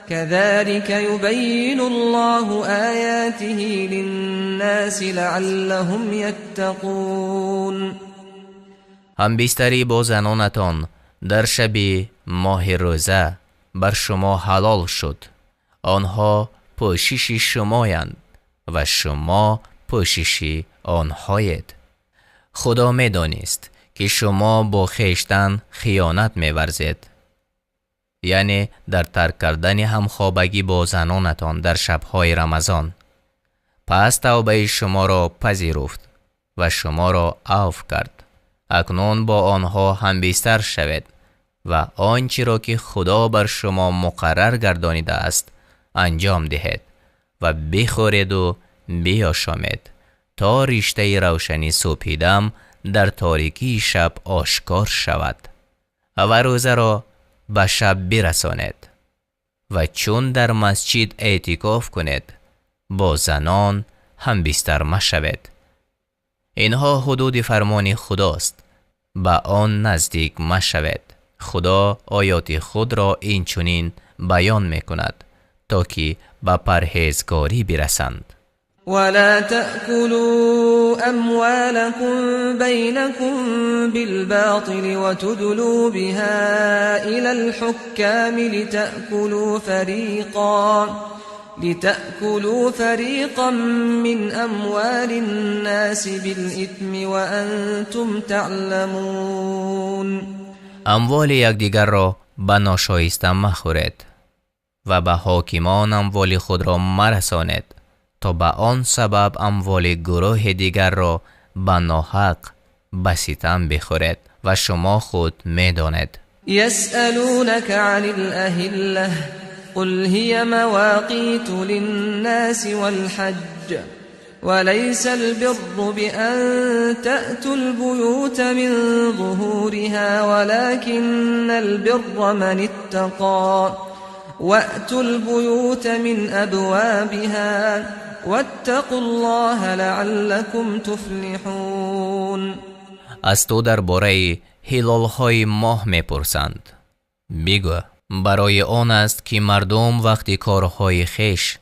كذلك يبين الله آياته للناس لعلهم يتقون. همبستری با زنانتان در شب ماه روزه بر شما حلال شد. آنها پوشش شمایند و شما پوشش آنهایید. خدا می دانست که شما با خویشتن خیانت می‌ورزید، یعنی در ترک کردن همخوابگی با زنانتان در شب‌های رمضان. پس توبه شما را پذیرفت و شما را عفو کرد. اکنون با آنها همبستر شوید و آنچه را که خدا بر شما مقرر گردانیده است انجام دهید و بخورید و بیاشامید تا رشته روشنی صبح دم در تاریکی شب آشکار شود و روزه را به شب برسانید و چون در مسجد اعتکاف کنید با زنان هم بستر مشوید. اینها حدود فرمان خداست، به آن نزدیک مشوید. خدا آیات خود را این چنین بیان میکند تا که به پرهیزگاری برسند. ولا تأكلوا أموالكم بينكم بالباطل وتدلوا بها إلى الحكام لتأكلوا فريقا من أموال الناس بالإثم وأنتم تعلمون. اموال یکدیگر را به ناشایسته مخورید و به حاکمان اموال خود را مرسانید تا به آن سبب اموال گروه دیگر را به ناحق به ستم بخورید و شما خود می‌دانید. یسألونک عن الأهلة قل هي مواقیت للناس والحج وليس البر بأن تأتوا البيوت من ظهورها ولكن البر من اتقى وأتوا البيوت من أبوابها واتقوا الله لعلكم تفلحون. از تو درباره هلال‌های ماه می‌پرسند. بگو برای آن است که مردم وقتی کارهای خویش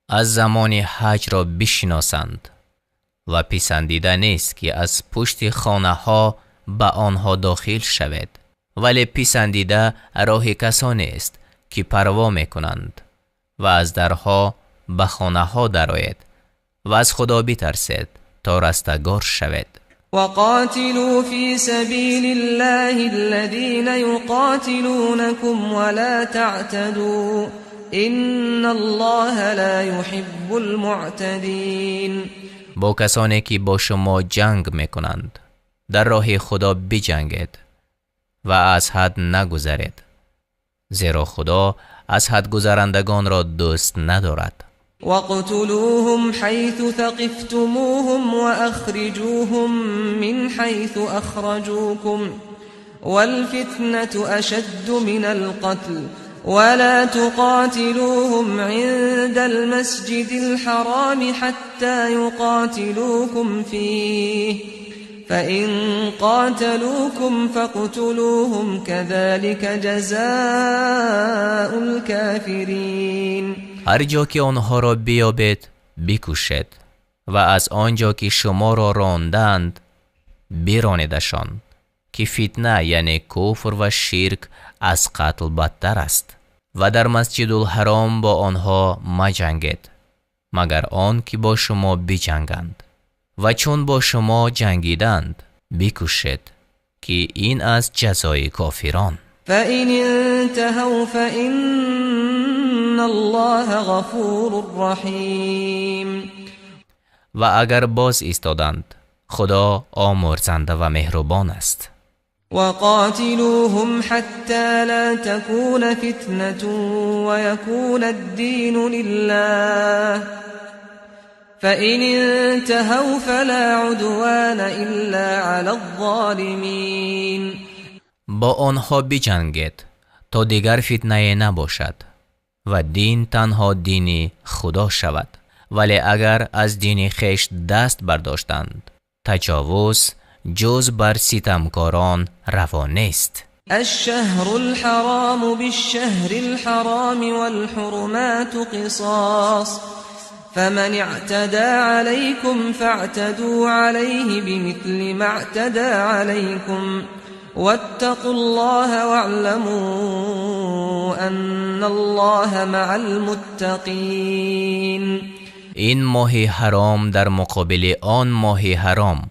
از زمان حج را بشناسند و پسندیده نیست که از پشت خانه ها به آنها داخل شود، ولی پسندیده راه کسانی است که پروا میکنند و از درها به خانه ها درآید و از خدا بترسید تا رستگار شود. وقاتلوا في سبيل الله الذين يقاتلونكم ولا تعتدوا إن الله لا يحب المعتدين. با کسانی که با شما جنگ میکنند در راه خدا بجنگید و از حد نگذرید، زیرا خدا از حد گذرندگان را دوست ندارد. وَاقْتُلُوهُمْ حَيْثُ ثَقِفْتُمُوهُمْ وَأَخْرِجُوهُمْ مِنْ حَيْثُ أَخْرَجُوكُمْ وَالْفِتْنَةُ أَشَدُّ مِنَ الْقَتْلِ وَلَا تُقَاتِلُوهُمْ عِندَ الْمَسْجِدِ الْحَرَامِ حَتَّى يُقَاتِلُوكُمْ فِيهِ فَإِنْ قَاتَلُوكُمْ فَاقْتُلُوهُمْ كَذَلِكَ جَزَاءُ الْكَافِرِينَ. هر جا که آنها را بیابید بکشید و از آنجا که شما را راندند برانیدشان، که فتنه یعنی کفر و شرک از قتل بدتر است. و در مسجد الحرام با آنها مجنگید مگر آن که با شما بجنگند و چون با شما جنگیدند بکشید، که این از جزای کافران. فَإِنِ انْتَهَوْا فَإِنَّ اللَّهَ غَفُورٌ رَحِيمٌ. و اگر باز ایستادند خدا آمرزنده و مهربان است. وَقَاتِلُوهُمْ حَتَّى لَا تَكُونَ فِتْنَةٌ وَيَكُونَ الدِّينُ لِلَّهِ فَإِنِ انْتَهَوْا فَلَا عُدْوَانَ إِلَّا عَلَى الظَّالِمِينَ. با آنها بجنگید تا دیگر فتنه نباشد و دین تنها دین خدا شود. ولی اگر از دین خویش دست برداشتند تجاوز جز بر ستمکاران روا نیست. الشهر الحرام بالشهر الحرام والحرمات قصاص فمن اعتدى عليكم فاعتدوا عليه بمثل ما اعتدى عليكم واتقوا الله واعلموا ان الله مع المتقين. این ماه حرام در مقابل آن ماه حرام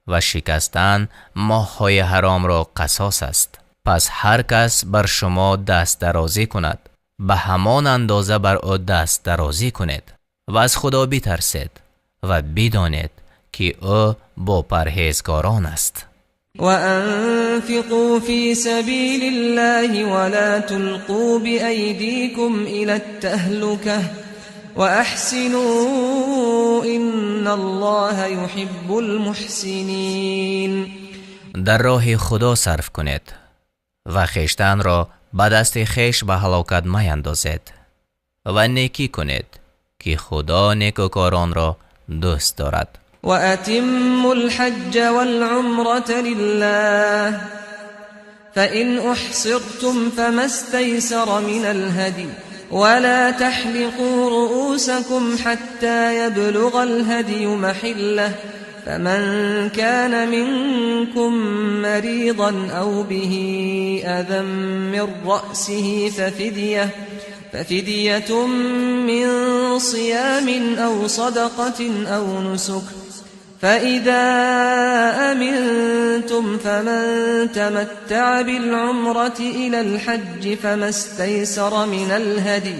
و شکستن ماه‌های حرام را قصاص است. پس هر کس بر شما دست درازی کند به همان اندازه بر او دست درازی کنید و از خدا بترسید و بدانید که او با پرهیزگاران است. وَأَنفِقُوا فِي سَبِيلِ اللَّهِ وَلَا تُلْقُوا بِأَيْدِيكُمْ إِلَى التَّهْلُكَةِ وَأَحْسِنُوا إِنَّ اللَّهَ يُحِبُّ الْمُحْسِنِينَ. در راه خدا صرف کنید و خیشتن را به دست خیش به هلاکت میندازید و نیکی کنید که خدا نیکوکاران را دوست دارد. وَأَتِمُّوا الْحَجَّ وَالْعُمْرَةَ لِلَّهِ فَإِنْ أُحْصِرْتُمْ فَمَا اسْتَيْسَرَ مِنَ الْهَدْيِ وَلَا تَحْلِقُوا رُؤُوسَكُمْ حَتَّى يَبْلُغَ الْهَدْيُ مَحِلَّهُ فَمَنْ كَانَ مِنْكُمْ مَرِيضًا أَوْ بِهِ أَذًى مِنْ رَأْسِهِ ففدية من صيام أو صدقة أو نسك فإذا أمنتم فمن تمتع بالعمرة إلى الحج فما استيسر من الهدي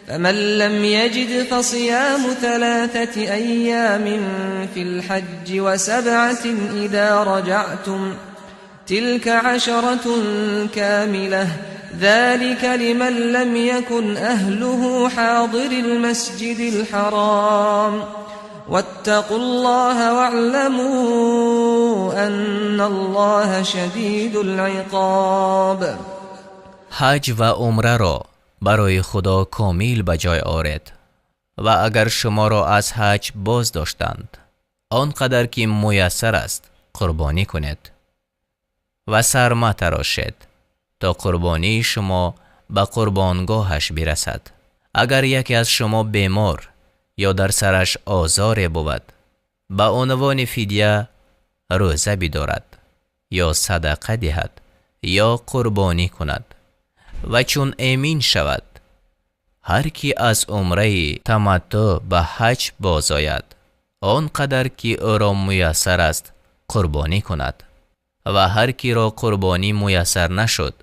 فمن لم يجد فصيام 3 أيام في الحج و7 إذا رجعتم تلك 10 كاملة ذلك لمن لم يكن أهله حاضر المسجد الحرام واتقوا الله واعلموا ان الله شدید العقاب. حج و عمره را برای خدا کامل به جای آورید و اگر شما را از حج باز داشتند آنقدر که میسر است قربانی کنید و سر متراشید تا قربانی شما به قربانگاهش برسد. اگر یکی از شما بیمار یا در سرش آزار بود به عنوان فدیه روزه بدارد یا صدقه دهد یا قربانی کند و چون امین شود هر کی از عمره تمتع به حج باز آید آنقدر که او را میسر است قربانی کند و هر کی را قربانی میسر نشد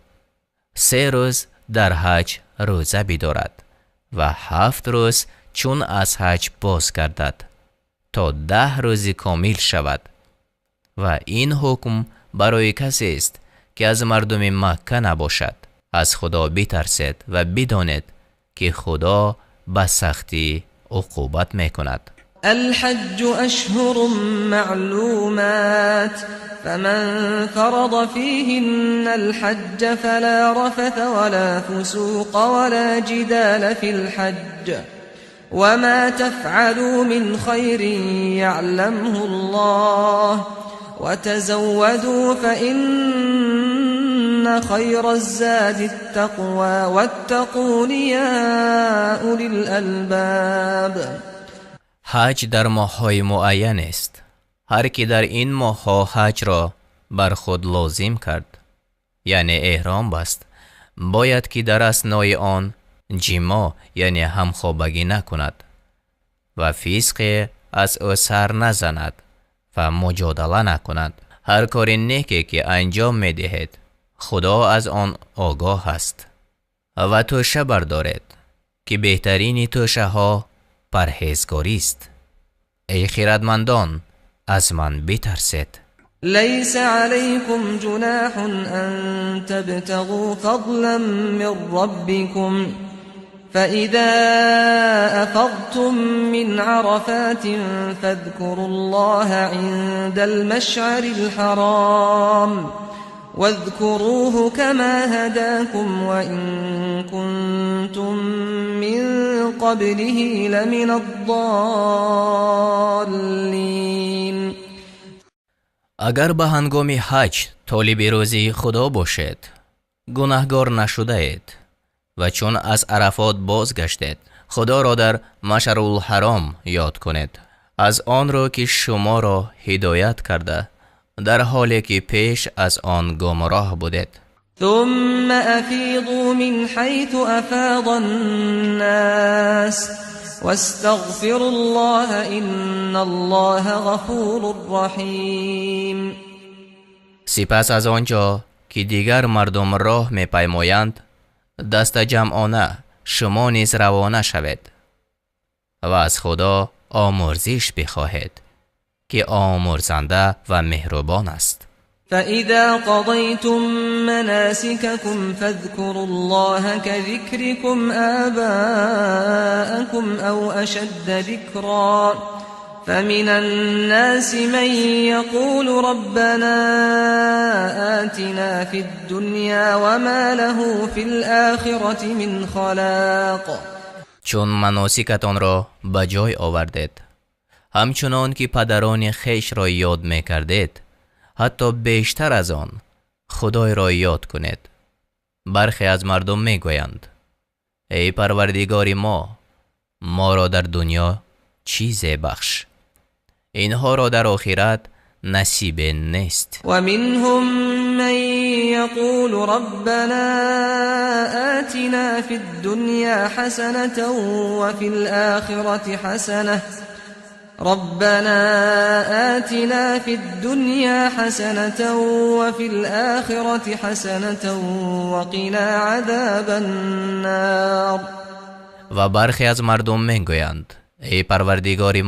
3 روز در حج روزه بدارد و 7 روز چون از حج باز گردد تا 10 روز کامل شود. و این حکم برای کسی است که از مردم مکه نباشد. از خدا بترسید و بدانید که خدا به سختی عقوبت میکند. الحج اشهر معلومات فمن فرض فيهن الحج فلا رفث ولا فسوق ولا جدال في الحج وما تفعلوا من خير يعلمه الله وتزودوا فإن خير الزاد التقوى واتقون يا أولي الألباب. حج در ماه‌های معین است. هر کی در این ماه‌ها حج را بر خود لازم کرد یعنی احرام بست باید که در اثنای آن جماع یعنی همخوابگی نکند و فسق از او سر نزند و مجادله نکند. هر کار نیکی که انجام می دهید خدا از آن آگاه است. و توشه بردارید که بهترین توشه ها پرهیزگاری است. ای خردمندان از من بترسید. ليس عليكم جناح أن تبتغوا فضلا من ربكم فإذا أفضتم من عرفات فاذكروا الله عند المشعر الحرام واذكروه كما هداكم وإن كنتم من قبله لمن الضالين. اگر به هنگام حج طالب روزی خدا باشید گناهگار نشده اید و چون از عرفات بازگشتید خدا را در مشعر الحرام یاد کنید از آن را که شما را هدایت کرده در حالی که پیش از آن گمراه بودید. ثم افیضوا من حیث افاض الناس واستغفروا الله ان الله غفور رحیم. سپس از آنجا که دیگر مردم راه می پیمایند دست جمعانه شما نیز روانه شوید و از خدا آمرزش بخواهید که آمرزنده و مهربان است. فإذا قضيتم مناسككم فاذكروا الله كذكركم آباءكم أو أشد ذكرا فمن الناس من يقول ربنا آتنا في الدنيا وما له في الآخرة من خلاق. چون مناسکتان را به جای آوردید همچنان که پدران خیش را یاد می کردید حتی بیشتر از آن خدای را یاد کنید. برخی از مردم می گویند ای پروردگار ما را در دنیا چیزی بخش اینها را در آخرت نصیب نیست. و منهم من یقول ربنا آتنا فی الدنیا حسنة و فی الآخرة حسنة ربنا آتنا في الدنيا حسنة وفي الآخرة حسنة وقنا عذاب النار. و برخی از مردم میگویند ای پروردگار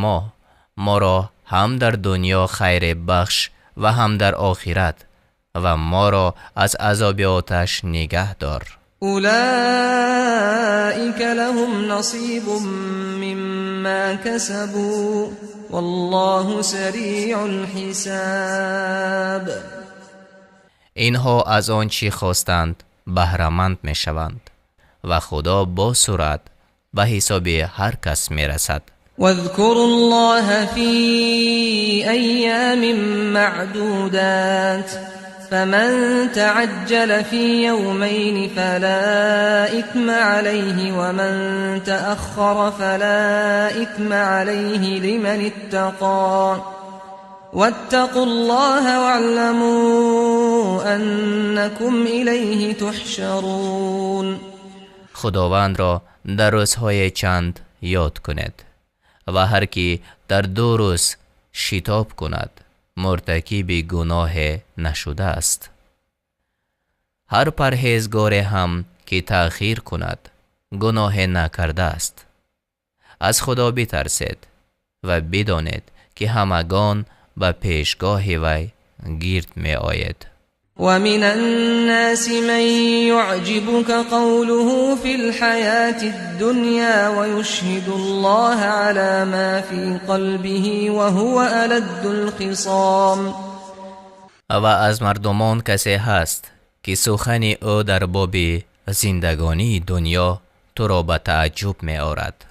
ما را هم در دنیا خیر بخش و هم در آخرت و ما را از عذاب آتش نگه دار. اولئک لهم نصیب مما ما كسبوا والله سریع الحساب. اینها از آن چی خواستند بهره‌مند می شوند و خدا با سرعت به حساب هر کس می رسد. واذكروا الله في أيام معدودات فمن تعجل في يومين فلا إثم عليه ومن تأخر فلا إثم عليه لمن اتقى واتقوا الله واعلموا أنكم إليه تحشرون. خداوند را در روزهای چند یاد کند و هر کی در 2 روز شتاب کند مرتکب گناه نشده است. هر پرهیزگار هم که تأخیر کند گناه نکرده است. از خدا بترسید و بدانید که همگان به پیشگاه وی گرد می آید. ومن الناس من يعجبك قوله في الحياة الدنيا ويشهد الله على ما في قلبه وهو ألد الخصام. و از مردمان کسی هست که سخن او در باب زندگانی دنیا تو را به تعجب می آرد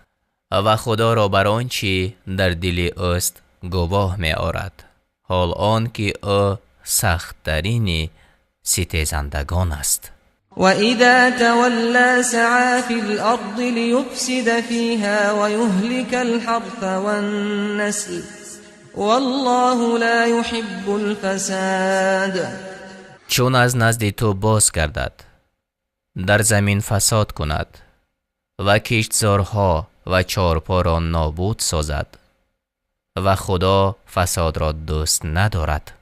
و خدا را بر آنچه در دل اوست گواه می آرد، حال آن که او سخت‌ترین ستیزندگان است. و اذا تولى سعى في الارض ليفسد فيها ويهلك الحرث والنسل والله لا يحب الفساد. چون از نزد تو باز گردد در زمین فساد کند و کشتزارها و چارپا را نابود سازد و خدا فساد را دوست ندارد.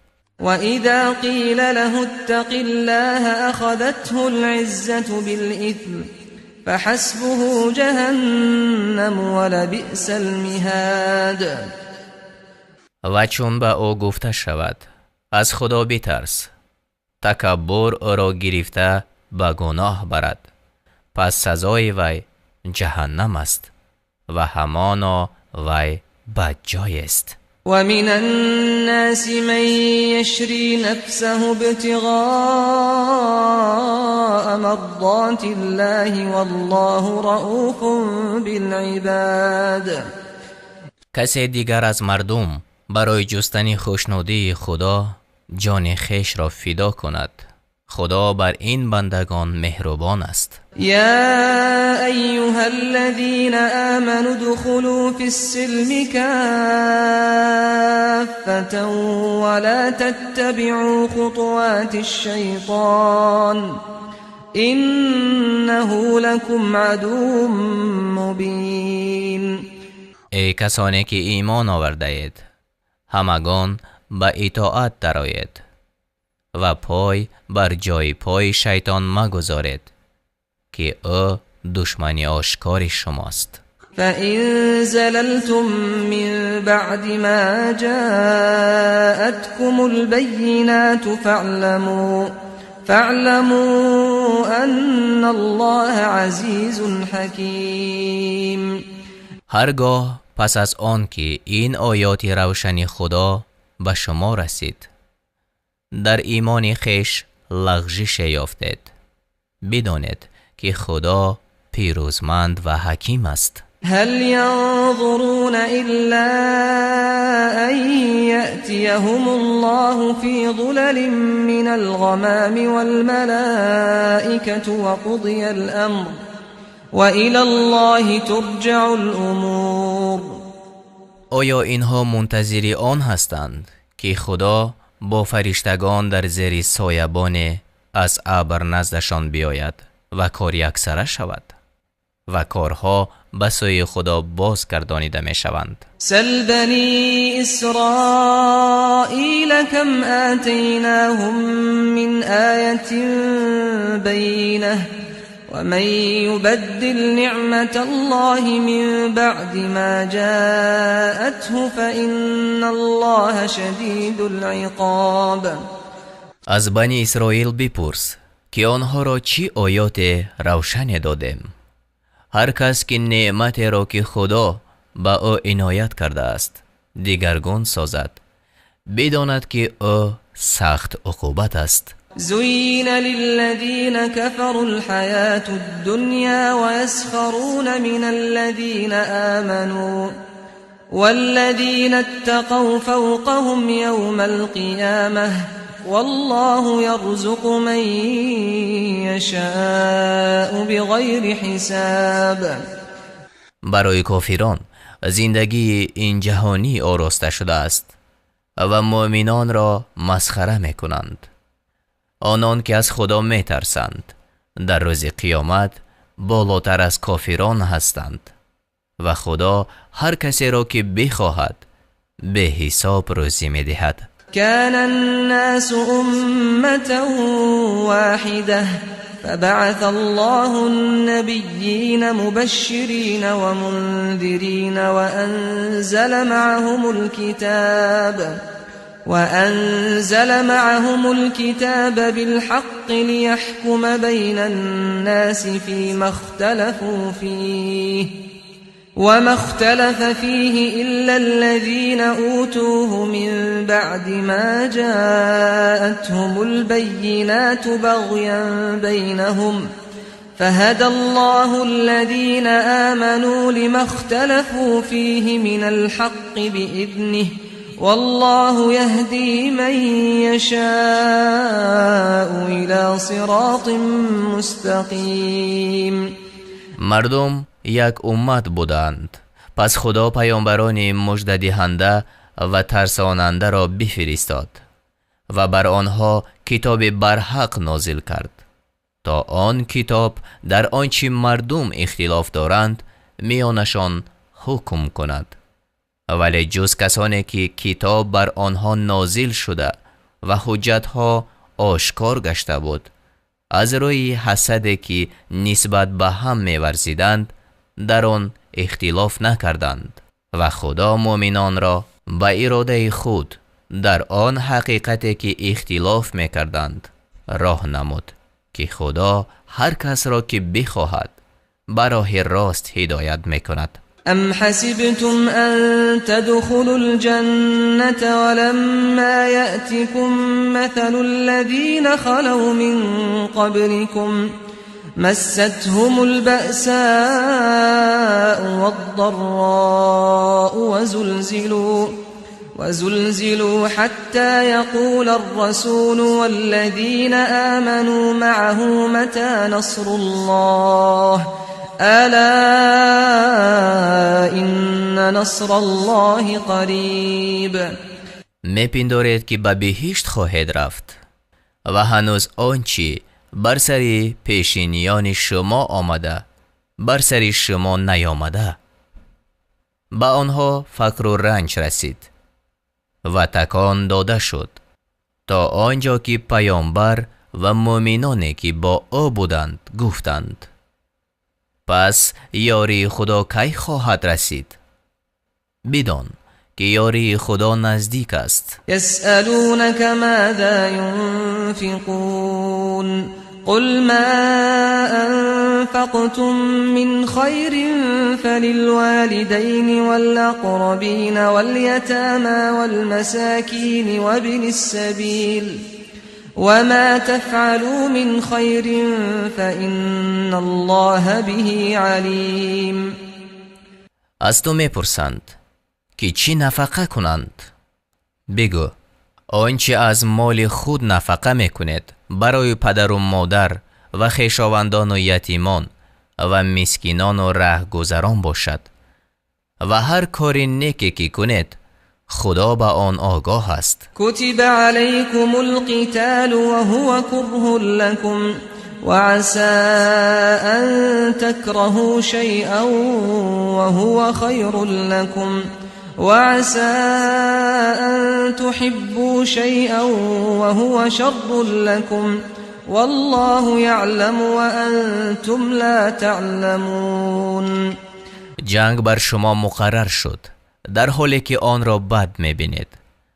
وَإِذَا قِيلَ لَهُ اتَّقِ اللَّهَ أَخَذَتْهُ الْعِزَّةُ بِالْإِثْمِ فَحَسْبُهُ جَهَنَّمُ وَلَبِئْسَ الْمِهَادُ. و چون به او گفته شود از خدا بترس، تکبر او را گرفته به گناه برد، پس سزای وی جهنم است و همانا وی بدجای است. ومن الناس من يشري نفسه ابتغاء مرضات الله والله رؤوف بالعباد. کسی دیگر از مردم برای جستن خوشنودی خدا جان خیش را فدا کند. خدا بر این بندگان مهربان است. یا ایها الذین آمنوا ادخلوا فی السلم کافة ولا تتبعوا خطوات الشیطان انه لكم عدو مبین. ای کسانی که ایمان آورده اید، همگان به اطاعت درآیید و پای بر جای پای شیطان مگذارید که او دشمنی آشکار شماست. فَإِن زَلَلْتُم مِّن بَعْدِ مَا جَاءَتْكُمُ الْبَيِّنَاتُ فَاعْلَمُوا أَنَّ اللَّهَ عَزِيزٌ حَكِيمٌ. هرگاه پس از آن که این آیات روشنی خدا به شما رسید در ایمان خیش لغزش یافتید، بدانید که خدا پیروزمند و حکیم است. هل ينظرون إلا أن يأتيهم الله في ظلل من الغمام والملائكة وقضي الأمر وإلى الله ترجع الأمور. آیا اینها منتظر آن هستند که خدا با فرشتگان در زیر سایبان از ابر نزدشان بیاید و کار یکسره شود و کارها به سوی خدا باز گردانیده می شوند؟ سل بنی اسرائیل کم آتیناهم من آیت بینه ومن یبدل نعمت الله من بعد ما جاءته فإن الله شدید العقاب. از بنی اسرائیل بپرس که آنها را چی آیات روشن دادیم. هر کس که نعمت را که خدا با او عنایت کرده است دیگرگون سازد، بداند که او سخت عقوبت است. زين للذين كفروا الحياة الدنيا ويسخرون من الذين آمنوا والذين اتقوا فوقهم يوم القيامة والله يرزق من يشاء بغير حساب. برای کافران زندگی این جهانی آراسته شده است و مؤمنان را مسخره می کنند. آنان که از خدا می ترسند در روز قیامت بالاتر از کافران هستند و خدا هر کسی را که بخواهد به حساب روزی می دهد. كان الناس أمة واحدة فبعث الله النبيين مبشرين ومنذرين وأنزل معهم الكتاب بالحق ليحكم بين الناس فيما اختلفوا فيه وما اختلف فيه إلا الذين أوتوه من بعد ما جاءتهم البينات بغيا بينهم فهدى الله الذين آمنوا لما اختلفوا فيه من الحق بإذنه والله يهدي من يشاء إلى صراط مستقيم. مردم یک امت بودند، پس خدا پیامبران مژده دهنده و ترساننده را بفرستاد و بر آنها کتاب برحق نازل کرد تا آن کتاب در آنچه مردم اختلاف دارند میانشان حکم کند. ولی جز کسانی که کتاب بر آنها نازل شده و حجتها آشکار گشته بود از روی حسدی که نسبت به هم می‌ورزیدند در آن اختلاف نکردند و خدا مؤمنان را به اراده خود در آن حقیقتی که اختلاف می‌کردند راه نمود که خدا هر کس را که بخواهد به راه راست هدایت می‌کند. أم حسبتم أن تدخلوا الجنة ولما يأتكم مثل الذين خلوا من قبلكم مستهم البأساء والضراء وزلزلوا حتى يقول الرسول والذين آمنوا معه متى نصر الله ألا إن نصر الله قریب. میپندارید که به بهشت خواهید رفت و هنوز آنچه بر سر پیشینیان شما آمده بر سر شما نیامده. به آنها فقر و رنج رسید و تکان داده شد تا آنجا که پیامبر و مؤمنانی که با او بودند گفتند پس یاری خدا کی خواهد رسید؟ بدان که یاری خدا نزدیک است. یسألونک ماذا ينفقون قل ما أنفقتم من خير فللوالدين والأقربين واليتامى والمساكين وابن السبيل وما تفعلوا من خير فإن الله به عليم. از تو میپرسند که چی نفقه کنند؟ بگو آنچه از مال خود نفقه میکنید برای پدر و مادر و خویشاوندان و یتیمان و مسکینان و رهگذران باشد و هر کار نیکی که کنید خدا به آن آگاه است. کتب علیکم القتال وهو كره لكم وعسى أن تكرهوا شيئا وهو خير لكم وعسى أن تحبوا شيئا وهو شر لكم والله يعلم وأنتم لا تعلمون. جنگ بر شما مقرر شد در حالی که آن را بد می‌بینید.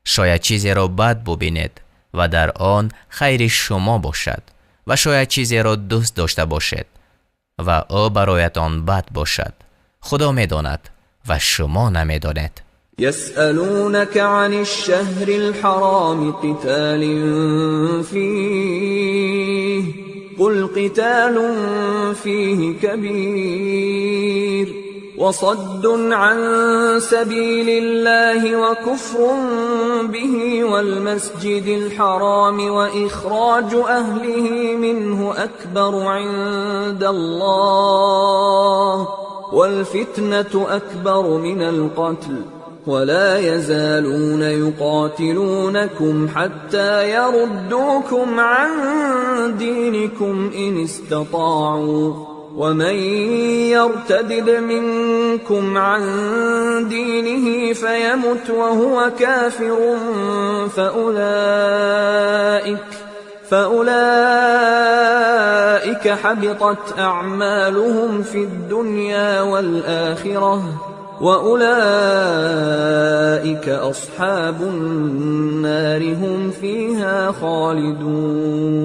شاید چیزی را بد ببینید و در آن خیر شما باشد و شاید چیزی را دوست داشته باشید و او برایتان بد باشد. خدا می‌داند و شما نمی‌دانید. يسألونك عن الشهر الحرام قتال فيه قل قتال فيه كبير وصد عن سبيل الله وكفر به والمسجد الحرام وإخراج أهله منه أكبر عند الله والفتنة أكبر من القتل ولا يزالون يقاتلونكم حتى يردوكم عن دينكم إن استطاعوا ومن يرتدد منكم عن دينه فيمت وهو كافر فأولئك حبطت أعمالهم في الدنيا والآخرة وأولئك أصحاب النار هم فيها خالدون.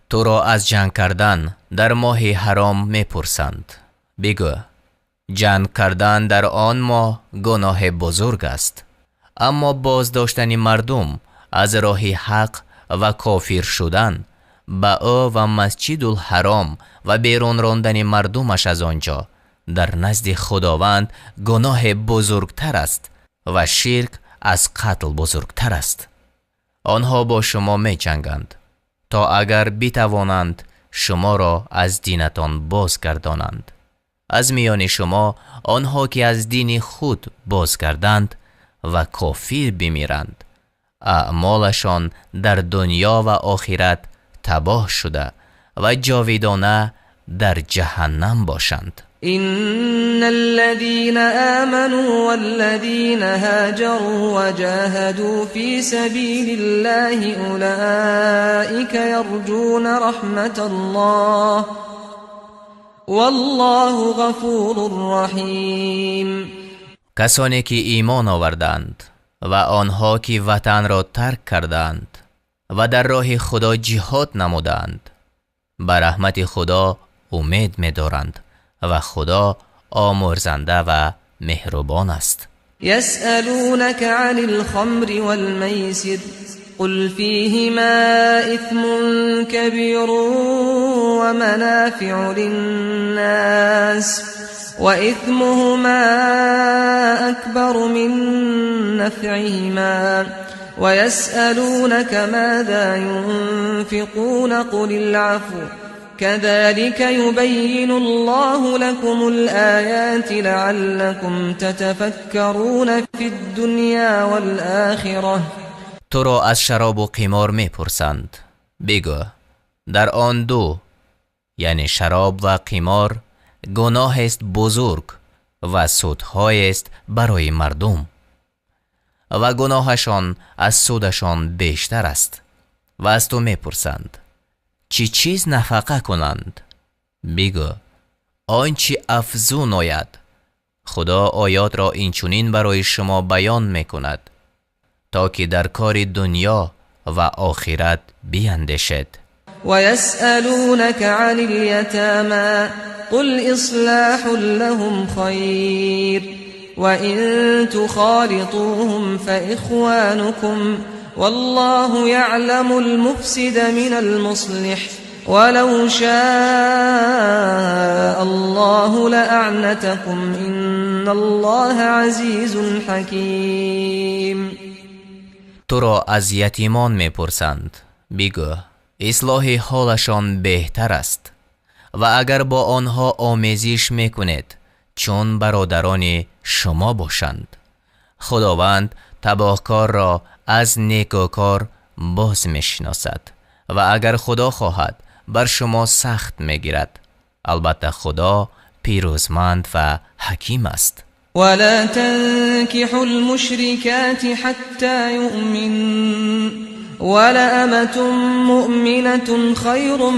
تو را از جنگ کردن در ماه حرام میپرسند. بگو جنگ کردن در آن ماه گناه بزرگ است، اما بازداشتن مردم از راه حق و کافر شدن با او و مسجد الحرام و بیرون راندن مردمش از آنجا در نزد خداوند گناه بزرگتر است و شرک از قتل بزرگتر است. آنها با شما می جنگند تا اگر بتوانند شما را از دینتان بازگردانند. از میان شما آنها که از دین خود بازگردند و کافر بمیرند، اعمالشان در دنیا و آخرت تباه شده و جاویدانه در جهنم باشند. إن الذين آمنوا والذين هاجروا وجاهدوا في سبيل الله أولئك يرجون رحمة الله والله غفور رحیم. کسانی که ایمان آوردند و آنها که وطن را ترک کردند و در راه خدا جهاد نمودند به رحمت خدا امید می دارند و خدا آمرزنده و مهربان است. يسألونك عن الخمر والميسر قل فيهما إثم كبير ومنافع للناس وإثمهما أكبر من نفعهما ويسألونك ماذا ينفقون قل العفو كذلك يبين الله لكم الآيات لعلكم تتفكرون في الدنيا والآخرة. تو را از شراب و قمار می پرسند. بگو در آن دو یعنی شراب و قمار گناه است بزرگ و سودهای است برای مردم و گناهشان از سودشان بیشتر است. و از تو می پرسند چی چیز نفقه کنند؟ بگو آنچه افزون آید. خدا آیات را اینچنین برای شما بیان می کند تا که در کار دنیا و آخرت بیندیشید. و یسألونک عن الیتامی قل اصلاح لهم خیر و ان تخالطوهم فاخوانكم والله يعلم المفسد من المصلح ولو شاء الله لأعنتكم إن الله عزيز حكيم. تو را از یتیمان می پرسند. بگو اصلاح حالشان بهتر است و اگر با آنها آمیزش می کنید چون برادران شما باشند. خداوند تباهکار را از نیکوکار باز میشناسد و اگر خدا خواهد بر شما سخت میگیرد. البته خدا پیروزمند و حکیم است. ولا تنكحوا المشركات حتى يؤمن ولأمة مؤمنة خير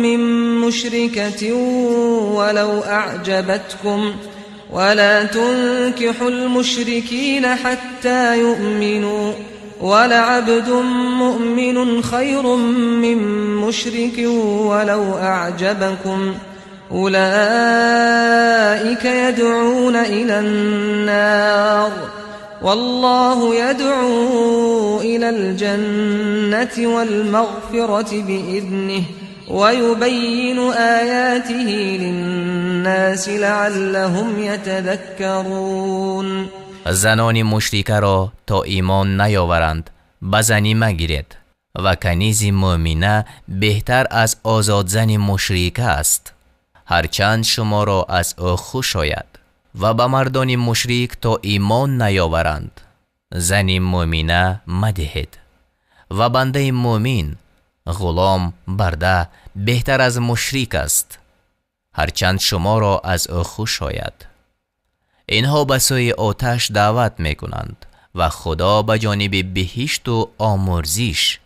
من مشركة ولو أعجبتكم ولا تنكحوا المشركين حتى يؤمنوا ولعبد مؤمن خير من مشرك ولو أعجبكم أولئك يدعون إلى النار والله يدعو إلى الجنة والمغفرة بإذنه ويبين آياته للناس لعلهم يتذكرون. زنان مشرکه را تا ایمان نیاورند به زنی مگیرید و کنیز مؤمنه بهتر از آزاد زن مشرکه است، هرچند شما را از او خوش آید. و به مردان مشرک تا ایمان نیاورند زن مؤمنه مدهید و بنده مؤمن غلام برده بهتر از مشرک است، هرچند شما را از او خوش آید. اینها به سوی آتش دعوت می کنند و خدا به جانب بهشت و آمرزش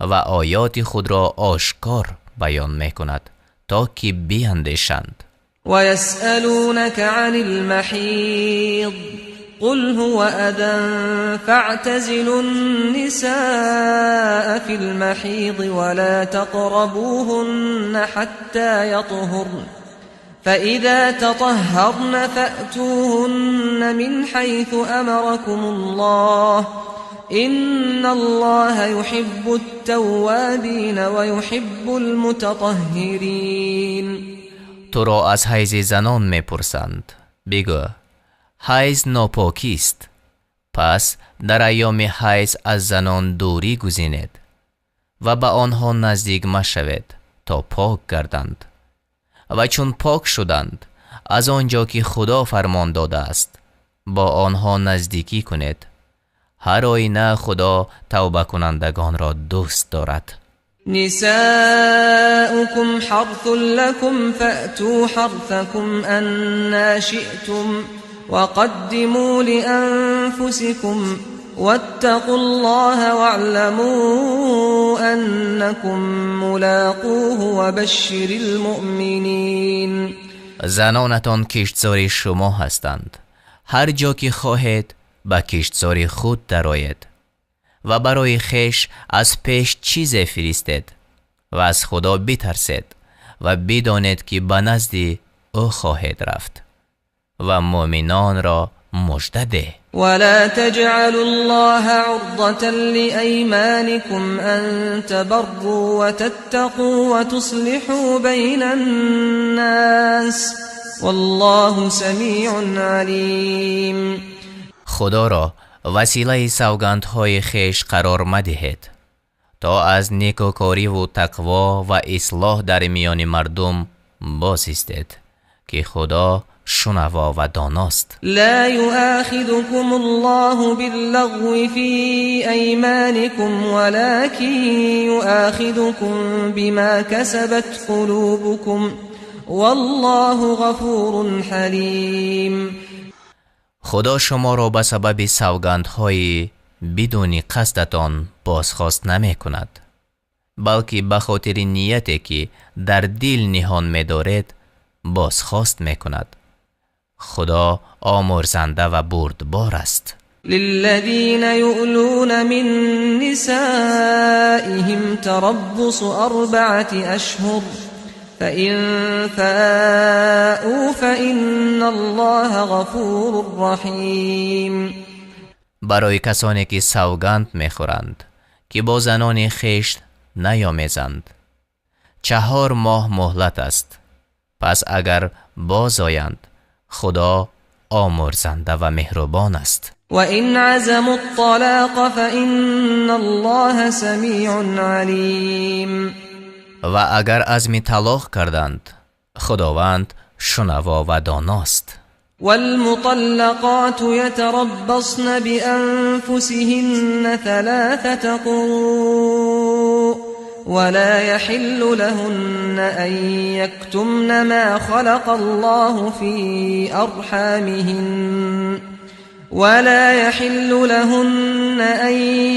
و آیات خود را آشکار بیان می کند تا که بیندیشند. ويسألونك عن المحيض قل هو أذى فاعتزلوا النساء في المحيض ولا تقربوهن حتى يطهرن فإذا تطهرن فأتوهن من حيث أمركم الله إن الله يحب التوابين ويحب المتطهرين. تو را از حیض زنان می پرسند، بگو حیض ناپاکی است، پس در ایام حیض از زنان دوری گزینید و به آنها نزدیک مشوید تا پاک گردند و چون پاک شدند از آنجا که خدا فرمان داده است با آنها نزدیکی کنید. هر آینه خدا توبه کنندگان را دوست دارد. نساؤكم حرث لكم فأتوا حرثكم أنا شئتم وقدموا لأنفسكم واتقوا الله واعلموا أنكم ملاقوه وبشر المؤمنين. زنانتان کشتزار شما هستند، هر جا که خواهید به کشتزار خود درآیید و برای خویش از پیش چیز فرستید و از خدا بترسید و بدانید که به نزد او خواهید رفت و مؤمنان را مژده ده. ولا تجعلوا الله عرضة لأيمانكم أن تبروا وتتقوا وتصلحوا بين الناس والله سمیع علیم. خدا را وسیله سوگندهای خیش قرار مدهید تا از نیکوکاری و تقوا و اصلاح در میان مردم باز ایستید که خدا شنوا و داناست. لا يؤاخذكم الله باللغو في أيمانكم ولكن يؤاخذكم بما كسبت قلوبكم والله غفور حلیم. خدا شما را به سبب سوگندهای بدون قصدتان بازخواست نمی کند، بلکه به خاطر نیتی که در دل نهان می دارید بازخواست می کند. خدا آمرزنده و بردبار است. للذین یؤلون من نسائهم تربص 4 اشهر فإن فاءوا فإن الله غفور رحیم. برای کسانی که سوگند میخورند که با زنان خویش نیامیزند 4 ماه مهلت است، پس اگر باز آیند خدا آمرزنده و مهربان است. و این عزموا الطلاق فإن الله سمیع علیم. و اگر عزم طلاق کردند خداوند شنوا و داناست. والمطلقات يتربصن بأنفسهن 3 قروء ولا يحل لهن أن يكتمن ما خلق الله في أرحامهن ولا يحل لهن أن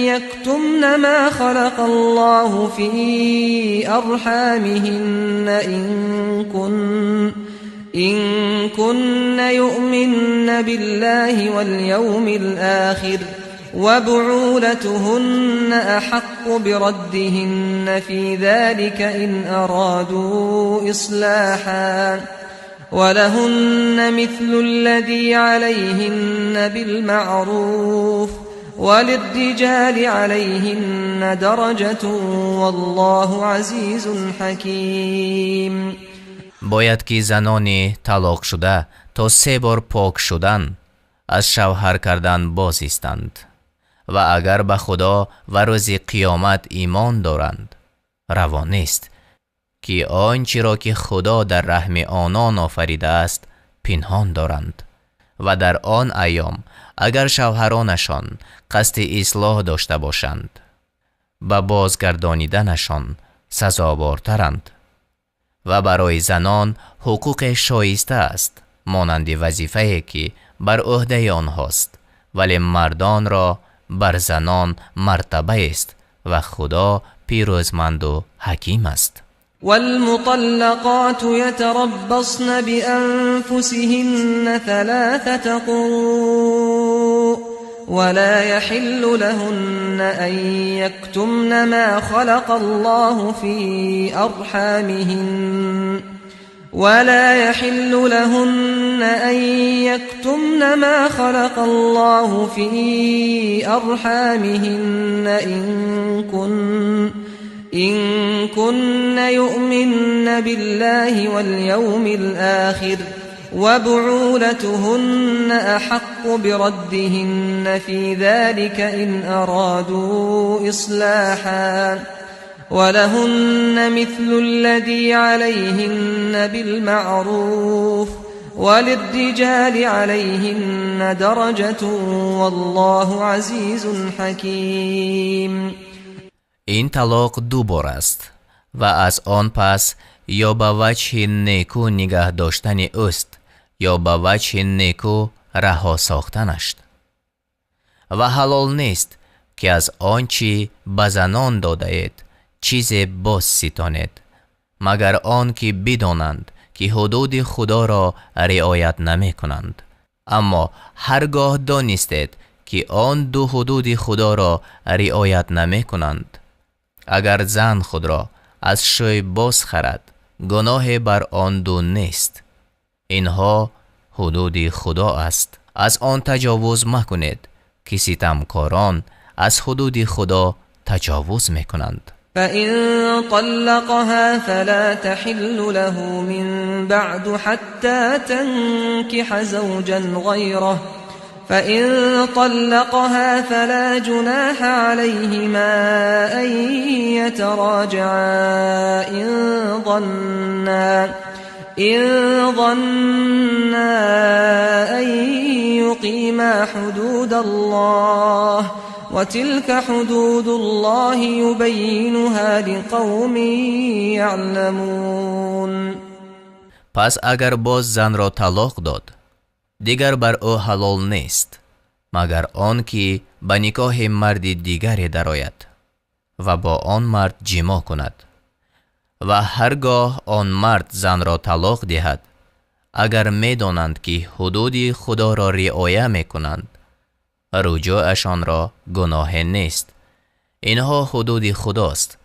يكتمن ما خلق الله في أرحامهن إن كن يؤمن بالله واليوم الآخر وبعولتهن أحق بردهن في ذلك إن أرادوا إصلاحا ولهن مثل الذي عليهن بالمعروف وللرجال عليهن درجة والله عزيز حكيم. باید که زنان طلاق شده تا 3 بار پاک شدن از شوهر کردن باز ایستند و اگر به خدا و روز قیامت ایمان دارند روا نیست که آنچه را که خدا در رحم آنان آفریده است پنهان دارند و در آن ایام اگر شوهرانشان قصد اصلاح داشته باشند به بازگردانیدنشان سزاوارترند. و برای زنان حقوق شایسته است مانند وظیفه‌ای که بر عهده آنهاست، ولی مردان را بر زنان مرتبه است و خدا پیروزمند و حکیم است. والمطلقات يتربصن بأنفسهن 3 قروء ولا يحل لهن أن يكتمن ما خلق الله في أرحامهن ولا يحل لهن أن يكتمن ما خلق الله في أرحامهن إن كن يؤمن بالله واليوم الآخر وبعولتهن أحق بردهن في ذلك إن أرادوا إصلاحا ولهن مثل الذي عليهن بالمعروف وللرجال عليهن درجة والله عزيز حكيم. این طلاق 2 بار است و از آن پس یا به وجه نیکو نگه داشتن اوست یا به وجه نیکو رها ساختنش و حلال نیست که از آنچه به زنان داده اید چیز باز ستانید مگر آن که بدانند که حدود خدا را رعایت نمی کنند. اما هرگاه دانستید که آن 2 حدود خدا را رعایت نمی کنند، اگر زن خود را از شوی باز خرد گناه بر آن 2 نیست. اینها حدود خدا است. از آن تجاوز مکنید که ستمکاران از حدود خدا تجاوز میکنند. فإن طلقها فلا تحل له من بعد حتى تنكح زوجا غيره فإن طلقها فلا جناح عليهما أن يتراجعا إن ظنا أن يقيما حدود الله وتلك حدود الله يبينها لقوم يعلمون. پس اگر باز زن را طلاق داد دیگر بر او حلال نیست مگر آن که به نکاح مرد دیگری درآید و با آن مرد جما کند و هرگاه آن مرد زن را طلاق دهد اگر می‌دانند که حدود خدا را رعایت می‌کنند رجوعشان را گناه نیست. اینها حدود خداست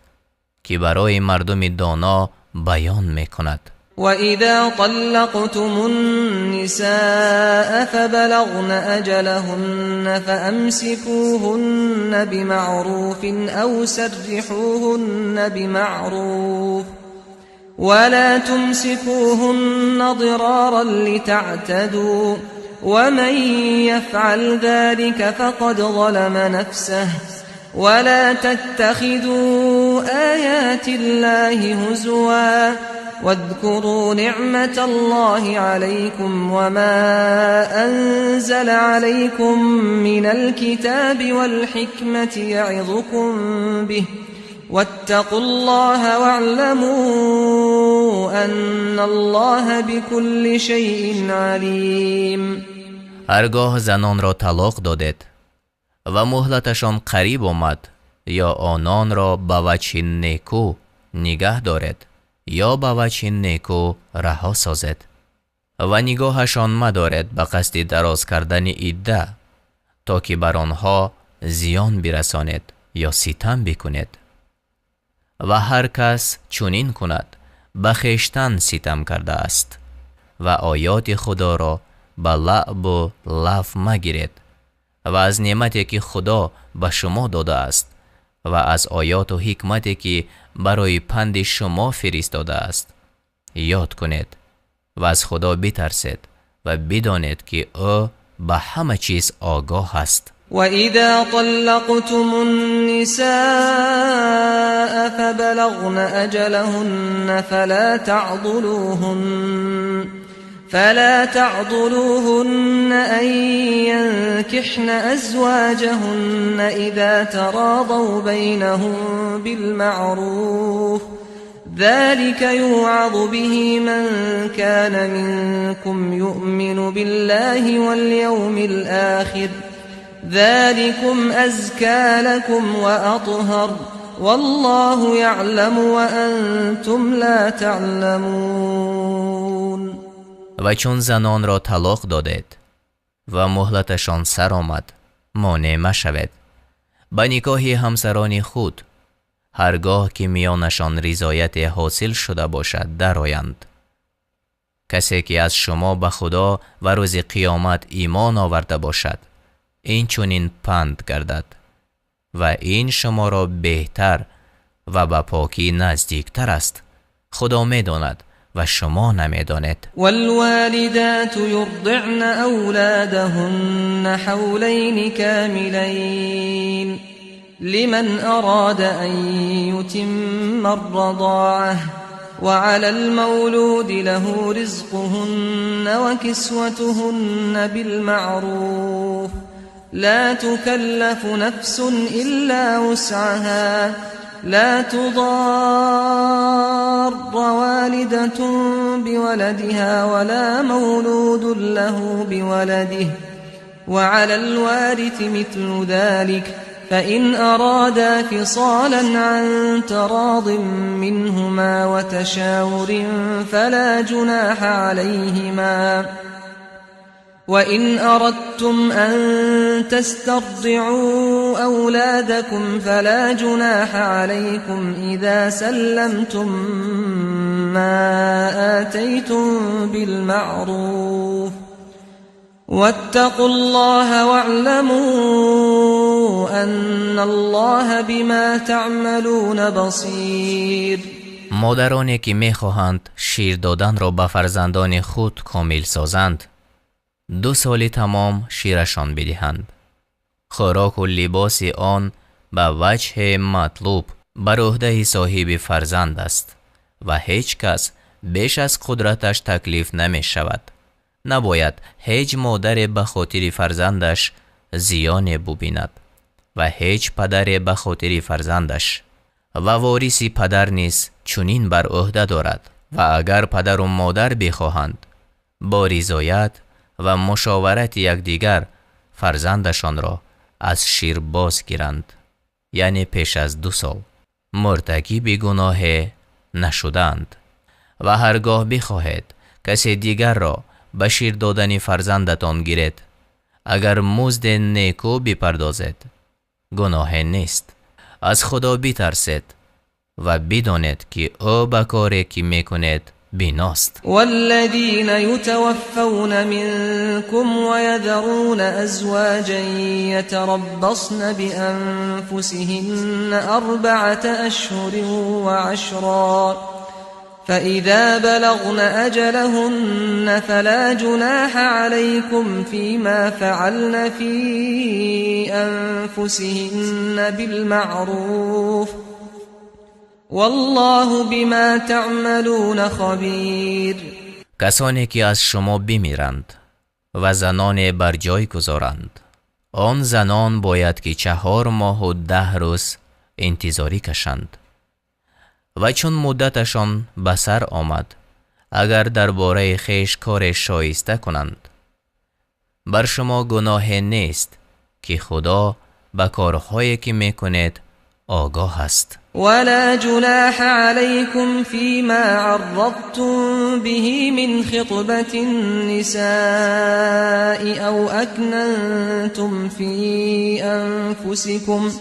که برای مردم دانا بیان می‌کند. وَإِذَا طَلَّقْتُمُ النِّسَاءَ فَبَلَغْنَ أَجَلَهُنَّ فَأَمْسِكُوهُنَّ بِمَعْرُوفٍ أَوْ سَرِّحُوهُنَّ بِمَعْرُوفٍ وَلَا تُمْسِكُوهُنَّ ضِرَارًا لِتَعْتَدُوا وَمَنْ يَفْعَلْ ذَلِكَ فَقَدْ ظَلَمَ نَفْسَهُ وَلَا تَتَّخِذُوا آيَاتِ اللَّهِ هُزُوًا واذكروا نعمة الله عليكم وما أنزل عليكم من الكتاب والحكمة يعظكم به واتقوا الله واعلموا أن الله بكل شيء عليم. هرگاه زنان را طلاق دادید و مهلتشان قریب آمد یا آنان را به وجه نیکو نگه دارید یا به وجه نیکو رها سازد و نگاهشان مدارد به قصد دراز کردن عده تا که بر آنها زیان برسانید یا ستم بکنید. و هر کس چنین کند به خویشتن ستم کرده است و آیات خدا را به لعب و لف مگیرید و از نعمتی که خدا به شما داده است و از آیات و حکمتی که برای پند شما فرستاده است یاد کنید و از خدا بترسید و بدانید که او به همه چیز آگاه است. وَإِذَا طَلَّقْتُمُ النِّسَاءَ فَبَلَغْنَ أَجَلَهُنَّ فَلَا تَعْضُلُوهُنَّ أَن يَنكِحْنَ أَزْوَاجَهُنَّ إِذَا تَرَاضَوْا بَيْنَهُم بِالْمَعْرُوفِ ذَلِكَ يُوعَظُ بِهِ مَن كَانَ مِنكُمْ يُؤْمِنُ بِاللَّهِ وَالْيَوْمِ الْآخِرِ ذَلِكُمْ أَزْكَى لَكُمْ وَأَطْهَرُ وَاللَّهُ يَعْلَمُ وَأَنْتُمْ لَا تَعْلَمُونَ. و چون زنان را طلاق دادید و مهلتشان سر آمد مانع مشوید به نکاح همسران خود هرگاه که میانشان رضایت حاصل شده باشد درآیند. کسی که از شما به خدا و روز قیامت ایمان آورده باشد این چنین پند گردد و این شما را بهتر و به پاکی نزدیکتر است. خدا میداند و شما نمیدانید. والوالدات يرضعن أولادهن حولين كاملين لمن أراد أن يتم الرضاعة وعلى المولود له رزقهن وكسوتهن بالمعروف لا تكلف نفس إلا وسعها لا تضار والدة بولدها ولا مولود له بولده وعلى الوارث مثل ذلك فإن أرادا فصالا عن تراض منهما وتشاور فلا جناح عليهما وإن أردتم أن تسترضعوا أولادكم فلا جناح عليكم إذا سلمتم ما آتيتم بالمعروف واتقوا الله واعلموا أن الله بما تعملون بصير. مادرانی که میخواهند شیر دادن را به فرزندان خود کامل سازند 2 سال تمام شیرشان بدهند. خوراک و لباس آن به وجه مطلوب بر عهده صاحب فرزند است و هیچ کس بیش از قدرتش تکلیف نمی شود. نباید هیچ مادر به خاطر فرزندش زیان ببیند و هیچ پدر به خاطر فرزندش و وارث پدر نیز چنین بر عهده دارد و اگر پدر و مادر بخواهند با رضایت و مشاورت یکدیگر فرزندشان را از شیر باز گیرند یعنی پیش از 2 سال مرتکب گناه نشدند و هرگاه بخواهید کسی دیگر را به شیر دادن فرزندتان گیرید اگر مزد نیکو بپردازید گناه نیست. از خدا بترسید و بدانید که او به کاری که میکنید بیناست. والذین یتوفون منکم ویذرون ازواجا یتربصن بانفسهن 4 اشهر وعشرا فإذا بلغن أجلهن فلا جناح عليكم فيما فعلن في أنفسهن بالمعروف والله بما تعملون خبیر. کسانی که از شما بمیرند و زنان بر جای گذارند آن زنان باید که 4 ماه و 10 روز انتظاری کشند و چون مدتشان به سر آمد اگر درباره خویش کار شایسته کنند بر شما گناه نیست که خدا به کارهایی که میکنید آگاه است. ولا جناح عليكم فيما عرضتم به من خطبة النساء أو أكننتم في أنفسكم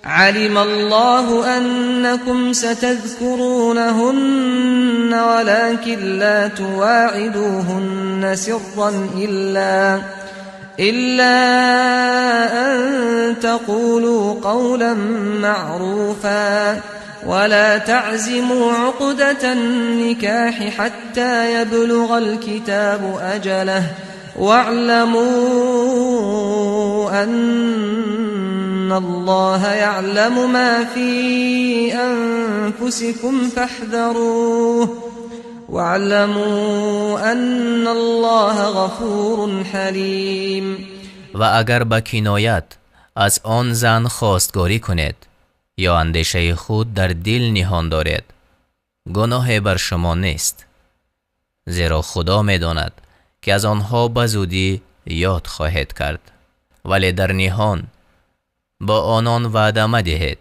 علم الله أنكم ستذكرونهن ولكن لا تواعدوهن سرا إلا أن تقولوا قولا معروفا ولا تعزموا عقدة النكاح حتى يبلغ الكتاب أجله واعلموا أن الله يعلم ما في أنفسكم فاحذروه واعلموا أن الله غفور حلیم. و اگر به کنایت از آن زن خواستگاری کنید یا اندیشه خود در دل نهان دارید، گناه بر شما نیست، زیرا خدا می‌داند که از آنها به زودی یاد خواهید کرد. ولی در نهان با آنان وعده مدهید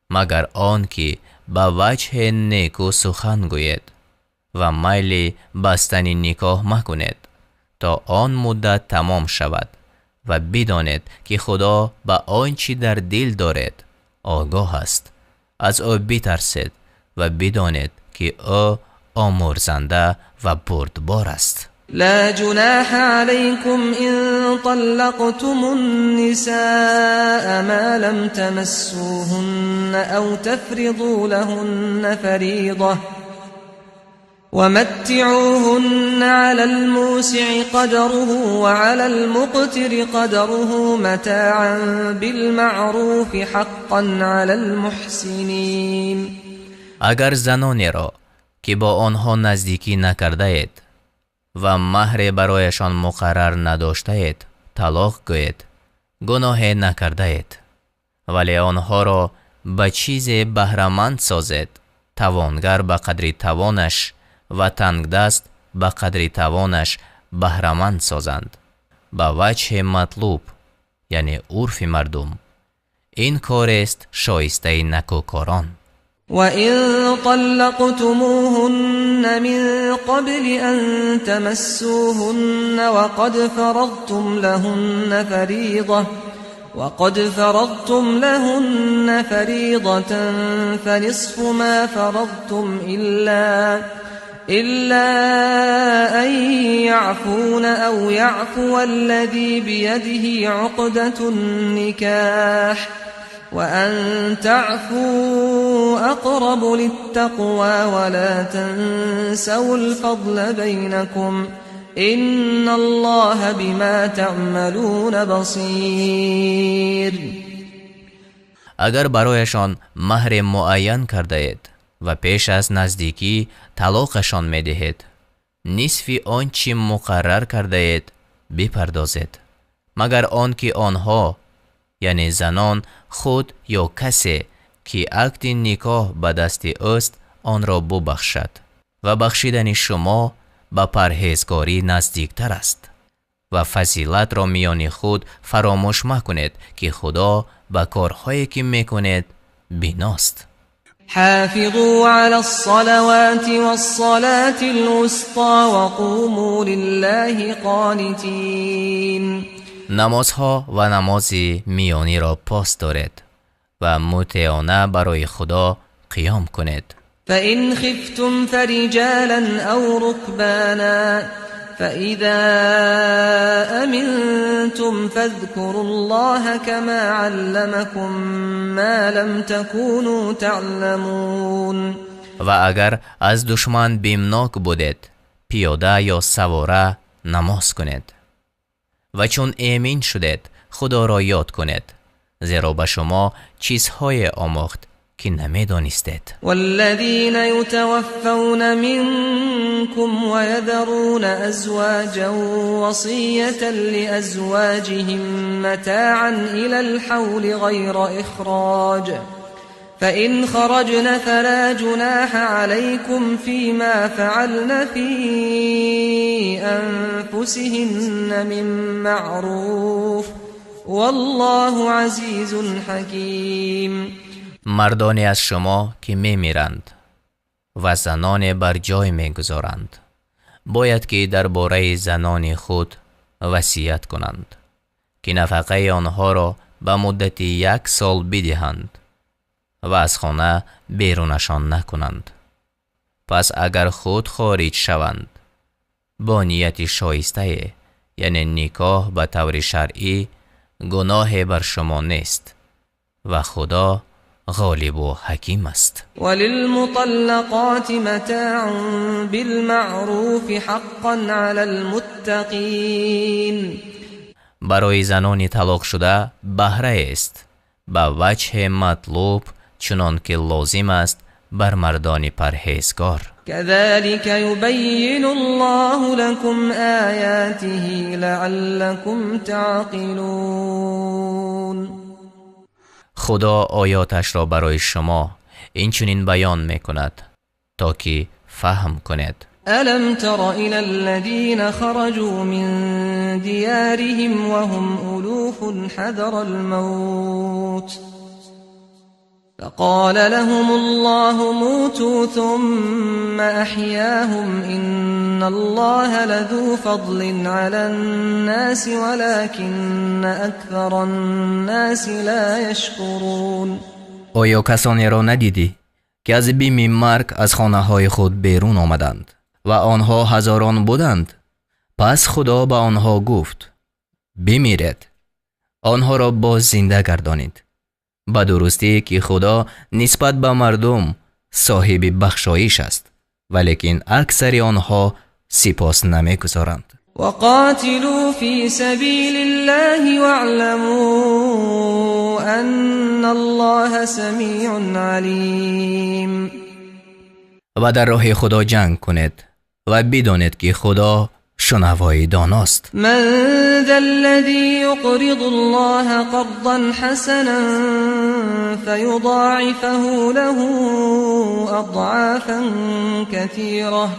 مگر آن که به وجه نیکو سخن گوید و میل بستن نکاح مکنید تا آن مدت تمام شود و بدانید که خدا به آنچه در دل دارید آگاه است. از او بترسید و بدانید که او آمرزنده و بردبار است. لا جناح عليكم إن طلقتم النساء ما لم تمسوهن أو تفرضوا لهن فريضة ومتعوهن على الموسع قدره وعلى المقتر قدره متاعا بالمعروف حقا على المحسنين. اگر زنانی را که با آنها نزدیکی نکرده اید و مهر برایشان مقرر نداشته اید طلاق گوید، گناه نکرده اید، ولی آنها را به چیز بهره‌مند سازید. توانگر به قدر توانش و تنگ دست به قدر توانش بهره‌مند سازند به وجه مطلوب، یعنی عرف مردم. این کار است شایسته نکوکاران. وَإِن طَلَّقْتُمُوهُنَّ مِن قَبْلِ أَن تَمَسُّوهُنَّ وَقَدْ فَرَضْتُمْ لَهُنَّ فَرِيضَةً فَنِصْفُ مَا فَرَضْتُمْ إِلَّا أَن يَعْفُونَ أَوْ يَعْفُوَ الَّذِي بِيَدِهِ عُقْدَةُ النِّكَاحِ وَأَن تَعْفُوا أَقْرَبُ لِلتَّقْوَى وَلَا تَنسَوُا الْفَضْلَ بَيْنَكُمْ إِنَّ اللَّهَ بِمَا تَعْمَلُونَ بَصِيرٌ. اگر برایشان مهر معین کرده اید و پیش از نزدیکی طلاقشان می دهید، نصف آنچه مقرر کرده اید بپردازید، مگر آن که آنها، یعنی زنان خود یا کسی که عقد نکاح به دست اوست آن را ببخشد و بخشیدن شما به پرهیزگاری نزدیکتر است. و فضیلت را میان خود فراموش مکنید که خدا به کارهایی که میکنید بیناست. حافظوا على الصلوات والصلاة الوسطى وقوموا لله قانتين. نمازها و نماز میانی را پاس دارید و مطیعانه برای خدا قیام کنید. فإن خفتم فرجالا أو ركبانا فإذا أمنتم فاذكروا الله كما علمكم ما لم تكونوا تعلمون. و اگر از دشمن بیمناک بودید، پیاده یا سواره نماز کنید. و چون امین شدید خدا را یاد کنید، زیرا به شما چیزهای آموخت که نمیدانستید. والذین یتوفون منکم ویذرون ازواجا وصیة لازواجهم متاعا الی الحول غیر اخراج فإن خرجن فلا جناح عليكم فيما فعلن في أنفسهن من معروف والله عزيز حكيم. مردانی از شما که می میرند و زنان بر جای می گذارند باید که درباره زنان خود وصیت کنند که نفقه آنها را به مدت 1 سال بدهند و از خانه بیرونشان نکنند. پس اگر خود خارج شوند با نیت شایسته یعنی نکاح به طور شرعی، گناه بر شما نیست و خدا غالب و حکیم است. وللمطلقات متاع بالمعروف حقا علی المتقین. برای زنان طلاق شده بهره است به وجه مطلوب چنان که لازم است بر مردان پرهیزگار. كذلك يبين الله لكم آياته لعلكم تعقلون. خدا آیاتش را برای شما این چنین بیان می کند تا که فهم کنید. ألم تر إلى الذين خرجوا من ديارهم وهم ألوف حذر الموت فقال لهم الله موتوا ثم أحياهم إن الله لذو فضل على الناس ولكن أكثر الناس لا يشكرون. آیا کسانی را ندیدی که از بیم مرگ از خانه های خود بیرون آمدند و آنها هزاران بودند؟ پس خدا به آنها گفت بمیرید، آنها را باز زنده گردانید. به درستی که خدا نسبت به مردم صاحب بخشایش است، ولیکن اکثر آنها سپاس نمی‌گزارند. وقاتلوا في سبيل الله واعلموا أن الله سميع عليم. و در راه خدا جنگ کنید و بدانید که خدا شنوای داناست. من ذا الذي يقرض الله قرضا حسنا فيضاعفه له أضعافا كثيرة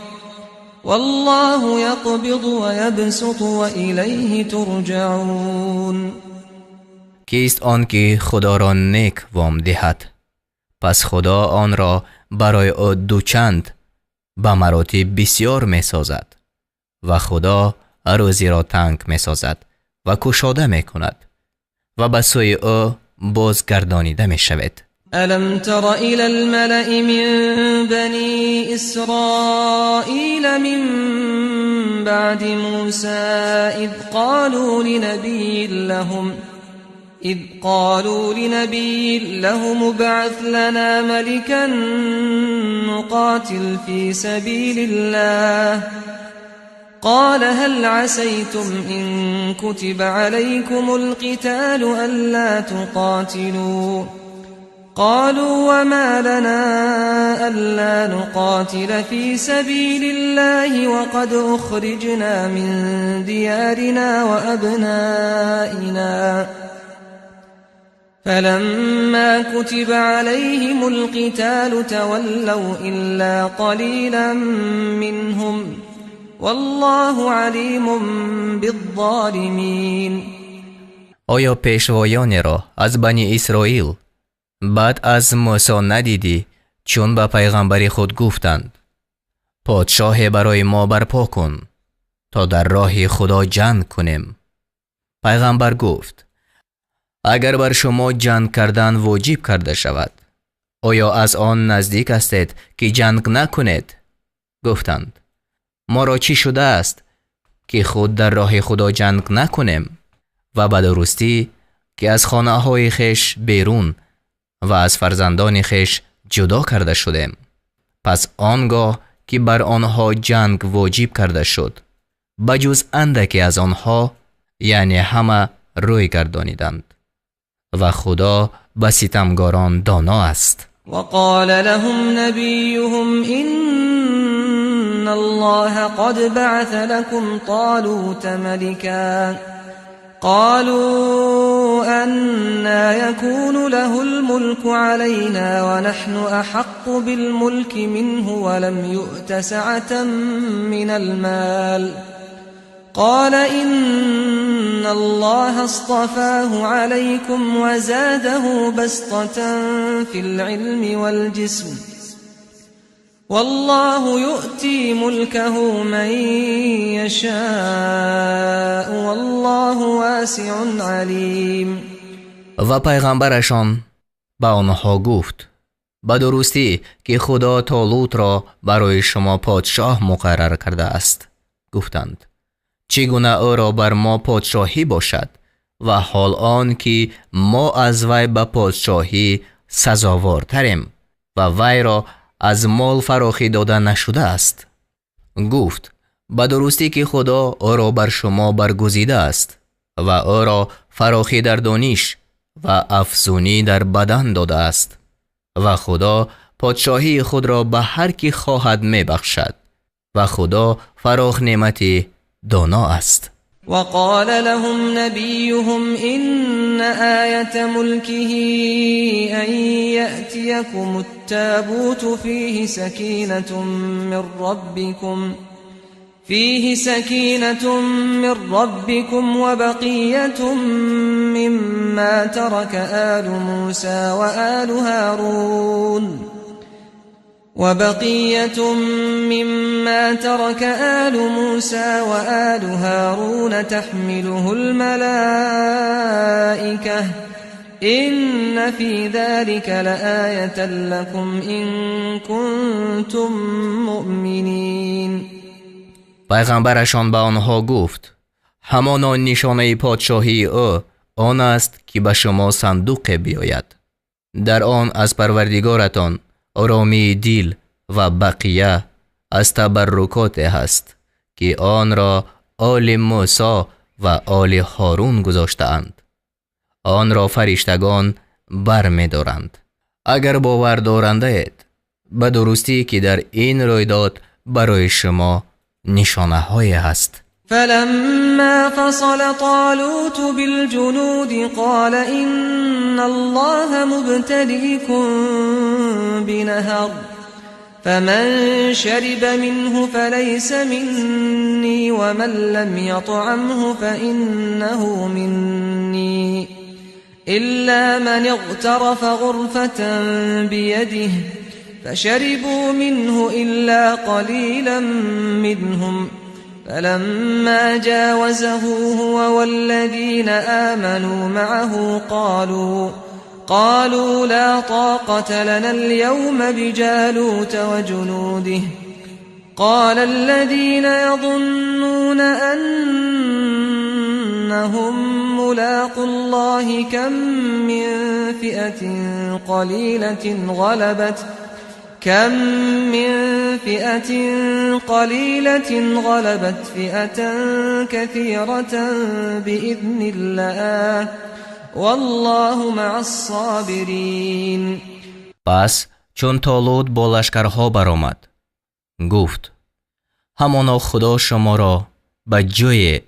والله يقبض ويبسط وإليه ترجعون. کیست آن که خدا را نیک وام دهد، پس خدا آن را برای او دوچند به مراتب بسیار می سازد و خدا روزی را تنگ می سازد و کشاده می کند و به سوی او بازگردانیده می شود. ألم تر إلى الملأ من بني إسرائيل من بعد موسى إذ قالوا لنبي لهم ابعث لنا ملكا نقاتل في سبيل الله قال هل عسيتم إن كتب عليكم القتال ألا تقاتلوا قالوا وما لنا ألا نقاتل في سبيل الله وقد أخرجنا من ديارنا وأبنائنا فلما كتب عليهم القتال تولوا إلا قليلا منهم والله عليم بالظالمين. آیا پیشوایان را از بنی اسرائیل بعد از موسی ندیدی چون به پیغمبر خود گفتند پادشاه برای ما برپا کن تا در راه خدا جنگ کنیم؟ پیغمبر گفت اگر بر شما جنگ کردن واجب کرده شود آیا از آن نزدیک هستید که جنگ نکنید؟ گفتند ما را چی شده است که خود در راه خدا جنگ نکنیم و به درستی که از خانه های خیش بیرون و از فرزندان خیش جدا کرده شدیم. پس آنگاه که بر آنها جنگ واجب کرده شد بجز اندکی از آنها یعنی همه روی گردانیدند و خدا به ستمگاران دانا است. وقال لهم نبيهم إن الله قد بعث لكم طالوت ملكا قالوا أنا يكون له الملك علينا ونحن أحق بالملك منه ولم يؤت سعة من المال قال إن إن الله اصطفاه عليكم وزاده بسطة في العلم والجسم والله يؤتي ملكه من يشاء والله واسع عليم. و پیغمبرشان با آنها گفت به درستی که خدا طالوت را برای شما پادشاه مقرر کرده است. گفتند چگونه او را بر ما پادشاهی باشد و حال آن که ما از وی به پادشاهی سزاوارتریم و وی را از مال فراخی داده نشده است. گفت به درستی که خدا او را بر شما برگزیده است و او را فراخی در دانش و افزونی در بدن داده است و خدا پادشاهی خود را به هر کی خواهد می بخشد و خدا فراخ نعمتی دانا است. وقال لهم نبيهم إن آية ملكه أن يأتيكم التابوت فيه سكينة من ربكم وبقية مما ترك آل موسى وآل هارون تحمله الملائكة إن في ذلك لآية لكم إن كنتم مؤمنين. پیغمبرشان به آنها گفت همان نشانه پادشاهی او آن است که به شما صندوق بیاید. در آن از پروردگارتان آرامی دل و بقیه از تبرکات هست که آن را آل موسی و آل هارون گذاشته‌اند. آن را فرشتگان بر می دارند. اگر باور دارنده اید به درستی که در این رویداد برای شما نشانه های هست. فلما فصل طالوت بالجنود قال إن الله مبتليكم بنهر فمن شرب منه فليس مني ومن لم يطعمه فإنه مني إلا من اغترف غرفة بيده فشربوا منه إلا قليلا منهم فلما جاوزه هو والذين آمنوا معه قالوا لا طاقة لنا اليوم بجالوت وجنوده قال الذين يظنون أنهم ملاقو الله كم من فئة قليلة غلبت فئة كثيرة بإذن الله والله مع الصابرین. پس چون طالوت با لشکرها برآمد گفت همانا خدا شما را به جای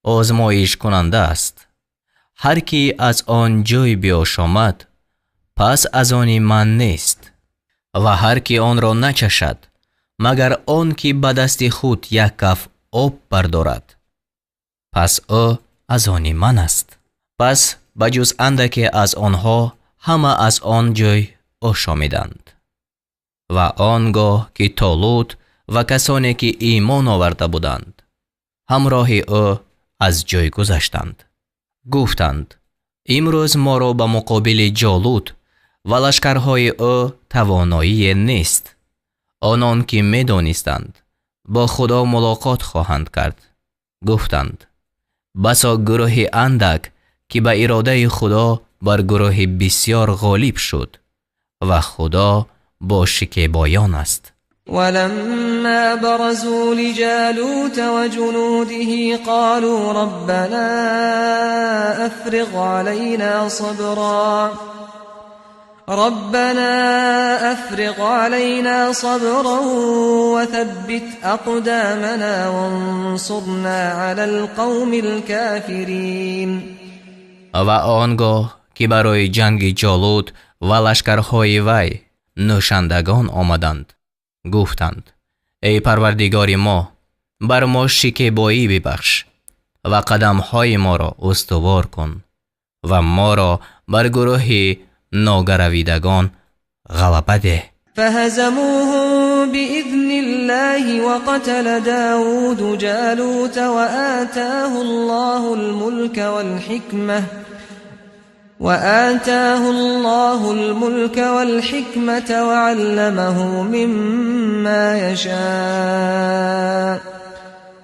آزمایش کننده است. هر کی از آن جای بیاشامد پس از آن من نیست و هر کی آن را نچشد مگر آن کی به دست خود یک کف آب بردارد پس او از آن من است. پس بجز اندکی از آنها همه از آن جای آشامیدند. و آنگاه که طالوت و کسانی که ایمان آورده بودند همراه او از جای گذشتند. گفتند امروز ما را به مقابل جالوت و لشکرهای او توانایی نیست. آنان که می دانستند با خدا ملاقات خواهند کرد گفتند بسا گروه اندک که به اراده خدا بر گروه بسیار غالب شد و خدا با شکیبایان است. ولما برزوا لجالوت وجنوده قالوا ربنا أفرغ علينا صبرا وثبت أقدامنا وانصرنا على القوم الكافرين. و آنگاه که برای جنگ جالوت و لشکرهای وی نوشندگان آمدند گفتند ای پروردگار ما بر ما شکیبایی ببخش و قدمهای ما را استوار کن و ما را بر گروه ناگرویدگان غلبه ده. فهزموهم بإذن الله وقتل داود جالوت وآتاه الله الملك والحكمة وعلمه مما يشاء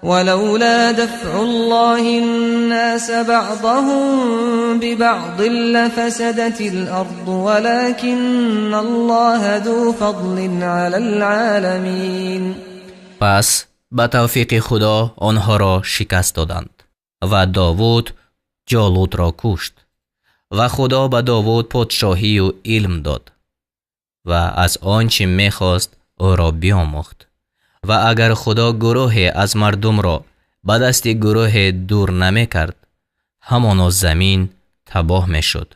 ولولا دفع الله الناس بعضهم ببعض لفسدت الأرض ولكن الله ذو فضل على العالمين. پس به توفیق خدا آنها را شکست دادند و داوود جالوت را کشت و خدا به داوود پادشاهی و علم داد و از آنچه می‌خواست او را بیاموخت. و اگر خدا گروه از مردم را به دست گروه دور نمی کرد، همانا زمین تباه می شد.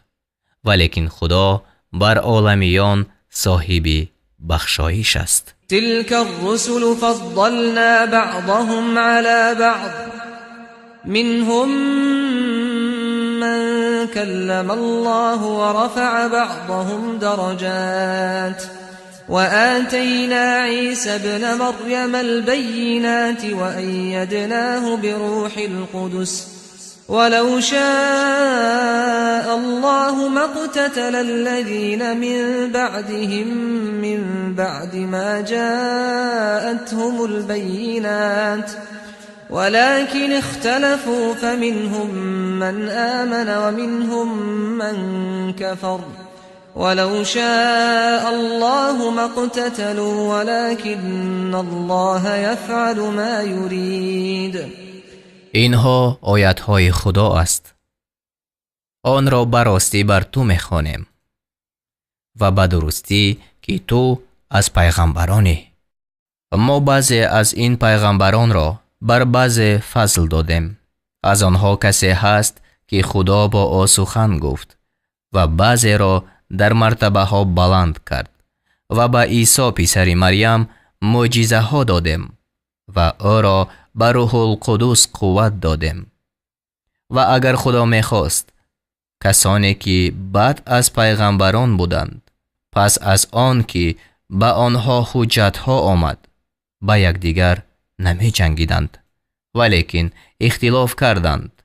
ولیکن خدا بر عالمیان صاحب بخشایش است. تلك الرسل فضلنا بعضهم على بعض منهم من كلم الله ورفع بعضهم درجات وآتينا عيسى ابن مريم البينات وأيدناه بروح القدس ولو شاء الله ما اقتتل الذين من بعدهم من بعد ما جاءتهم البينات ولكن اختلفوا فمنهم من آمن ومنهم من كفر ولو شاء الله ما اقتتلوا ولكن الله يفعل ما يريد. اینها آیت‌های خدا است. آن را براستی بر تو می‌خوانیم و به درستی که تو از پیغمبرانی. ما بعضی از این پیغمبران را بر بعضی فضل دادیم. از آنها کسی هست که خدا با او سخن گفت و بعضی را در مرتبه ها بلند کرد و به عیسی پسر مریم معجزه ها دادیم و او را به روح القدس قوت دادیم. و اگر خدا میخواست کسانی که بعد از پیغمبران بودند پس از آن که به آنها حجت ها آمد به یکدیگر نمی جنگیدند، ولیکن اختلاف کردند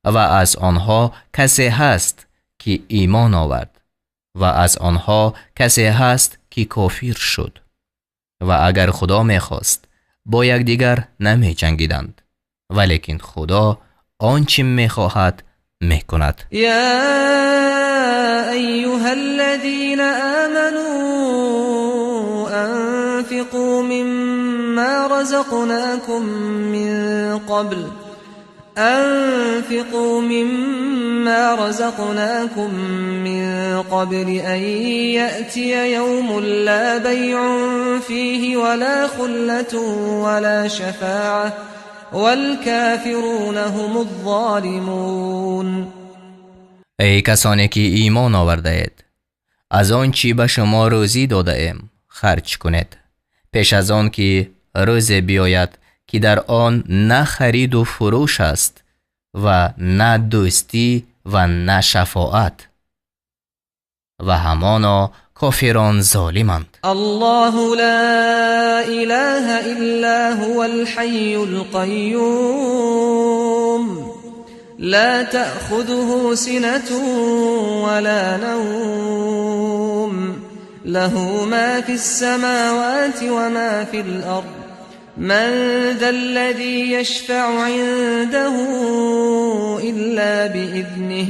و از آنها کسی هست که ایمان آورد و از آنها کسی هست که کافر شد. و اگر خدا میخواست با یکدیگر نمی جنگیدند، ولیکن خدا آنچه میخواهد میکند. یا ایها الذین آمنوا انفقوا مما رزقناكم من قبل أن يأتي يوم لا بيع فيه ولا خلة ولا شفاعة والكافرون هم الظالمون. ای کسانی که ایمان آورده اید، از آن چی به شما روزی داده ایم خرج کنید، پیش از آن که روزی بیاید که در آن نه خرید و فروش است و نه دوستی و نه شفاعت و همانا کافران ظالمند. الله لا اله الا هو الحي القيوم لا تأخذه سنة ولا نوم له ما في السماوات وما في الأرض من ذا الذي يشفع عنده إلا بإذنه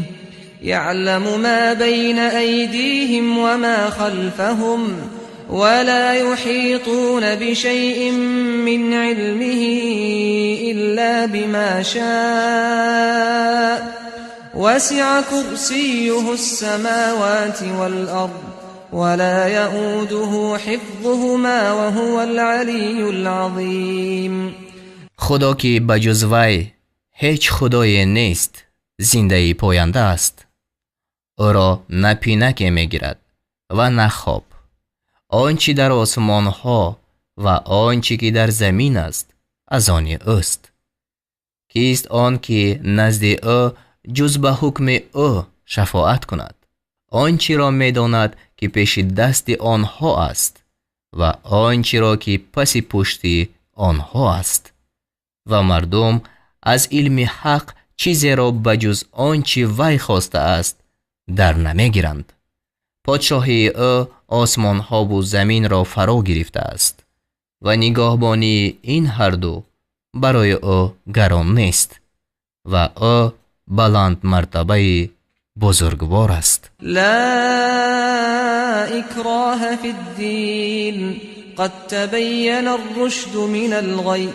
يعلم ما بين أيديهم وما خلفهم ولا يحيطون بشيء من علمه إلا بما شاء وسع كرسيه السماوات والأرض ولا يؤوده حفظهما وهو العلي العظيم. خدا که بجز وی هیچ خدای نیست، زنده پاینده است. او را نه پینک میگیرد و نه خواب. آنچه در آسمان ها و آنچه که در زمین است از آن اوست کیست آن که نزد او جز به حکم او شفاعت کند؟ آنچه را می‌داند که پیش دست آنها است و آنچه را که پس پشت آنها است و مردم از علم حق چیزی را بجز آنچه وی خواسته است در نمیگیرند. پادشاهی او آسمان ها و زمین را فرا گرفته است و نگهبانی این هر دو برای او گران نیست و او بلند مرتبه بزرگوار است. لا اکراه فی الدین قد تبین الرشد من الغی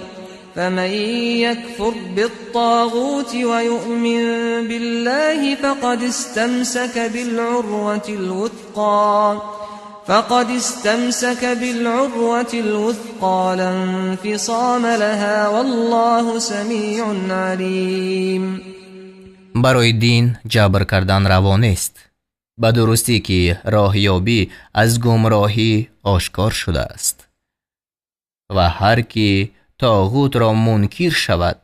فمن يكفر بالطاغوت ويؤمن بالله فقد استمسك بالعروة الوثقى لا انفصام لها والله سمیع علیم. برای دین جبر کردن روا نیست، به درستی که راهیابی از گمراهی آشکار شده است و هر کی طاغوت را منکر شود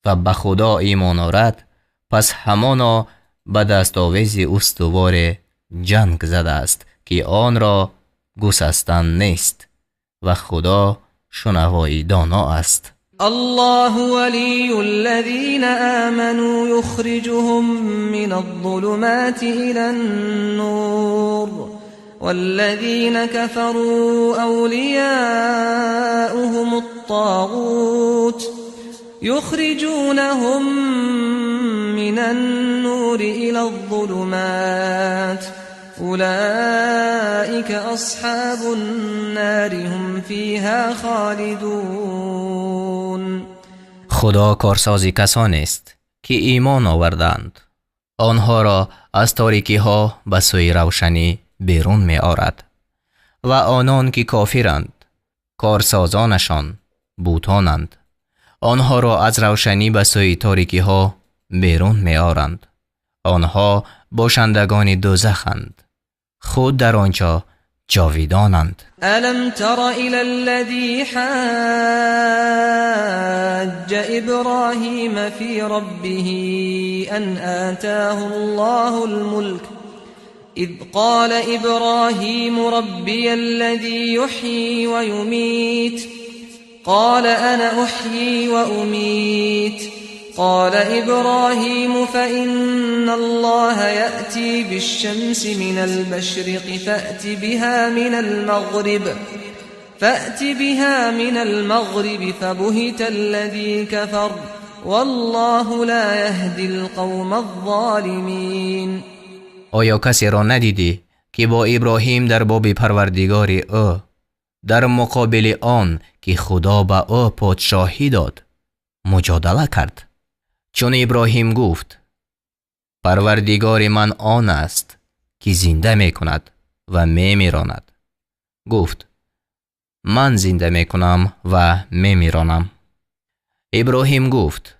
و به خدا ایمان آورد پس همانا به دستاویز استوار جنگ زده است که آن را گسستن نیست و خدا شنوای دانا است. الله ولي الذين آمنوا يخرجهم من الظلمات إلى النور والذين كفروا أولياؤهم الطاغوت يخرجونهم من النور إلى الظلمات أولئك أصحاب النار هم فيها خالدون. خدا کارسازی کسانی است که ایمان آوردند، آنها را از تاریکی ها به سوی روشنی بیرون می آورد و آنان که کافرند کارسازانشان بوتانند، آنها را از روشنی به سوی تاریکی ها بیرون می آورند. آنها باشندگان دوزخند، خود در آنجا جاویدانند. الم تر الى الذي حاج ابراهیم فی ربه ان آتاه الله الملك اذ قال ابراهیم ربی الذي يحيي ويميت قال انا احيي واميت قال إبراهيم فإن الله يأتي بالشمس من المشرق فأت بها من المغرب فبهت الذي كفر والله لا يهدي القوم الظالمين. آیا کسی را ندیدی که با ابراهیم در باب پروردگار او در مقابل آن که خدا به او پادشاهی داد مجادله کرد؟ چون ابراهیم گفت پروردگار من آن است که زنده می کند و می میراند، گفت من زنده می کنم و می میرانم. ابراهیم گفت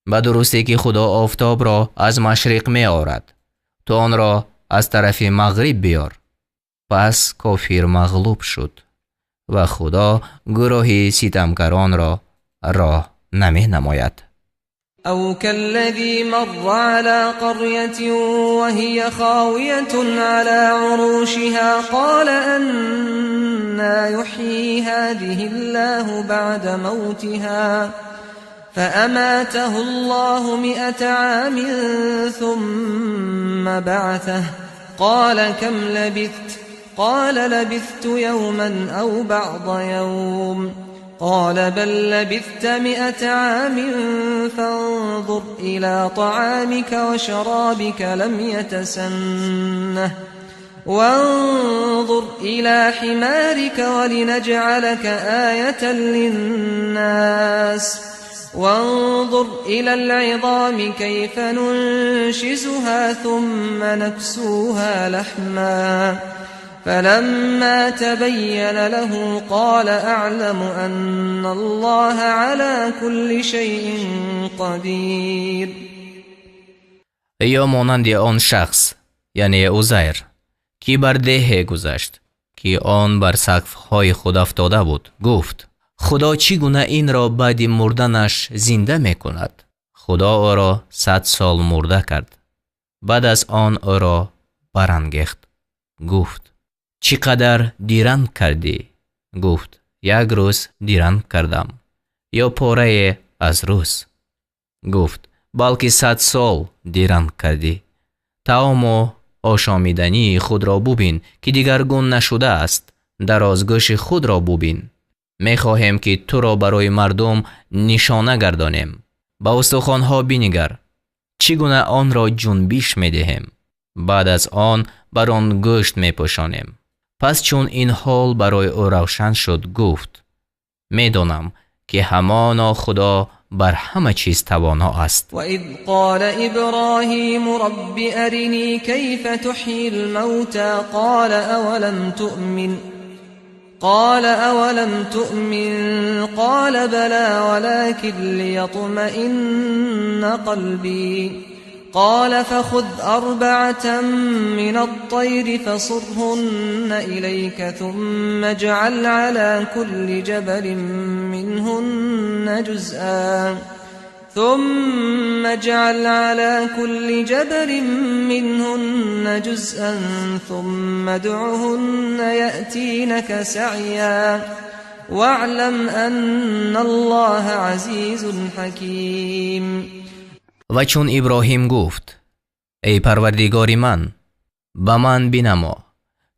به درستی که خدا آفتاب را از مشرق می آورد، تو آن را از طرف مغرب بیار. پس کافر مغلوب شد و خدا گروه ستمگران را راه نمی نماید. او كالذي مر على قرية وهي خاوية على عروشها قال أنى يحيي هذه الله بعد موتها فأماته الله 100 عام ثم بعثه قال كم لبثت قال لبثت يوما أو بعض يوم قال بل لبثت 100 عام فانظر إلى طعامك وشرابك لم يتسنه وانظر إلى حمارك ولنجعلك آية للناس وانظر إلى العظام كيف ننشزها ثم نكسوها لحما فلما تبين له قال أعلم أن الله على كل شيء قدير. یا مانند آن شخص یعنی عزیر که بر دیه گذشت که آن بر سقف‌های خود افتاده بود، گفت خدا چگونه این را بعد مردنش زنده می کند؟ خدا او را 100 سال مرده کرد. بعد از آن او را برانگیخت. گفت چقدر دیران کردی؟ گفت 1 روز دیران کردم. یا پاره از روز؟ گفت بلکه 100 سال دیران کردی. طعام و آشامیدنی خود را ببین که دیگرگون نشده است. درازگوش خود را ببین. می خواهیم که تو را برای مردم نشانه گردانیم. با استخوان‌ها بنگر چگونه آن را جنبش می دهیم. بعد از آن بر آن گوشت می پوشانیم. پس چون این حال برای او روشن شد گفت می دانم که همانا خدا بر همه چیز توانا است. و اذ قال ابراهیم رب ارنی کیف تحیی الموتى قال اولم تؤمن قال بلى ولكن ليطمئن قلبي قال فخذ 4 من الطير فصرهن إليك ثم اجعل على كل جبل منهن جزءا ثم ادعهن يأتينك سعيا واعلم أن الله عزيز حكيم. و چون ابراهیم گفت ای پروردگار من به من بنما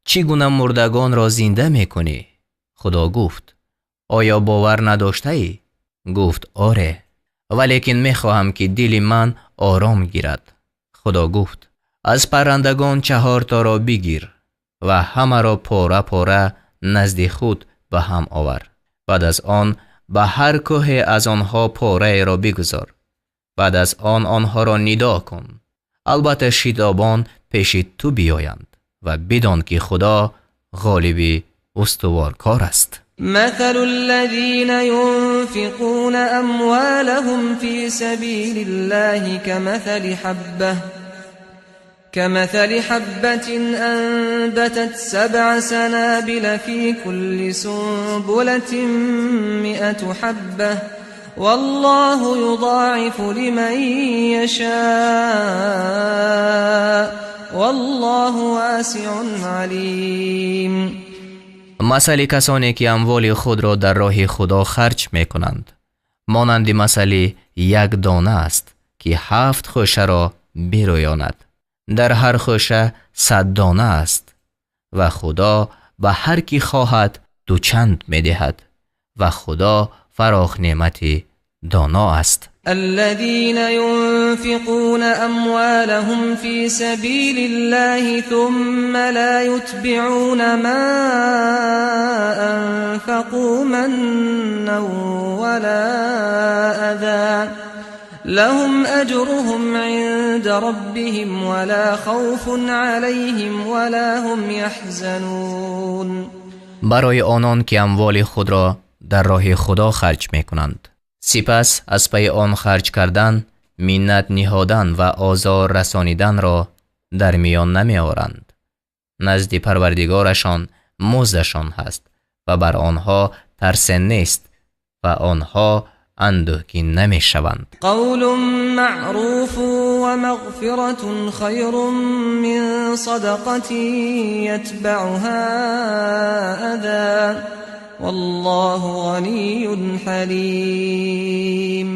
چگونه مردگان را زنده می کنی؟ خدا گفت آیا باور نداشته ای؟ گفت آره ولیکن می خواهم که دل من آرام گیرد. خدا گفت از پرندگان 4 تا را بگیر و همه را پاره پاره نزد خود به هم آور. بعد از آن به هر کوه از آنها پاره را بگذار. بعد از آن آنها را ندا کن. البته شتابان پیش تو بیایند و بدان که خدا غالب استوارکار است. مثل الذين ينفقون أموالهم في سبيل الله كمثل حبة أنبتت 7 سنابل في كل سنبلة 100 حبة والله يضاعف لمن يشاء والله واسع عليم. مثل کسانی که اموال خود را در راه خدا خرج می کنند مانند مثل 1 دانه است که 7 خوشه را بیرویاند. در هر خوشه 100 دانه است و خدا به هر کی خواهد 2 چند می دهد و خدا فراخ نعمتی دانا است. الذين ينفقون أموالهم في سبيل الله ثم لا يتبعون ما أنفقوا منا ولا أذى لهم أجرهم عند ربهم ولا خوف عليهم ولا هم يحزنون. برای آنان که اموال خود را در راه خدا خرج می کنند سپس از پی آن خرج کردن منت نهادن و آزار رسانیدن را در میان نمی آورند. نزد پروردگارشان مزدشان هست و بر آنها ترس نیست و آنها اندوهگین نمی شوند. قول معروف و مغفرة خیر من صدقة یتبعها اذى والله غنی حلیم.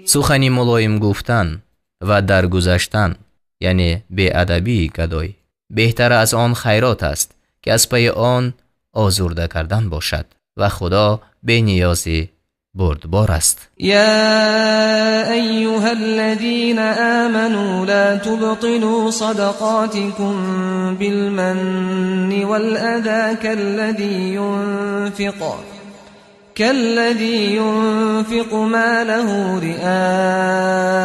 سخنی ملایم گفتن و درگذشتن یعنی بی‌ادبی گدای بهتر از آن خیرات است که از پی آن آزرده کردن باشد و خدا بی نیازی بردبار است. یا ایها الذین آمنوا لا تبطلوا صدقاتكم بالمن والأذى كالذي ينفق ماله رئاء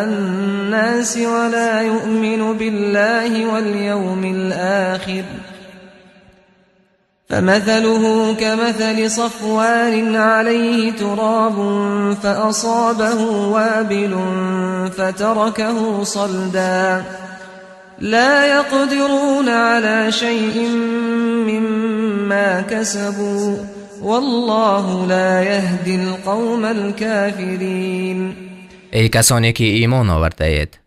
الناس ولا يؤمن بالله واليوم الآخر فمثله كمثل صفوان عليه تراب فأصابه وابل فتركه صلدا لا يقدرون على شيء مما كسبوا والله لا يهدي القوم الكافرين. ای کسانی که ایمان آورده اید،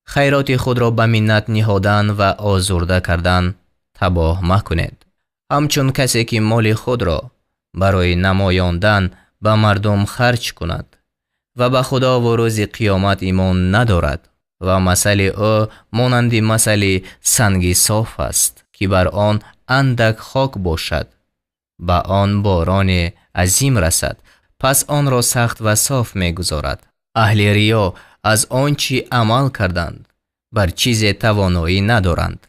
خیرات خود را به منت نهادن و آزرده کردن تباه مکنید. همچون کسی که مال خود را برای نمایاندن به مردم خرج کند و به خدا و روز قیامت ایمان ندارد و مثل او مانند مثل سنگ صاف است که بر آن اندک خاک باشد، به آن باران عظیم رسد، پس آن را سخت و صاف می گذارد. اهل ریا از آنچه عمل کردند بر چیز توانایی ندارند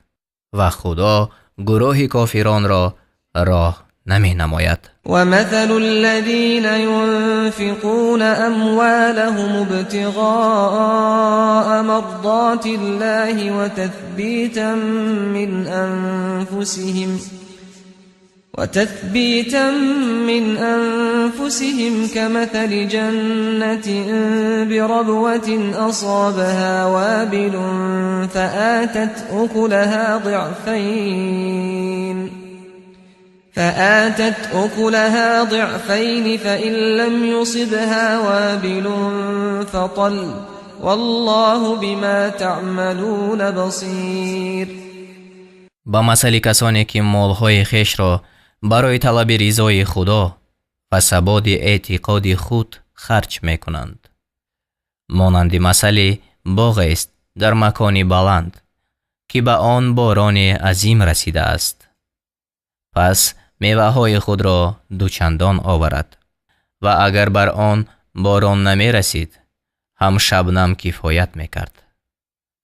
و خدا گروه کافران را راه نمی نماید. و مثل الذین ينفقون اموالهم ابتغاء مرضات الله وتثبيتا من أنفسهم كمثل جنة بربوة أصابها وابل فآتت أكلها ضعفين فإن لم يصبها وابل فطل والله بما تعملون بصير. با مثل کسانی که مالهای خیش را برای طلب رضای خدا و ثبات اعتقاد خود خرج می کنند، مانند مثل باغ است در مکانی بلند که به آن باران عظیم رسیده است، پس میوه های خود را دوچندان آورد و اگر بر آن باران نمی رسید هم شبنم کفایت می کرد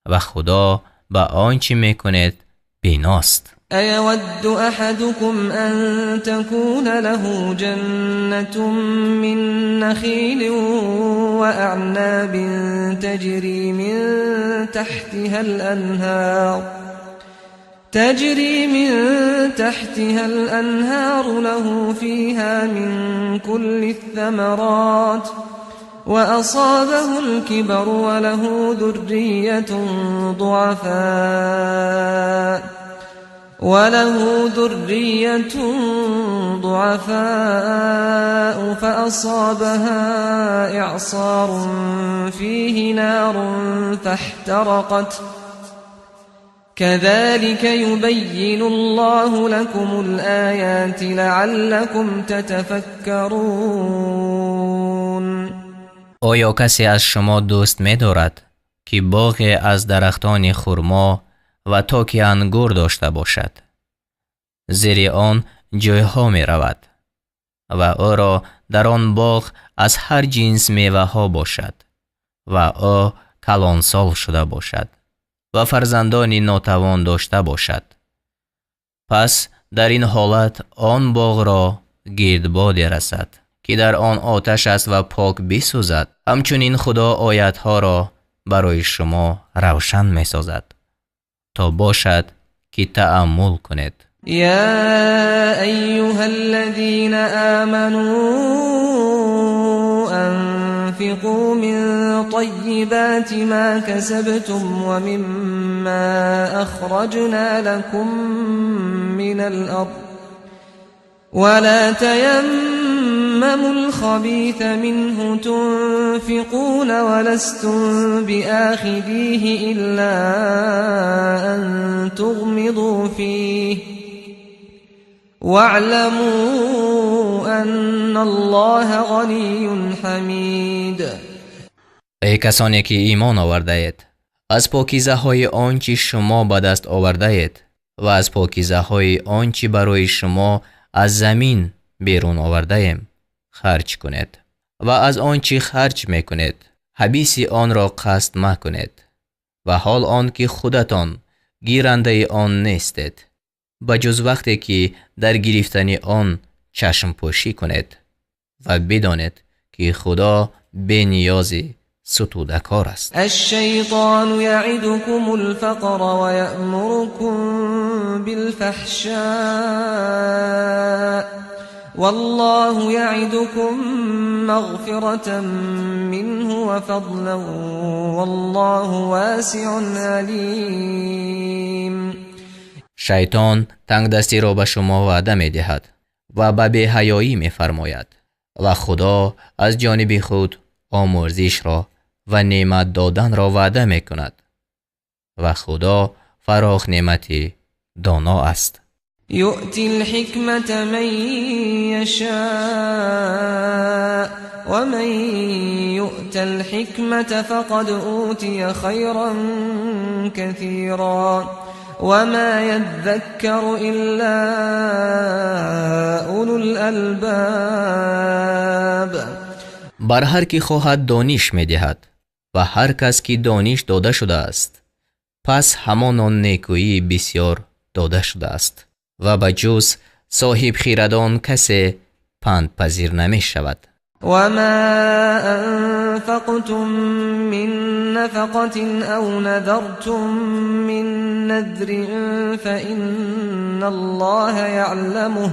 و خدا به آنچه می کند بیناست. أيود أحدكم أن تكون له جنة من نخيل وأعناب تجري من تحتها الأنهار له فيها من كل الثمرات وأصابه الكبر وله ذرية ضعفاء فأصابها إعصار فيه نار فاحترقت كذلك يبين الله لكم الآيات لعلكم تتفكرون. آیا کسی از شما دوست می دارد که باغ از درختان خرما و تاک انگور داشته باشد؟ زیر آن جایها می رود و او را در آن باغ از هر جنس میوه ها باشد و او کلانسال شده باشد و فرزندانی ناتوان داشته باشد. پس در این حالت آن باغ را گردباد رسد که در آن آتش است و پاک بسوزد. همچنین خدا آیتها را برای شما روشن می سازد تا باشد که تأمل کنید. یا ایها الذین آمنوا انفقوا من طیبات ما کسبتم ومما اخرجنا لكم من الارض ولا تيمموا الخبيث منه تنفقون ولستم بآخذيه إلا أن تغمضوا فيه واعلموا أن الله غني حمید. ای کسانی که ایمان آورده اید، از پاکیزه های آنچه شما به دست آورده اید و از پاکیزه های آنچه برای شما از زمین بیرون آورده ایم خرج کنید و از آنچه خرج میکنید حبیس آن را قصد مکنید و حال آن که خودتان گیرنده آن نیستید بجز وقتی که در گرفتن آن چشم پوشی کنید و بدانید که خدا بی نیازی ستوده کار است. الشیطان یعدکم الفقر و یأمرکم بالفحشاء والله یعدکم مغفرة منه وفضلا والله واسع علیم. شیطان تنگ دستی را به شما وعده می دهد و به بی‌حیایی می‌فرماید و خدا از جانب خود آمرزش را و نعمت دادن را وعده می‌کند و خدا فراخ نعمتی دانا است. يؤتي الحكمة من يشاء ومن يؤت الحكمة فقد أوتي خيرا كثيرا وما يذكر إلا أولو الألباب. بر هر کی خواهد دانش می‌دهد و هر کس که دانش داده شده است پس همان نیکویی بسیار داده شده است و به جز صاحب خیردان کسی پند پذیر نمی شود. وما أنفقتم من نفقة أو نذرتم من نذر فإن الله يعلمه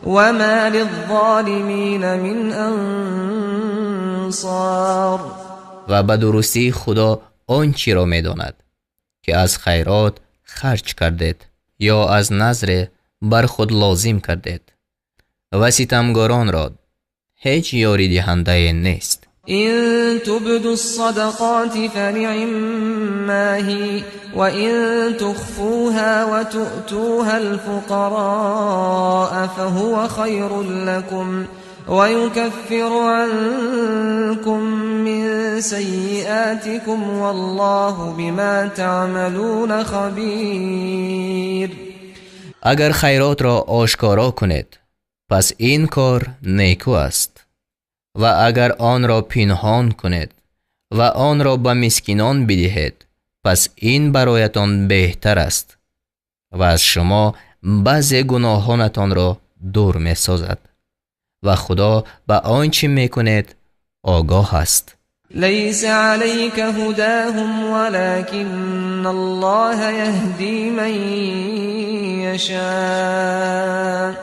وما للظالمين من أنصار. و به درستی خدا آنچه را می داند که از خیرات خرج کردید یا از نذر بر خود لازم کردید و ستمگاران را هیچ یاری دهنده نیست. إن تبدوا الصدقات فنعما هي وإن تخفوها وتؤتوها الفقراء فهو خير لكم ويكفر عنكم من سيئاتكم والله بما تعملون خبير. اگر خیرات را آشکارا کنید پس این کار نیکو است و اگر آن را پنهان کنید و آن را به مسکینان بدهید پس این برایتان بهتر است و از شما بعضی گناهانتان را دور می سازد و خدا به آنچه می کنید آگاه است. ليس عليك هداهم ولكن الله يهدي من يشاء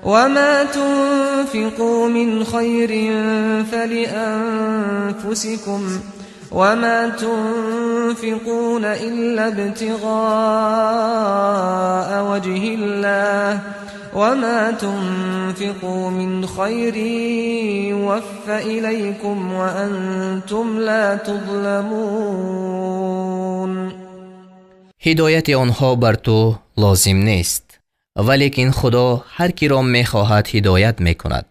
وما تنفقوا من خير فلأنفسكم وما تنفقون إلا ابتغاء وجه الله وما تنفقوا من خير يوفى إليكم وأنتم لا تظلمون. هدایت آنها بر تو لازم نیست ولیکن خدا هر کی را می خواهد هدایت می کند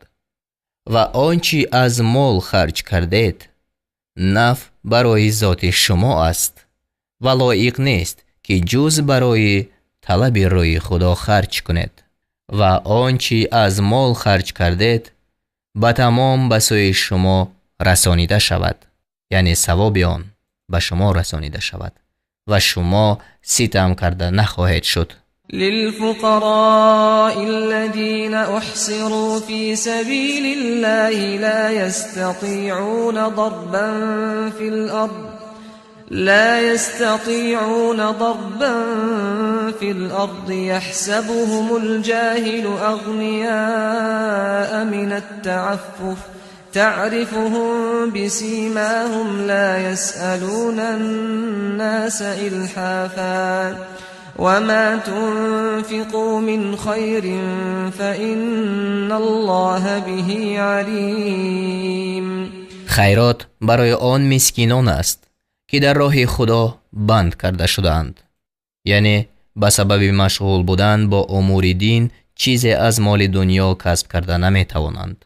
و آنچه از مال خرج کردید نفع برای ذات شما است و لایق نیست که جز برای طلب روی خدا خرج کنید و آنچه از مال خرج کردید به تمام به سوی شما رسانیده شود، یعنی ثواب آن به شما رسانیده شود و شما ستم کرده نخواهید شد. للفقراء الذين أحصروا في سبيل الله لا يستطيعون ضربا في الأرض يحسبهم الجاهل أغنياء من التعفف تعرفهم بسيماهم لا يسألون الناس إلحافا وما تنفقوا من خير فإن الله به عليم. خیرات برای آن مسکینان است که در راه خدا بند کرده شدند، یعنی به سبب مشغول بودن با امور دین چیزی از مال دنیا کسب کرده نمی توانند.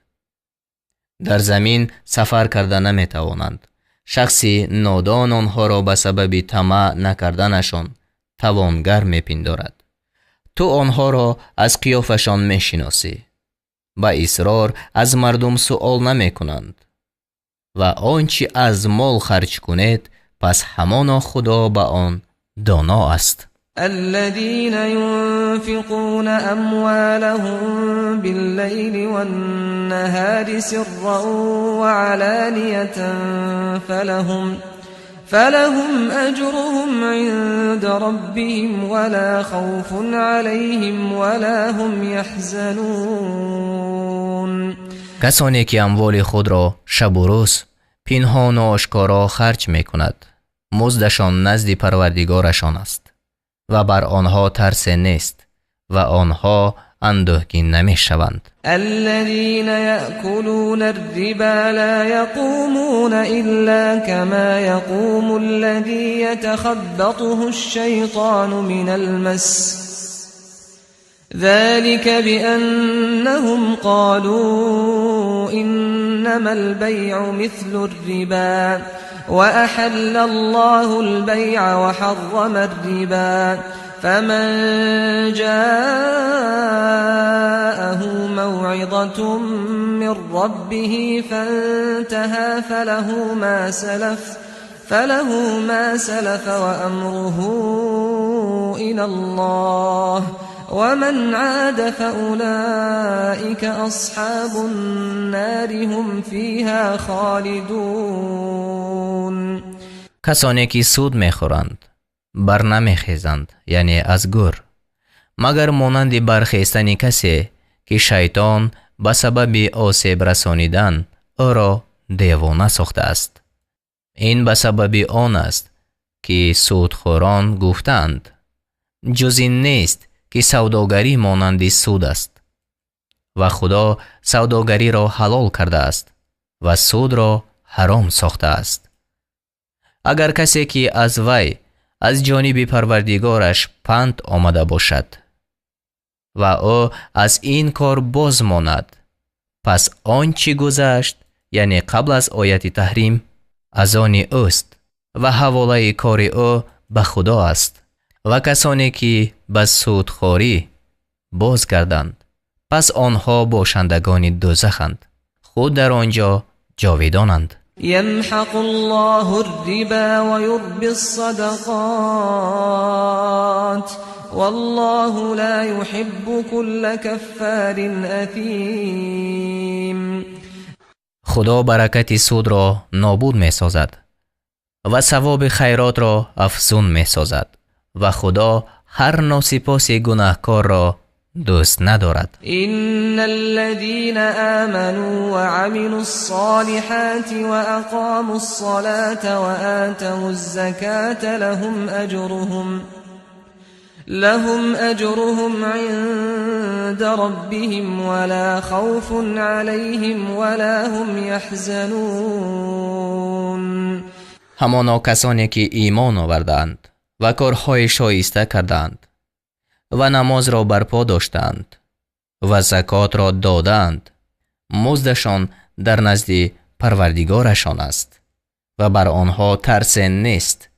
در زمین سفر کرده نمی توانند. شخصی نادان آنها را به سبب طمع نکردنشان توانگر می پندارد. تو آنها را از قیافشان می شناسی. با اصرار از مردم سؤال نمی کنند و آنچه از مال خرج کنید پس همانا خدا به آن دانا است. الذين ينفقون أموالهم بالليل والنهار سرا وعلانية فلهم أجرهم عند ربهم ولا خوف عليهم ولا هم يحزنون. کسانی که اموال خود را شب و روز پنهان و آشکارا خرج می کند مزدشان نزد پروردگارشان است و بر آنها ترس نیست و آنها اندوهگین نمی شوند. الذين يأكلون الربا لا يقومون إلا كما يقوم الذي يتخبطه الشيطان من المس ذلك بأنهم قالوا إنما البيع مثل الربا وأحل الله البيع وحرم الربا فمن جاءه موعظة من ربه فانتهى فله ما سلف وأمره إلى الله ومن عاد فأولئك أصحاب النار هم فيها خالدون. کسانی که سود میخورند بر نمیخیزند، یعنی از گور، مگر مانند برخیستن کسی که شیطان به سبب آسیب رسانیدن او را دیوانه ساخته است. این به سبب آن است که سودخوران گفتند جز این نیست که سوداگری مانند سود است و خدا سوداگری را حلال کرده است و سود را حرام ساخته است. اگر کسی که از وی از جانب پروردگارش پند آمده باشد و او از این کار باز ماند، پس آنچه گذشت، یعنی قبل از آیت تحریم، از آن اوست و حواله کار او به خدا است. و کسانی که به سودخوری باز کردند، پس آنها باشندگان دوزخند، خود در آنجا جاویدانند. يمحق الله الربا ويربي الصدقات والله لا يحب كل كفار اثیم. خدا برکت سود را نابود می سازد و ثواب خیرات را افزون می سازد و خدا هر ناسپاس گناهکار را دوست ندارد. ان الذين آمنوا وعملوا الصالحات واقاموا الصلاة وآتوا الزكاة لهم اجرهم عند ربهم ولا خوف عليهم ولا هم يحزنون. همانا کسانی که ایمان آوردند و کارهای شایسته کردند و نماز را برپا داشتند و زکات را دادند، مزدشان در نزد پروردگارشان است و بر آنها ترس نیست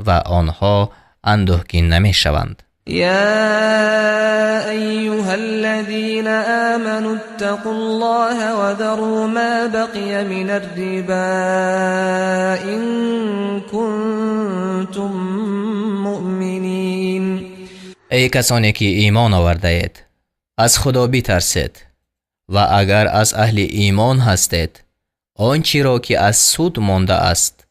و آنها اندوهگین نمی شوند. يا أيها الذين آمنوا اتقوا الله وذروا ما بقي من الربا إن كنتم مؤمنين. ای کسانی که ایمان آورده اید، از خدا بترسید و اگر از اهل ایمان هستید، آنچه را که از سود مانده است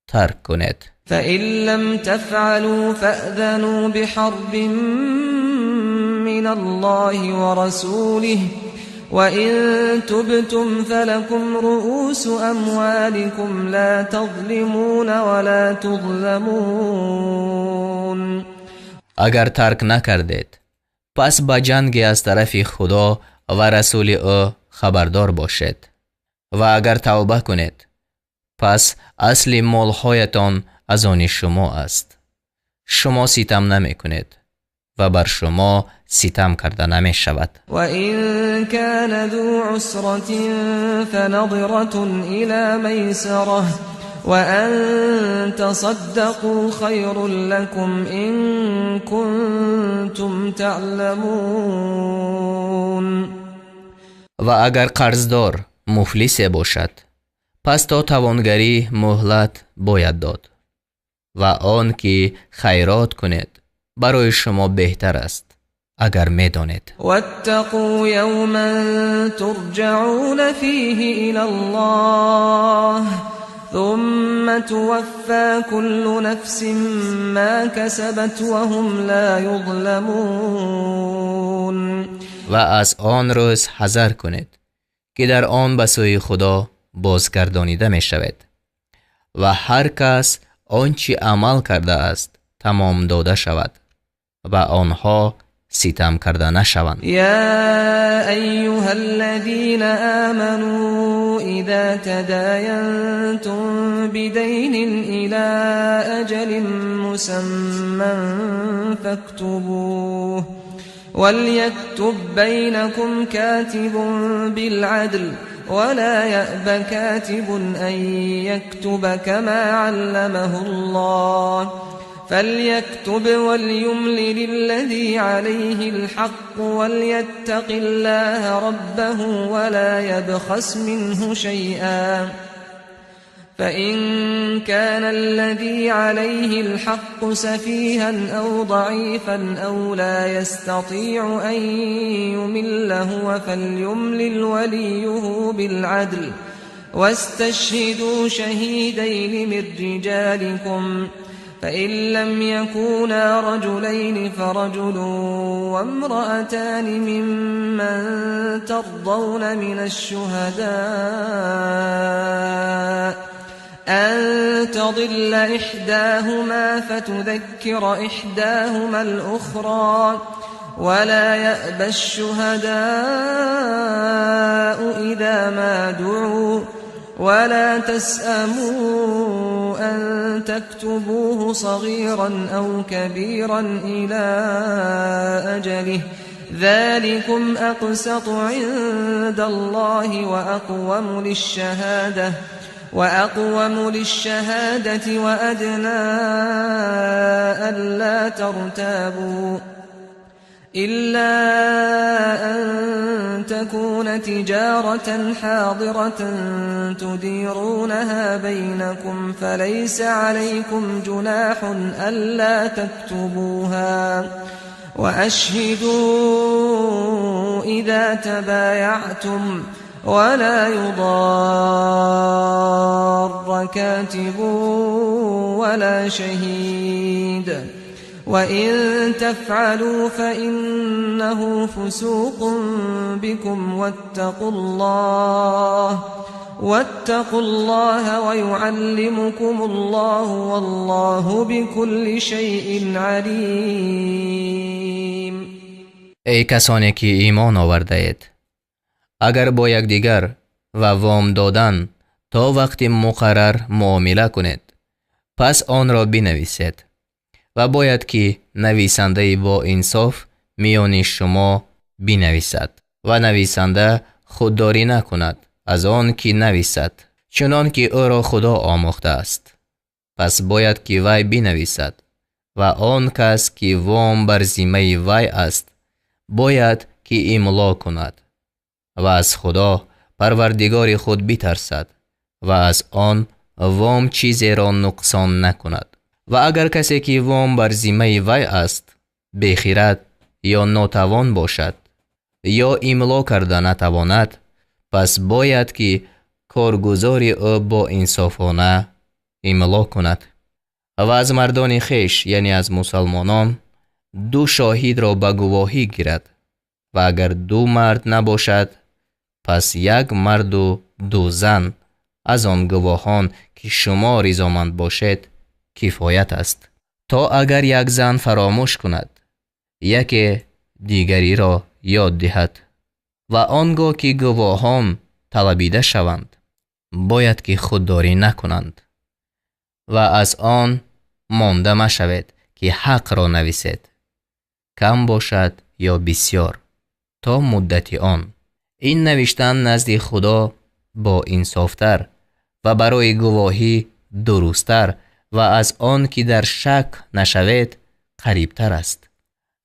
ترک کنید. فإن لم تفعلوا فأذنوا بحرب من الله ورسوله وإن تبتم فلكم رؤوس أموالكم لا تظلمون ولا تظلمون. اگر ترک نکردید، پس به جنگ از طرف خدا و رسول او خبردار باشید و اگر توبه کنید، پس اصل مالهایتان از آن شما است. شما ستم نمی کنید و بر شما ستم کرده نمی شود. و این کان ذو عسرة فنظرة إلى میسرة و ان تصدقوا خیر لكم ان کنتم تعلمون. و اگر قرضدار مفلس باشد، پس تا توانگری مهلت باید داد و آن که خیرات کنید برای شما بهتر است اگر میدانید. واتقوا یوما ترجعون فیه الی الله ثم توفى كل نفس ما كسبت وهم لا يظلمون. و از آن روز حذر کنید که در آن به سوی خدا بازگردانیده می شود و هر کس آنچه عمل کرده است تمام داده شود و آنها ستم کرده نشوند. يا أيها الذين آمنوا إذا تداينتم بدين إلى أجل مسمى فاكتبوه وليكتب بينكم كاتب بالعدل ولا يأب كاتب أن يكتب كما علمه الله فليكتب وليملل الذي عليه الحق وليتق الله ربه ولا يبخس منه شيئا فإن كان الذي عليه الحق سفيها أو ضعيفا أو لا يستطيع أن يمل هو فليملل وليه بالعدل واستشهدوا شهيدين من رجالكم فإن لم يكونا رجلين فرجل وامرأتان ممن ترضون من الشهداء أن تضل إحداهما فتذكر إحداهما الأخرى ولا يأبى الشهداء إذا ما دعوا ولا تسأموا أن تكتبوه صغيرا أو كبيرا إلى أجله ذلكم أقسط عند الله وأقوم للشهادة وأدنى ألا ترتابوا إلا أن تكون تجارة حاضرة تديرونها بينكم فليس عليكم جناح ألا تكتبوها وأشهدوا إذا تبايعتم ولا يضار كاتب ولا شهيد وإن تفعلوا فإنه فسوق بكم واتقوا الله ويعلمكم الله والله بكل شيء عليم. ای کسانی که ایمان آورده اید، اگر با یکدیگر و وام دادن تا وقت مقرر معامله کنید، پس آن را بنویسید و باید که نویسنده با انصاف میان شما بنویسد و نویسنده خودداری نکند از آن که نویسد، چنان که او را خدا آموخته است. پس باید که وی بنویسد و آن کس که وام بر ذمه وی است باید که املا کند و از خدا پروردگار خود بترسد و از آن وام چیزی را نقصان نکند. و اگر کسی که وام بر ذمه وی است بخیرد یا ناتوان باشد یا املا کرده نتواند، پس باید که کارگزار او با انصافانه املا کند و از مردان خیش یعنی از مسلمانان 2 شاهد را به گواهی گیرد و اگر 2 مرد نباشد پس 1 مرد و 2 زن از آن گواهان که شما رضامند باشید کفایت است، تا اگر 1 زن فراموش کند یکی دیگری را یاد دهد و آنگاه که گواهان طلبیده شوند باید که خودداری نکنند و از آن مانده مشوید که حق را نویسید، کم باشد یا بسیار، تا مدت آن. این نوشتن نزد خدا با انصافتر و برای گواهی درستتر و از آن که در شک نشوید قریبتر است،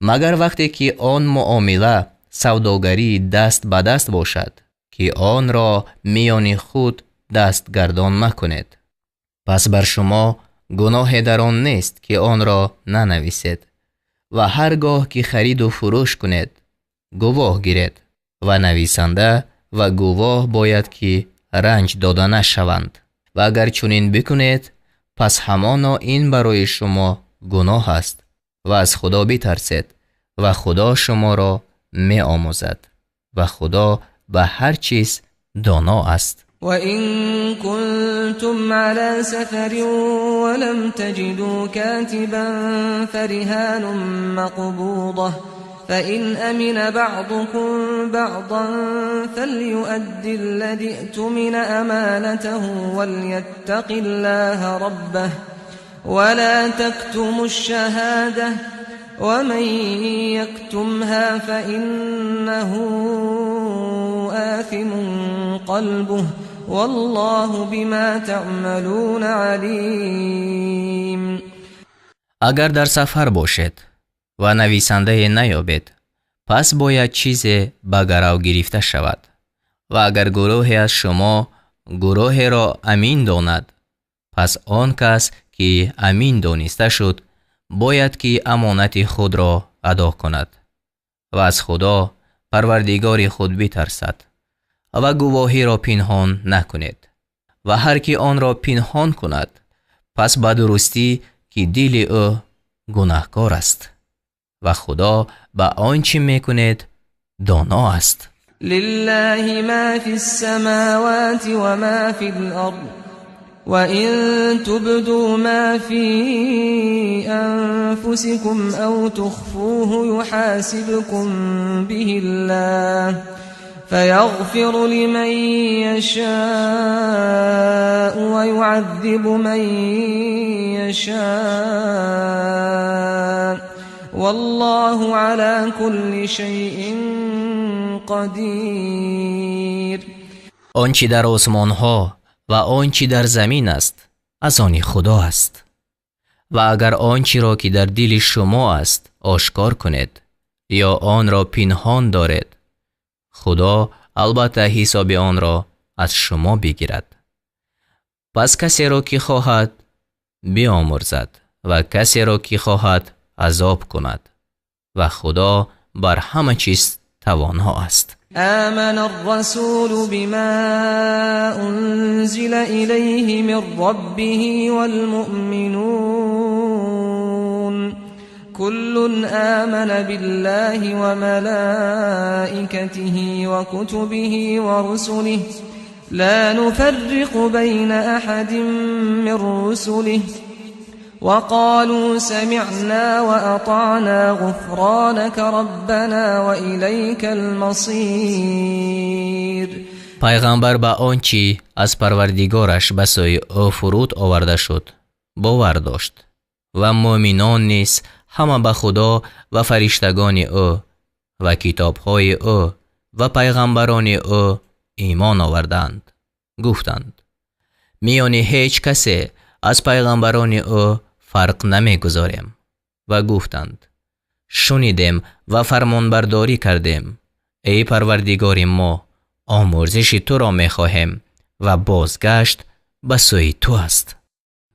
مگر وقتی که آن معامله سوداگری دست به دست باشد که آن را میان خود دست گردان مکنید. پس بر شما گناه در آن نیست که آن را ننویسید و هرگاه که خرید و فروش کنید گواه گیرید و نویسنده و گواه باید که رنج داده نشوند و اگر چنین بکنید پس همانا این برای شما گناه است و از خدا بترسید و خدا شما را می آموزد و خدا به هر چیز دانا است. وَإِن كُنتُمْ عَلَى سَفَرٍ وَلَمْ تَجِدُوا كَاتِبًا فَرِهَانٌ مَّقْبُوضَةٌ فإن أمن بعضكم بعضا فليؤد الذي اؤتمن أمانته وليتق الله ربه ولا تكتموا الشهادة ومن يكتمها فإنه آثم قلبه والله بما تعملون علیم. اگر در سفر باشد و نویسنده نیابد، پس باید چیزی به گرو گرفته شود. و اگر گروهی از شما گروه را امین داند، پس آن کس که امین دانسته شد باید که امانت خود را ادا کند و از خدا پروردگار خود بترسد و گواهی را پنهان نکند. و هر کی آن را پنهان کند، پس به درستی که دل او گناهکار است و خدا به آنچه میکند دانا است. لله ما فی السماوات و ما فی الارض وَإِن تُبْدُوا مَا فِي أَنفُسِكُمْ أَوْ تُخْفُوهُ يُحَاسِبْكُم بِهِ اللَّهُ فَيَغْفِرُ لِمَن يَشَاءُ وَيُعَذِّبُ مَن يَشَاءُ وَاللَّهُ عَلَى كُلِّ شَيْءٍ قَدِيرٌ. آنچه در آسمان‌ها و آنچه در زمین است از آن خدا است. و اگر آنچه را که در دل شما است آشکار کنید یا آن را پنهان دارید، خدا البته حساب آن را از شما بگیرد. پس کسی را که خواهد بیامرزد و کسی را که خواهد عذاب کند و خدا بر همه چیز توانا است. آمن الرسول بما أنزل إليه من ربه والمؤمنون كل آمن بالله وملائكته وكتبه ورسله لا نفرق بين أحد من رسله وقالوا سمعنا وأطعنا غفرانك ربنا وإليك المصير. پیغمبر به آنچه از پروردگارش به سوی او فرود آورده شد باور داشت و مؤمنان نیز همه به خدا و فرشتگان او و کتابهای او و پیغمبران او ایمان آوردند. گفتند میان هیچ کسی از پیغمبران او فرق نمیگذاریم و گفتند شنیدیم و فرمانبرداری کردیم. ای پروردگار ما، آمرزش تو را میخواهیم و بازگشت به سوی تو است.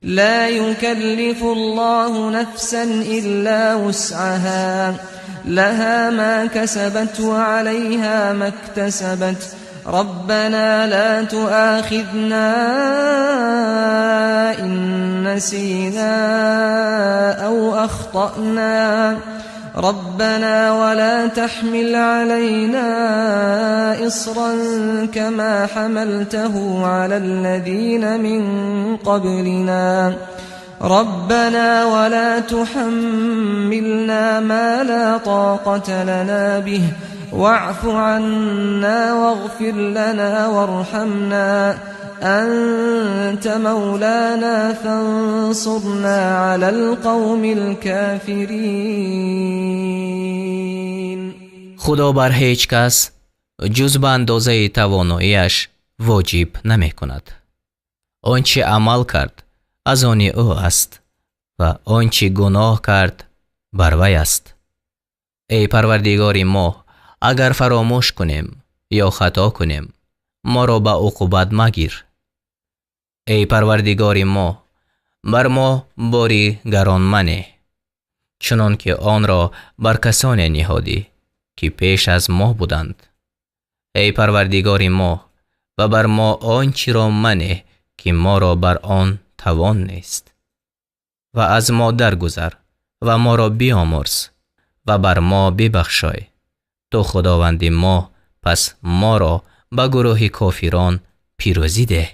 لا يكلف الله نفسا إلا وسعها لها ما كسبت وعليها ما اكتسبت ربنا لا تؤاخذنا إن نسينا أو أخطأنا ربنا ولا تحمل علينا إصرا كما حملته على الذين من قبلنا ربنا ولا تحملنا ما لا طاقة لنا به واعف عنا واغفر لنا وارحمنا أنت مولانا فانصرنا على القوم الكافرين. خدا بر هیچ کس جز به اندازه تواناییش واجب نمی کند. آنچه عمل کرد از آن او است و آنچه گناه کرد بر وی است. ای پروردگار ما، اگر فراموش کنیم یا خطا کنیم ما را به عقوبت مگیر. ای پروردگار ما، بر ما باری گران منه چنان که آن را بر کسانی نهادی که پیش از ما بودند. ای پروردگار ما، و بر ما آنچه را منه که ما را بر آن توان نیست و از ما درگذر و ما را بیامرز و بر ما ببخشای. تو خداوند ما، پس ما را به گروه کافران پیروزی ده.